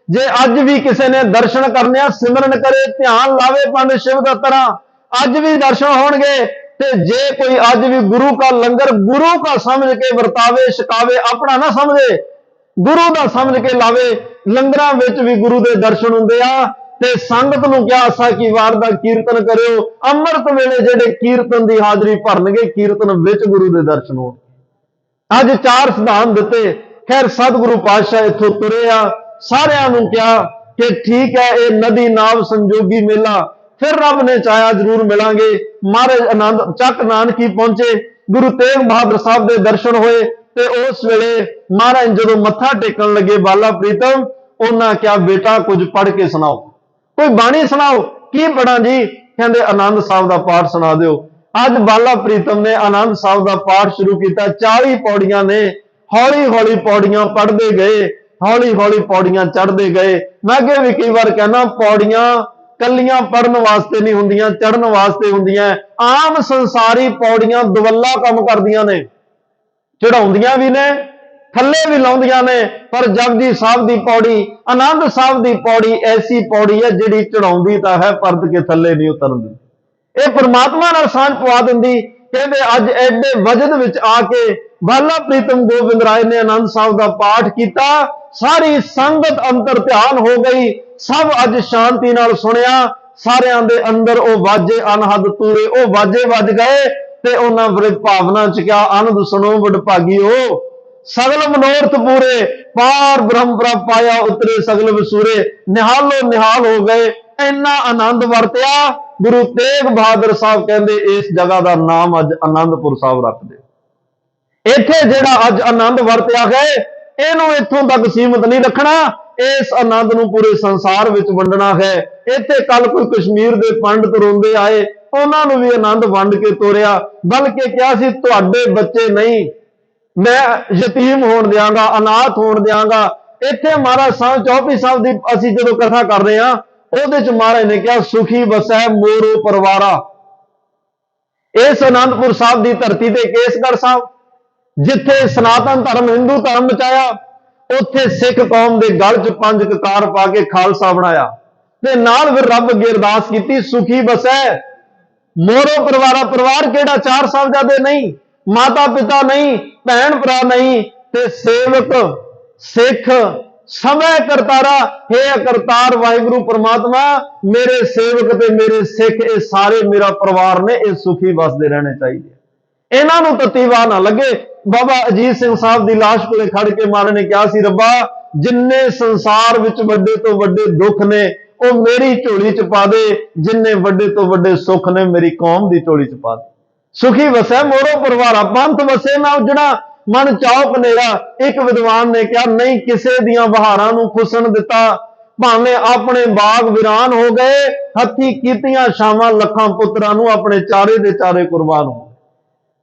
ਜੇ ਅੱਜ ਵੀ ਕਿਸੇ ਨੇ ਦਰਸ਼ਨ ਕਰਨੇ ਆ, ਸਿਮਰਨ ਕਰੇ, ਧਿਆਨ ਲਾਵੇ ਪੰਡਿਤ ਸ਼ਿਵਦੱਤ ਤਰ੍ਹਾਂ, ਅੱਜ ਵੀ ਦਰਸ਼ਨ ਹੋਣਗੇ। ਤੇ ਜੇ ਕੋਈ ਅੱਜ ਵੀ ਗੁਰੂ ਦਾ ਲੰਗਰ ਗੁਰੂ ਦਾ ਸਮਝ ਕੇ ਵਰਤਾਵੇ, ਛਕਾਵੇ, ਆਪਣਾ ਨਾ ਸਮਝੇ, ਗੁਰੂ ਦਾ ਸਮਝ ਕੇ ਲਾਵੇ, ਲੰਗਰਾਂ ਵਿੱਚ ਵੀ ਗੁਰੂ ਦੇ ਦਰਸ਼ਨ ਹੁੰਦੇ ਆ। ਤੇ ਸੰਗਤ ਨੂੰ ਕਿਹਾ, ਆਸਾ ਕੀ ਵਾਰ ਦਾ ਕੀਰਤਨ ਕਰਿਓ, ਅੰਮ੍ਰਿਤ ਵੇਲੇ ਜਿਹੜੇ ਕੀਰਤਨ ਦੀ ਹਾਜ਼ਰੀ ਭਰਨਗੇ, ਕੀਰਤਨ ਵਿੱਚ ਗੁਰੂ ਦੇ ਦਰਸ਼ਨ ਹੋਣ। ਅੱਜ ਚਾਰ ਸਿਧਾਂਤ ਦਿੱਤੇ। ਖੈਰ ਸਤਿਗੁਰੂ ਪਾਤਸ਼ਾਹ ਇੱਥੋਂ ਤੁਰੇ ਆ, ਸਾਰਿਆਂ ਨੂੰ ਕਿਹਾ ਕਿ ਠੀਕ ਹੈ, ਇਹ ਨਦੀ ਨਾਵ ਸੰਜੋਗੀ ਮੇਲਾ, ਫਿਰ ਰੱਬ ਨੇ ਚਾਹਿਆ ਜ਼ਰੂਰ ਮਿਲਾਂਗੇ। ਮਹਾਰਾਜ ਆਨੰਦ ਚੱਕ ਨਾਨਕੀ ਪਹੁੰਚੇ, ਗੁਰੂ ਤੇਗ ਬਹਾਦਰ ਸਾਹਿਬ ਦੇ ਦਰਸ਼ਨ ਹੋਏ। ਤੇ ਉਸ ਵੇਲੇ ਮਹਾਰਾਜ ਜਦੋਂ ਮੱਥਾ ਟੇਕਣ ਲੱਗੇ ਬਾਲਾ ਪ੍ਰੀਤਮ, ਉਹਨਾਂ ਕਿਹਾ, ਬੇਟਾ ਕੁਝ ਪੜ੍ਹ ਕੇ ਸੁਣਾਓ, ਕੋਈ ਬਾਣੀ ਸੁਣਾਓ। ਕੀ ਪੜਾਂ ਜੀ? ਕਹਿੰਦੇ ਆਨੰਦ ਸਾਹਿਬ ਦਾ ਪਾਠ ਸੁਣਾ ਦਿਓ। ਅੱਜ ਬਾਲਾ ਪ੍ਰੀਤਮ ਨੇ ਆਨੰਦ ਸਾਹਿਬ ਦਾ ਪਾਠ ਸ਼ੁਰੂ ਕੀਤਾ। 40 ਪੌੜੀਆਂ ਨੇ, ਹੌਲੀ ਹੌਲੀ ਪੌੜੀਆਂ ਪੜ੍ਹਦੇ ਗਏ, ਹੌਲੀ ਹੌਲੀ ਪੌੜੀਆਂ ਚੜ੍ਹਦੇ ਗਏ। ਮੈਂ ਅੱਗੇ ਵੀ ਕਈ ਵਾਰ ਕਹਿਣਾ, ਪੌੜੀਆਂ ਕੱਲੀਆਂ ਪੜਨ ਵਾਸਤੇ ਨਹੀਂ ਹੁੰਦੀਆਂ, ਚੜ੍ਹਨ ਵਾਸਤੇ ਹੁੰਦੀਆਂ। ਆਮ ਸੰਸਾਰੀ ਪੌੜੀਆਂ ਦੁਵੱਲਾ ਕੰਮ ਕਰਦੀਆਂ ਨੇ, ਚੜਾਉਂਦੀਆਂ ਵੀ ਨੇ, ਥੱਲੇ ਵੀ ਲਾਉਂਦੀਆਂ ਨੇ। ਪਰ ਜਪਜੀ ਸਾਹਿਬ ਦੀ ਪੌੜੀ, ਆਨੰਦ ਸਾਹਿਬ ਦੀ ਪੌੜੀ ਐਸੀ ਪੌੜੀ ਹੈ ਜਿਹੜੀ ਚੜਾਉਂਦੀ ਤਾਂ ਹੈ, ਪਰਤ ਕੇ ਥੱਲੇ ਨਹੀਂ ਉਤਰਦੀ। ਇਹ ਪਰਮਾਤਮਾ ਨਾਲ ਸਾਂਝ ਪਵਾ ਦਿੰਦੀ। ਕਹਿੰਦੇ ਅੱਜ ਐਡੇ ਵਜਦ ਵਿੱਚ ਆ ਕੇ ਬਾਲਾ ਪ੍ਰੀਤਮ ਗੋਬਿੰਦ ਰਾਏ ਨੇ ਆਨੰਦ ਸਾਹਿਬ ਦਾ ਪਾਠ ਕੀਤਾ। ਸਾਰੀ ਸੰਗਤ ਅੰਤਰ ਧਿਆਨ ਹੋ ਗਈ, ਸਭ ਅੱਜ ਸ਼ਾਂਤੀ ਨਾਲ ਸੁਣਿਆ। ਸਾਰਿਆਂ ਦੇ ਅੰਦਰ ਉਹ ਵਾਜੇ ਅਨਹਦ ਤੂਰੇ, ਉਹ ਵਾਜੇ ਵੱਜ ਗਏ ਤੇ ਉਹਨਾਂ ਬੜੇ ਭਾਵਨਾ ਚ ਕਿਹਾ, ਆਨੰਦ ਸੁਣੋ ਵਡਭਾਗੀਓ, ਸਗਲ ਮਨੋਰਥ ਪੂਰੇ, ਪਾਰ ਬ੍ਰਹਮ ਪ੍ਰਭ ਪਾਇਆ ਉਤਰੇ ਸਗਲ ਵਸੂਰੇ। ਨਿਹਾਲੋ ਨਿਹਾਲ ਹੋ ਗਏ, ਇੰਨਾ ਆਨੰਦ ਵਰਤਿਆ। ਗੁਰੂ ਤੇਗ ਬਹਾਦਰ ਸਾਹਿਬ ਕਹਿੰਦੇ, ਇਸ ਜਗ੍ਹਾ ਦਾ ਨਾਮ ਅੱਜ ਆਨੰਦਪੁਰ ਸਾਹਿਬ ਰੱਖ ਦਿਓ। ਇੱਥੇ ਜਿਹੜਾ ਅੱਜ ਆਨੰਦ ਵਰਤਿਆ ਹੈ, ਇਹਨੂੰ ਇੱਥੋਂ ਤੱਕ ਸੀਮਤ ਨਹੀਂ ਰੱਖਣਾ, ਇਸ ਆਨੰਦ ਨੂੰ ਪੂਰੇ ਸੰਸਾਰ ਵਿੱਚ ਵੰਡਣਾ ਹੈ। ਇੱਥੇ ਕੱਲ ਕੋਈ ਕਸ਼ਮੀਰ ਦੇ ਪੰਡਤ ਰੋਂਦੇ ਆਏ, ਉਹਨਾਂ ਨੂੰ ਵੀ ਆਨੰਦ ਵੰਡ ਕੇ ਤੋਰਿਆ, ਬਲਕਿ ਕਿਹਾ ਸੀ ਤੁਹਾਡੇ ਬੱਚੇ ਨਹੀਂ, ਮੈਂ ਯਤੀਮ ਹੋਣ ਦਿਆਂਗਾ, ਅਨਾਥ ਹੋਣ ਦਿਆਂਗਾ। ਇੱਥੇ ਮਹਾਰਾਜ ਸਾਹਿਬ ਚੌਪੀ ਸਾਹਿਬ ਦੀ ਅਸੀਂ ਜਦੋਂ ਕਥਾ ਕਰ ਰਹੇ ਹਾਂ, ਉਹਦੇ ਚ ਮਹਾਰਾਜ ਨੇ ਕਿਹਾ, ਸੁਖੀ ਵਸੈ ਮੋਰੋ ਪਰਿਵਾਰਾ। ਇਸ ਆਨੰਦਪੁਰ ਸਾਹਿਬ ਦੀ ਧਰਤੀ ਤੇ ਕੇਸਗੜ੍ਹ ਸਾਹਿਬ, ਜਿੱਥੇ ਸਨਾਤਨ ਧਰਮ ਹਿੰਦੂ ਧਰਮ ਮਚਾਇਆ, ਉੱਥੇ ਸਿੱਖ ਕੌਮ ਦੇ ਗਲ 'ਚ 5 ਕਕਾਰ ਪਾ ਕੇ ਖਾਲਸਾ ਬਣਾਇਆ। ਤੇ ਨਾਲ ਫਿਰ ਰੱਬ ਅੱਗੇ ਅਰਦਾਸ ਕੀਤੀ, ਸੁਖੀ ਵਸੈ ਮੋਰੋ ਪਰਿਵਾਰਾ। ਪਰਿਵਾਰ ਕਿਹੜਾ? 4 ਸਾਹਿਬਜ਼ਾਦੇ ਨਹੀਂ, ਮਾਤਾ ਪਿਤਾ ਨਹੀਂ, ਭੈਣ ਭਰਾ ਨਹੀਂ, ਤੇ ਸੇਵਕ ਸਿੱਖ ਸਮੈ ਕਰਤਾਰਾ। ਹੇ ਕਰਤਾਰ ਵਾਹਿਗੁਰੂ ਪਰਮਾਤਮਾ, ਮੇਰੇ ਸੇਵਕ ਤੇ ਮੇਰੇ ਸਿੱਖ ਇਹ ਸਾਰੇ ਮੇਰਾ ਪਰਿਵਾਰ ਨੇ, ਇਹ ਸੁਖੀ ਵਸਦੇ ਰਹਿਣੇ ਚਾਹੀਦੇ। ਇਹਨਾਂ ਨੂੰ ਤਤੀਵਾ ਨਾ ਲੱਗੇ। ਬਾਬਾ ਅਜੀਤ ਸਿੰਘ ਸਾਹਿਬ ਦੀ ਲਾਸ਼ ਕੋਲੇ ਖੜ ਕੇ ਮਹਾਰਾਜ ਨੇ ਕਿਹਾ ਸੀ, ਰੱਬਾ ਜਿੰਨੇ ਸੰਸਾਰ ਵਿੱਚ ਵੱਡੇ ਤੋਂ ਵੱਡੇ ਦੁੱਖ ਨੇ, ਉਹ ਮੇਰੀ ਝੋਲੀ ਚ ਪਾ ਦੇ, ਜਿੰਨੇ ਵੱਡੇ ਤੋਂ ਵੱਡੇ ਸੁੱਖ ਨੇ, ਮੇਰੀ ਕੌਮ ਦੀ ਝੋਲੀ ਚ ਪਾ ਦੇ। ਸੁਖੀ ਵਸੈ ਮੋਰੋ ਪਰਿਵਾਰਾ, ਪੰਥ ਵਸੇ ਨਾ ਉਜੜਾ। ਮਨ ਚਾਉ ਪਨੇਰਾ। ਇੱਕ ਵਿਦਵਾਨ ਨੇ ਕਿਹਾ, ਨਹੀਂ ਕਿਸੇ ਦੀਆਂ ਬਹਾਰਾਂ ਨੂੰ ਖੁਸਣ ਦਿੱਤਾ, ਭਾਵੇਂ ਆਪਣੇ ਬਾਗ ਵੀਰਾਨ ਹੋ ਗਏ, ਹੱਥੀ ਕੀਤੀਆਂ ਛਾਵਾਂ ਲੱਖਾਂ ਪੁੱਤਰਾਂ ਨੂੰ ਆਪਣੇ ਚਾਰੇ ਦੇ ਚਾਰੇ ਕੁਰਬਾਨ ਹੋ।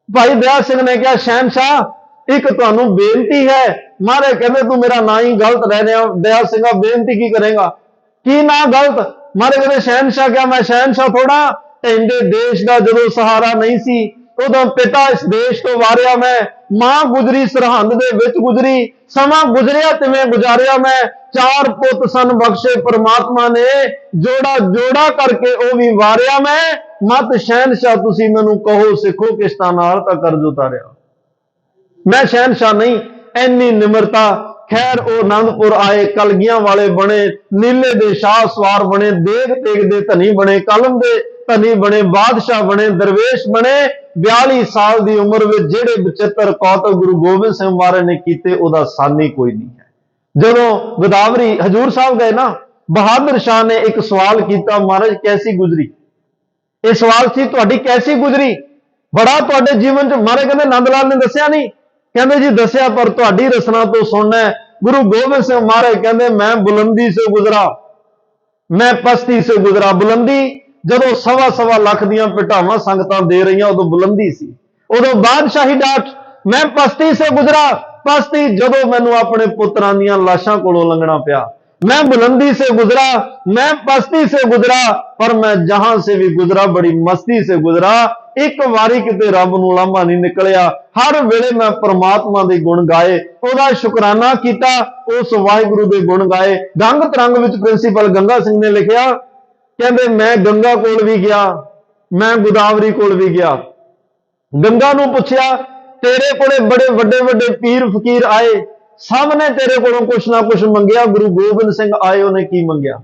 ਭਾਈ ਦਇਆ ਸਿੰਘ ਨੇ ਕਿਹਾ, ਸ਼ਹਿਨशाह ਇੱਕ ਤੁਹਾਨੂੰ ਬੇਨਤੀ ਹੈ। ਮਹਾਰਾਜ ਕਹਿੰਦੇ, ਤੂੰ ਮੇਰਾ ਨਾਂ ਹੀ ਗਲਤ ਲੈ ਰਿਹਾ। ਦਇਆ ਸਿੰਘਾ, ਬੇਨਤੀ ਕੀ ਕਰੇਗਾ? ਕੀ ਨਾਂ ਗਲਤ? ਮਹਾਰਾਜ ਕਹਿੰਦੇ, ਸ਼ਹਿਨशाह। ਕਿਹਾ ਮੈਂ ਸ਼ਹਿਨशाह ਥੋੜਾ? ਕਹਿੰਦੇ, ਦੇਸ਼ ਦਾ ਜਦੋਂ ਸਹਾਰਾ ਨਹੀਂ ਸੀ, ਉਦੋਂ ਪਿਤਾ ਇਸ ਦੇਸ਼ ਤੋਂ ਵਾਰਿਆ ਮੈਂ, ਮਾਂ ਗੁਜਰੀ ਸਰਹੰਦ ਦੇ ਵਿੱਚ ਗੁਜਰੀ, ਸਮਾਂ ਗੁਜਰਿਆ ਤਿਵੇਂ ਗੁਜ਼ਾਰਿਆ ਮੈਂ, ਚਾਰ ਪੁੱਤ ਸਨ ਬਖਸ਼ੇ ਪ੍ਰਮਾਤਮਾ ਨੇ, ਜੋੜਾ ਜੋੜਾ ਕਰਕੇ ਉਹ ਵੀ ਵਾਰਿਆ ਮੈਂ, ਮਤ ਸ਼ਹਿਨशाह ਤੁਸੀਂ ਮੈਨੂੰ ਕਹੋ ਸਿੱਖੋ ਕਿਸ਼ਤਾਂ ਨਾਲ ਤਾਂ ਕਰਜ਼ ਉਤਾਰਿਆ। ਮੈਂ ਸ਼ਹਿਨशाह ਨਹੀਂ। ਇੰਨੀ ਨਿਮਰਤਾ। ਖੈਰ ਉਹ ਆਨੰਦਪੁਰ ਆਏ, ਕਲਗੀਆਂ ਵਾਲੇ ਬਣੇ, ਨੀਲੇ ਦੇ ਸ਼ਾਹ ਸਵਾਰ ਬਣੇ, ਦੇਗ ਤੇਗ ਦੇ ਧਨੀ ਬਣੇ, ਕਲਮ ਦੇ ਧਨੀ ਬਣੇ, ਬਾਦਸ਼ਾਹ ਬਣੇ, ਦਰਵੇਸ਼ ਬਣੇ। 42 ਸਾਲ ਦੀ ਉਮਰ ਵਿੱਚ ਜਿਹੜੇ ਬਚਿੱਤਰ ਕੌਤਕ ਗੁਰੂ ਗੋਬਿੰਦ ਸਿੰਘ ਮਹਾਰਾਜ ਨੇ ਕੀਤੇ, ਉਹਦਾ ਸਾਨੀ ਕੋਈ ਨਹੀਂ ਹੈ। ਜਦੋਂ ਗੋਦਾਵਰੀ ਹਜੂਰ ਸਾਹਿਬ ਗਏ ਨਾ, ਬਹਾਦਰ ਸ਼ਾਹ ਨੇ ਇੱਕ ਸਵਾਲ ਕੀਤਾ, ਮਹਾਰਾਜ ਕੈਸੀ ਗੁਜਰੀ? ਇਹ ਸਵਾਲ ਸੀ, ਤੁਹਾਡੀ ਕੈਸੀ ਗੁਜਰੀ? ਬੜਾ ਤੁਹਾਡੇ ਜੀਵਨ ਚ। ਮਹਾਰਾਜ ਕਹਿੰਦੇ, ਨੰਦ ਲਾਲ ਨੇ ਦੱਸਿਆ ਨਹੀਂ? ਕਹਿੰਦੇ, ਜੀ ਦੱਸਿਆ, ਪਰ ਤੁਹਾਡੀ ਰਸਨਾ ਤੋਂ ਸੁਣਨਾ ਹੈ। ਗੁਰੂ ਗੋਬਿੰਦ ਸਿੰਘ ਮਹਾਰਾਜ ਕਹਿੰਦੇ, ਮੈਂ ਬੁਲੰਦੀ ਸੇ ਗੁਜ਼ਰਾ, ਮੈਂ ਪਸਤੀ ਸੇ ਗੁਜ਼ਰਾ। ਬੁਲੰਦੀ ਜਦੋਂ 1.25 ਲੱਖ ਦੀਆਂ ਪਿਟਾਵਾਂ ਸੰਗਤਾਂ ਦੇ ਰਹੀਆਂ, ਉਦੋਂ ਬੁਲੰਦੀ ਸੀ। ਉਦੋਂ ਬਾਦਸ਼ਾਹੀ ਡਾਟ। ਮੈਂ ਪਸਤੀ ਸੇ ਗੁਜ਼ਰਾ, ਪਸਤੀ ਜਦੋਂ ਮੈਨੂੰ ਆਪਣੇ ਪੁੱਤਰਾਂ ਦੀਆਂ ਲਾਸ਼ਾਂ ਕੋਲੋਂ ਲੰਘਣਾ ਪਿਆ। मैं बुलंदी से गुजरा, मैं पस्ती से गुजरा, पर मैं जहां से भी गुजरा बड़ी मस्ती से गुजरा। एक वारी किते रब नूं लांभा नहीं निकलिया। हर वेले मैं परमात्मा दे गुण गाए, ओदा शुकराना कीता, उस वाहिगुरु दे गुण गाए। गंग तरंग विच प्रिंसीपल गंगा सिंह ने लिखिया, कहंदे मैं गंगा कोल भी गया, मैं गोदावरी कोल भी गया। गंगा नूं पुछया, तेरे कोले बड़े वड्डे वड्डे पीर फकीर आए, सब ने तेरे कोलों कुछ ना कुछ मंगिया। गुरु गोबिंद सिंह आए, उन्हें की मंगिया?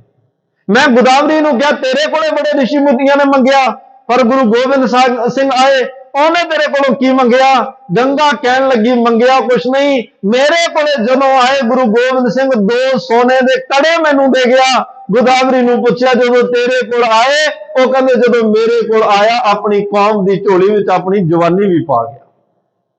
मैं गोदावरी नूं कहा, तेरे कोले बड़े ऋषि मुतियां ने मंगिया, पर गुरु गोबिंद सिंह आए, उन्हें तेरे कोलों की मंगिया? गंगा कहन लगी, मंगिया कुछ नहीं, मेरे कोले जदों आए गुरु गोबिंद सिंह 2 सोने दे कड़े मैनू दे गया। गोदावरी नूं पुछया, जदों तेरे कोल आए? वो कहंदे, जदों मेरे कोल आया, अपनी कौम दी झोली विच अपनी जवानी भी पा गया।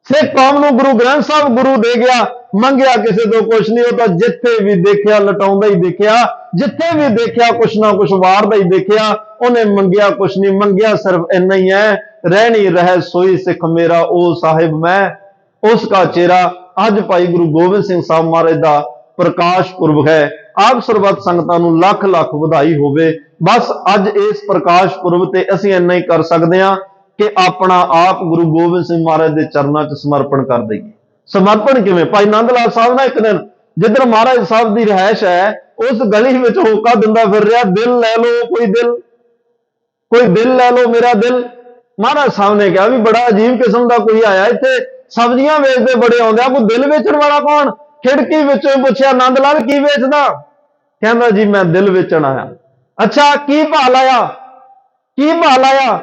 सिख कौम नूं गुरु ग्रंथ साहब गुरु दे गया। मंगिया किसी तो कुछ नहीं, वो तो जिथे भी देखा लटाउंदा ही देखा, जिथे भी देखा कुछ ना कुछ वारदा ही देखा। उन्हें मंगिया कुछ नहीं, मंगिया सिर्फ इन्ना ही है, रहनी रह सोई सिख मेरा, ओ साहिब मैं उसका चेहरा। अज भाई गुरु गोबिंद सिंह साहब महाराज का प्रकाश पुरब है। आप सरबत संगतां नूं लख लख वधाई होवे। बस अज इस प्रकाश पुरब ते असीं इन्ना ही कर सकते हैं कि अपना आप गुरु गोबिंद सिंह महाराज के चरणों च समर्पण कर दईए। समर्पण किवें? भाई नंद लाल साहब ना एक दिन जिधर महाराज साहब की रिहायश है, उस गली में होका दिंदा फिर रहा, दिल लै लो कोई दिल, कोई दिल लै लो मेरा दिल। महाराज साहब ने कहा भी बड़ा अजीब किस्म का कोई आया, इत्थे सब्जियां वेचते बड़े आउंदे, कोई दिल वेचण वाला कौन? खिड़की विचों पुछया, नंद लाल की वेचदा? कहंदा जी मैं दिल वेचण आया। अच्छा की भाव लाया? की भाव लाया?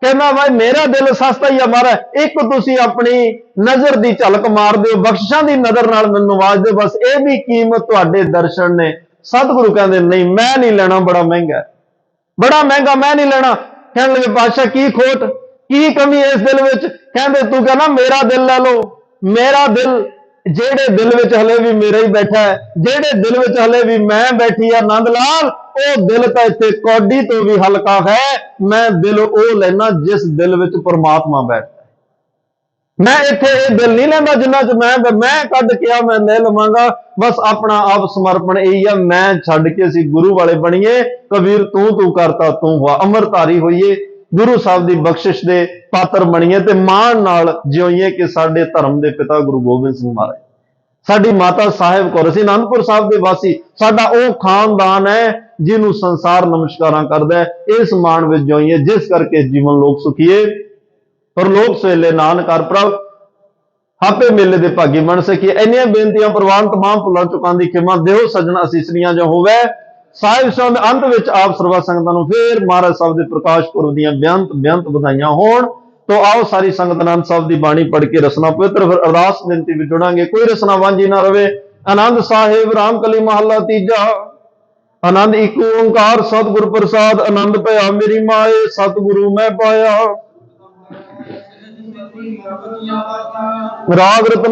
कहना भाई मेरा दिल सस्ता ही है महाराज, एक तुसी अपनी नजर की झलक मार दो, बख्शिशां की नजर नाल मैनूं नवाज दो, बस ये भी कीमत तुहाडे दर्शन ने। सतगुरु कहंदे नहीं मैं नहीं लेना, बड़ा महंगा है, बड़ा महंगा, मैं नहीं लेना। कहने लगे पातशाह की खोट, की कमी है इस दिल विच? कहंदे तू कहना मेरा दिल लै लो, मेरा दिल, जेड़े दिल विच हले भी मेरा ही बैठा है, जेड़े दिल विच हले भी मैं बैठी है नंद लाल, ओ दिल तो इत्थे कौडी तो भी हल्का है। मैं दिल ओ लेना जिस दिल विच परमात्मा बैठता है। मैं इत्थे ये दिल नहीं लेंदा जिन्ना च मैं कढ के मैं ले लवांगा। बस अपना आप समर्पण यही है, मैं छड्ड के असीं गुरु वाले बणीए। कबीर तू करता तू हुआ, अमरधारी होईए, गुरु साहब की बख्शिश दे पात्र बणीए ते मान नाल जिउईए कि साडे धर्म दे पिता गुरु गोबिंद सिंह महाराज, साडी माता साहिब कौर, असीं आनंदपुर साहब दे वासी, साडा ओ खानदान है जिन्हों संसार नमस्कारां करदा है। इस मान विच जिउईए जिस करके जीवन लोक सुखीए, पर लोक सवेले नानकार प्रभ आपे मेले दे भागी बन सकीए। इन्नियां बेनतियां प्रवान तमाम भुलां चुकां दी खिमा देहो सजना असीसनियां जो होवे। साहिब साहब दे अंत विच आप सर्व संगतां नूं फिर महाराज साहब दे प्रकाश पुरब दीयां बेअंत बधाइयां होण। तो आओ सारी संगत आनंद साहब की बाणी पढ़ के रसना पवित्र फिर अरदास बेनती भी जुड़ांगे। कोई रसना वांझी ना रवे। आनंद साहिब रामकली महला तीजा। आनंद एक ओंकार सतगुर प्रसाद, आनंद भया मेरी माए, सतगुरु मैं पाया। ਰਾਗ ਰਤਨ